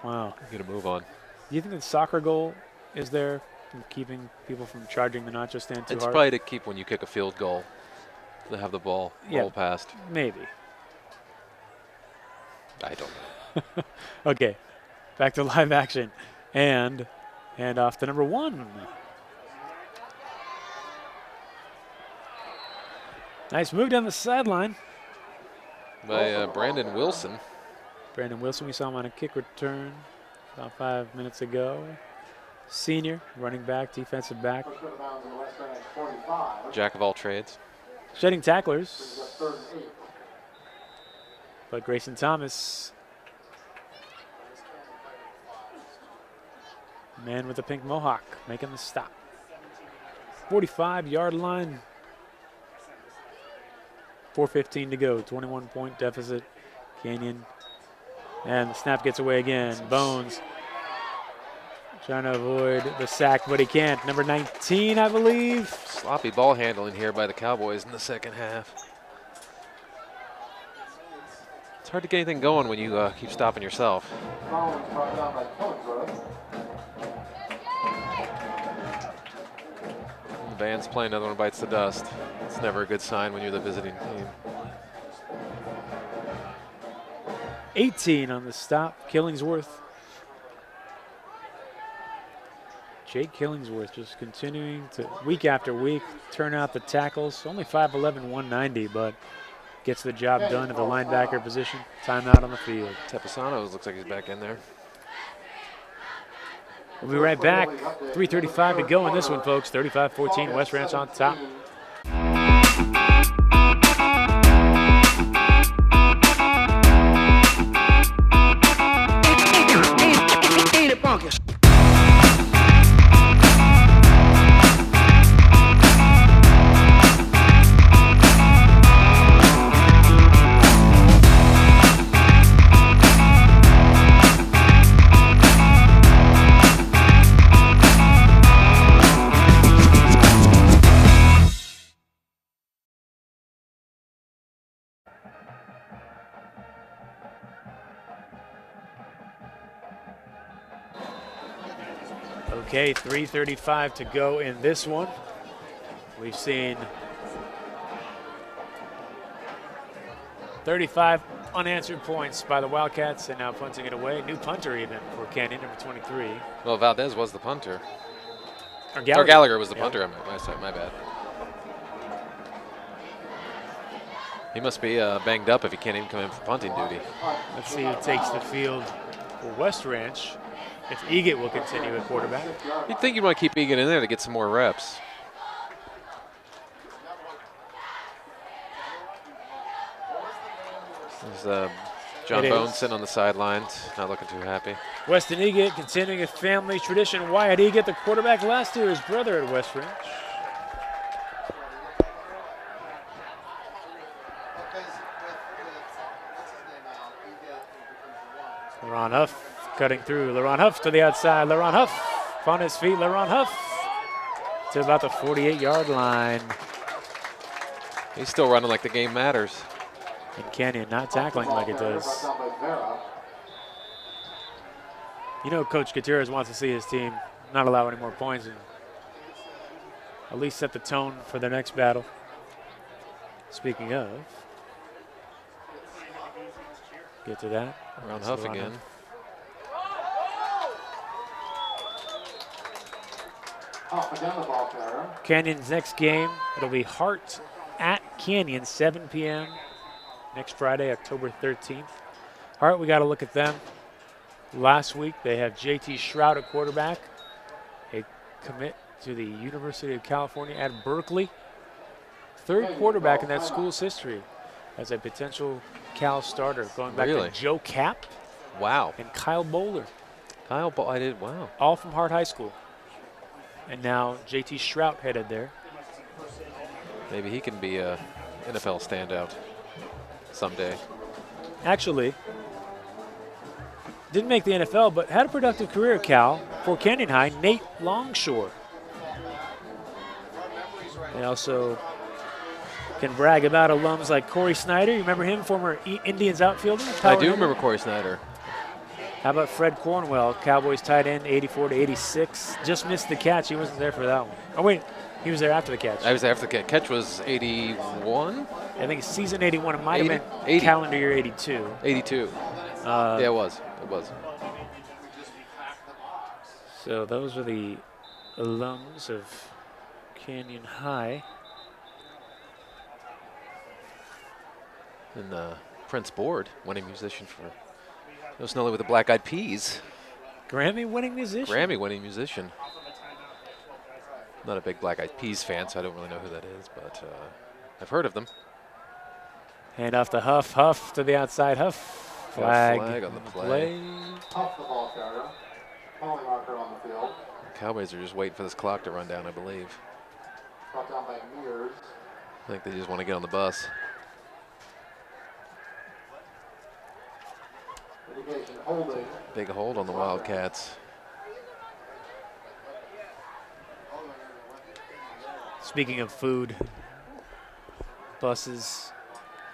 a move on. Do you think the soccer goal is there from keeping people from charging the nacho stand too hard? It's probably to keep when you kick a field goal, to have the ball roll past. Maybe. I don't know. Okay, back to live action. And off to number 1. Nice move down the sideline. By Brandon Wilson. Brandon Wilson, we saw him on a kick return about 5 minutes ago. Senior, running back, defensive back. Jack of all trades. Shedding tacklers. But Grayson Thomas, man with the pink mohawk, making the stop. 45-yard line. 4:15 to go, 21-point deficit. Canyon. And the snap gets away again. Bones trying to avoid the sack, but he can't. Number 19, I believe. Sloppy ball handling here by the Cowboys in the second half. It's hard to get anything going when you keep stopping yourself. The band's playing Another One Bites the Dust. It's never a good sign when you're the visiting team. 18 on the stop, Killingsworth. Jake Killingsworth just continuing to, week after week, turn out the tackles. Only 5'11", 190, but gets the job done at the linebacker position. Timeout on the field. Tepasanos looks like he's back in there. We'll be right back. 3:35 to go in this one, folks. 35-14, West Ranch on top. Okay, 3:35 to go in this one. We've seen 35 unanswered points by the Wildcats, and now punting it away. New punter even for Canyon, number 23. Well, Valdez was the punter. Or Gallagher was the punter. My bad. He must be banged up if he can't even come in for punting duty. Let's see who takes the field for West Ranch. If Egan will continue at quarterback. You'd think you'd want to keep Egan in there to get some more reps. There's John Bones sitting on the sidelines, not looking too happy. Weston Egan continuing a family tradition. Wyatt Egan, the quarterback last year, his brother at West Ranch. LaRon Huff cutting through. LaRon Huff to the outside. LaRon Huff on his feet. LaRon Huff to about the 48-yard line. He's still running like the game matters. And Canyon not tackling like it does. You know, Coach Gutierrez wants to see his team not allow any more points and at least set the tone for their next battle. Speaking of, get to that. Around Huff again. Canyon's next game, it'll be Hart at Canyon, 7 p.m. next Friday, October 13th. Hart, we got to look at them. Last week, they have JT Shroud at quarterback, a commit to the University of California at Berkeley. Third quarterback in that school's history as a potential Cal starter, going back to Joe Cap. Wow. And Kyle Bowler. Wow. All from Hart High School. And now JT Shrout headed there. Maybe he can be a NFL standout someday. Actually, didn't make the NFL, but had a productive career at Cal for Canyon High, Nate Longshore. They also can brag about alums like Corey Snyder. You remember him, former Indians outfielder? I do remember Corey Snyder. How about Fred Cornwell, Cowboys tight end, 84 to 86. Just missed the catch. He wasn't there for that one. Oh, wait. He was there after the catch. I was there after the catch. Catch was 81? I think season 81. It might have been 80. Calendar year 82. 82. Yeah, it was. It was. So those are the alums of Canyon High. And Prince Board, winning musician for No Snelly with the Black Eyed Peas. Grammy-winning musician. Grammy-winning musician. Not a big Black Eyed Peas fan, so I don't really know who that is, but I've heard of them. Hand off to Huff. Huff to the outside. Huff. Flag on the play. Huff the ball carrier. Calling marker on the field. Cowboys are just waiting for this clock to run down, I believe. Brought down by Mears. I think they just want to get on the bus. Holding. Big hold on the Wildcats. Speaking of food, buses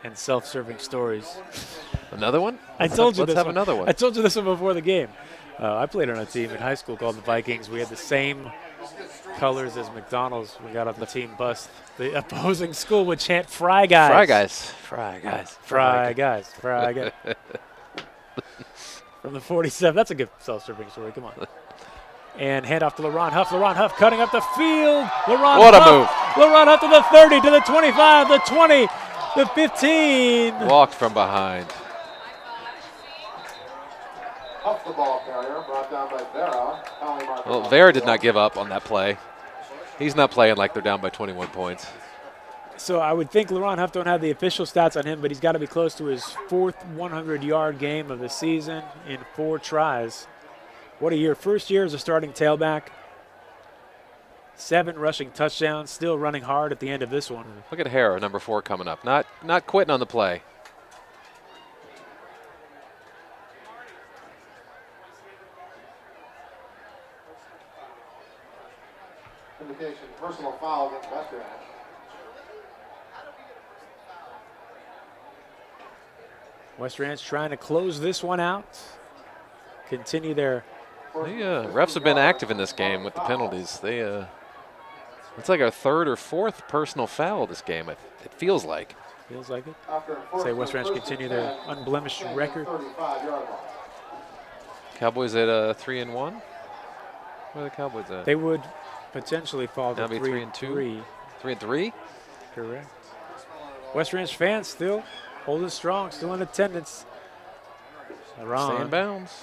and self-serving stories. Another one? I told you Let's this have one. another one. I told you this one before the game. I played on a team in high school called the Vikings. We had the same colors as McDonald's. We got on the team bus. The opposing school would chant "Fry guys." Fry guys. Fry guys. Fry guys. Fry guys. From the 47. That's a good self-serving story. Come on. And hand off to LaRon Huff. LaRon Huff cutting up the field. LaRon What Huff. a move. LaRon Huff to the 30, to the 25, the 20, the 15. Walked from behind. Off the ball carrier, brought down by Vera. Well, Vera did not give up on that play. He's not playing like they're down by 21 points. So I would think LaRon Huff don't have the official stats on him, but he's got to be close to his 4th 100-yard game of the season in 4 tries. What a year. First year as a starting tailback. 7 rushing touchdowns, still running hard at the end of this one. Look at Hara, number 4, coming up. Not quitting on the play. Indication, personal foul against West Ranch. West Ranch trying to close this one out. Continue their. The refs have been active in this game with the penalties. It's like our 3rd or 4th personal foul this game. It feels like. Feels like it. Say West Ranch continue their unblemished record. Cowboys at 3-1. Where are the Cowboys at? They would potentially fall to 3-2. 3-3. Correct. West Ranch fans still holding strong, still in attendance. Stay in bounds.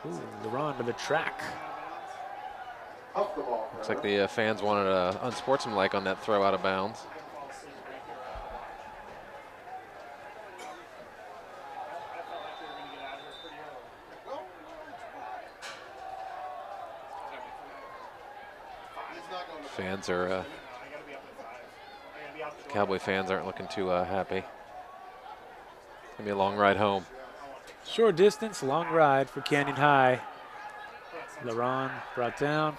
Ooh, LaRon to the track. Looks like the fans wanted unsportsmanlike on that throw out of bounds. Fans are Cowboy fans aren't looking too happy. It's gonna be a long ride home. Short distance, long ride for Canyon High. LaRon brought down.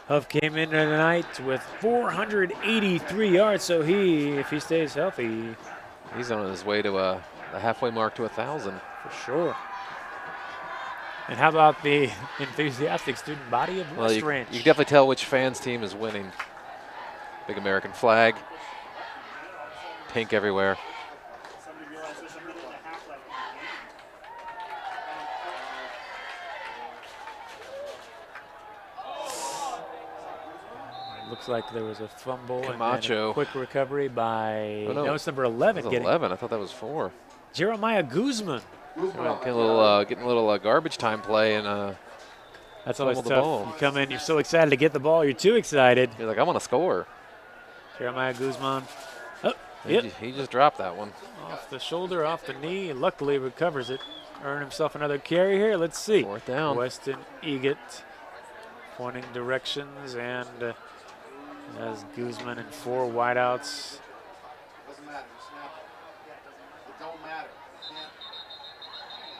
Huff came in tonight with 483 yards, so if he stays healthy, he's on his way to the halfway mark to 1,000 for sure. And how about the enthusiastic student body of West Ranch? You can definitely tell which fans team is winning. Big American flag, pink everywhere. Looks like there was a fumble Camacho. and a quick recovery by no, it's number 11. It was 11. I thought that was 4. Jeremiah Guzman. Getting a little garbage time play and that's always tough. You come in, you're so excited to get the ball, you're too excited. You're like, I want to score. Jeremiah Guzman. Oh, he just dropped that one. Off the shoulder, off the knee, and luckily recovers it. Earn himself another carry here. Let's see. 4th down. Weston Egot pointing directions, and as Guzman and 4 wideouts. Doesn't matter. It don't matter.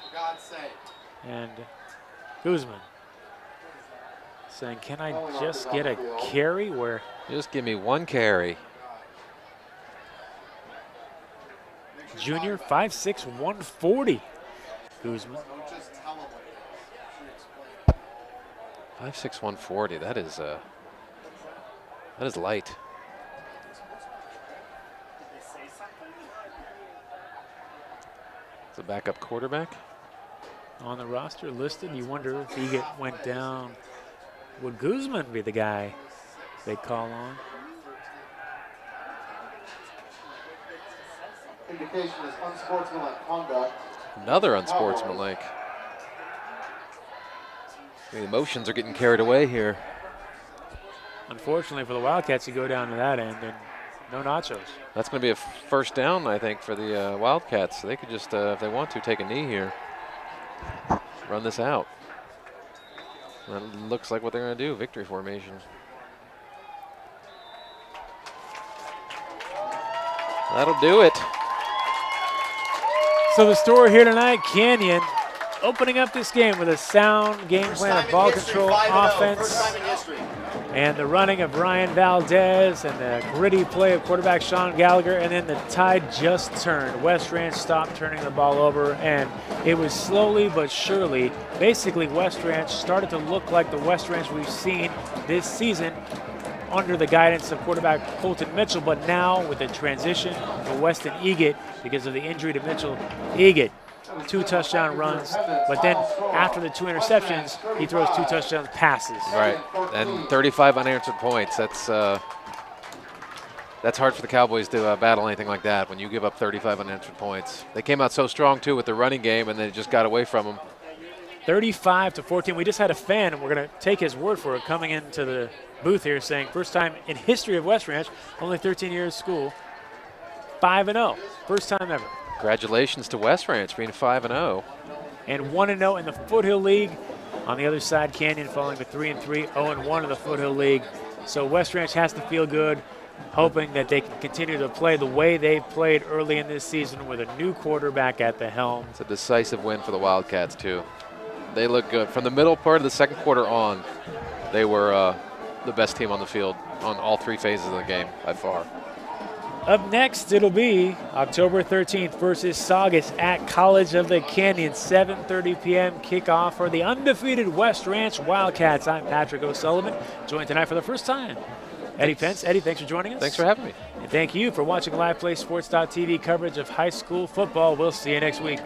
For God's sake. And Guzman saying, can I just get a carry? Where? Just give me 1 carry. Junior, 5'6", 140. Guzman. 5'6", 140. That is light. It's a backup quarterback. On the roster listed, you wonder if he went down. Would Guzman be the guy they call on? Indication is unsportsmanlike conduct. Another unsportsmanlike. The emotions are getting carried away here. Unfortunately for the Wildcats, you go down to that end and no nachos. That's going to be a 1st down, I think, for the Wildcats. They could just, if they want to, take a knee here. Run this out. That looks like what they're going to do, victory formation. That'll do it. So the story here tonight, Canyon opening up this game with a sound game plan of ball control, offense, and the running of Ryan Valdez, and the gritty play of quarterback Sean Gallagher, and then the tide just turned. West Ranch stopped turning the ball over, and it was slowly but surely. Basically, West Ranch started to look like the West Ranch we've seen this season under the guidance of quarterback Colton Mitchell, but now with the transition to Weston Egan because of the injury to Mitchell Egan. 2 touchdown runs, but then after the 2 interceptions, he throws 2 touchdown passes. Right, and 35 unanswered points. That's hard for the Cowboys to battle anything like that when you give up 35 unanswered points. They came out so strong, too, with the running game, and they just got away from them. 35-14. We just had a fan, and we're going to take his word for it, coming into the booth here saying first time in history of West Ranch, only 13 years school, 5-0. First time ever. Congratulations to West Ranch being 5-0. And 1-0 in the Foothill League. On the other side, Canyon falling to 3-3, 0-1 in the Foothill League. So West Ranch has to feel good, hoping that they can continue to play the way they played early in this season with a new quarterback at the helm. It's a decisive win for the Wildcats, too. They look good. From the middle part of the second quarter on, they were the best team on the field on all 3 phases of the game by far. Up next, it'll be October 13th versus Saugus at College of the Canyon, 7:30 p.m. kickoff for the undefeated West Ranch Wildcats. I'm Patrick O'Sullivan, joined tonight for the first time. Eddie Pence. Eddie, thanks for joining us. Thanks for having me. And thank you for watching LivePlay Sports.tv coverage of high school football. We'll see you next week.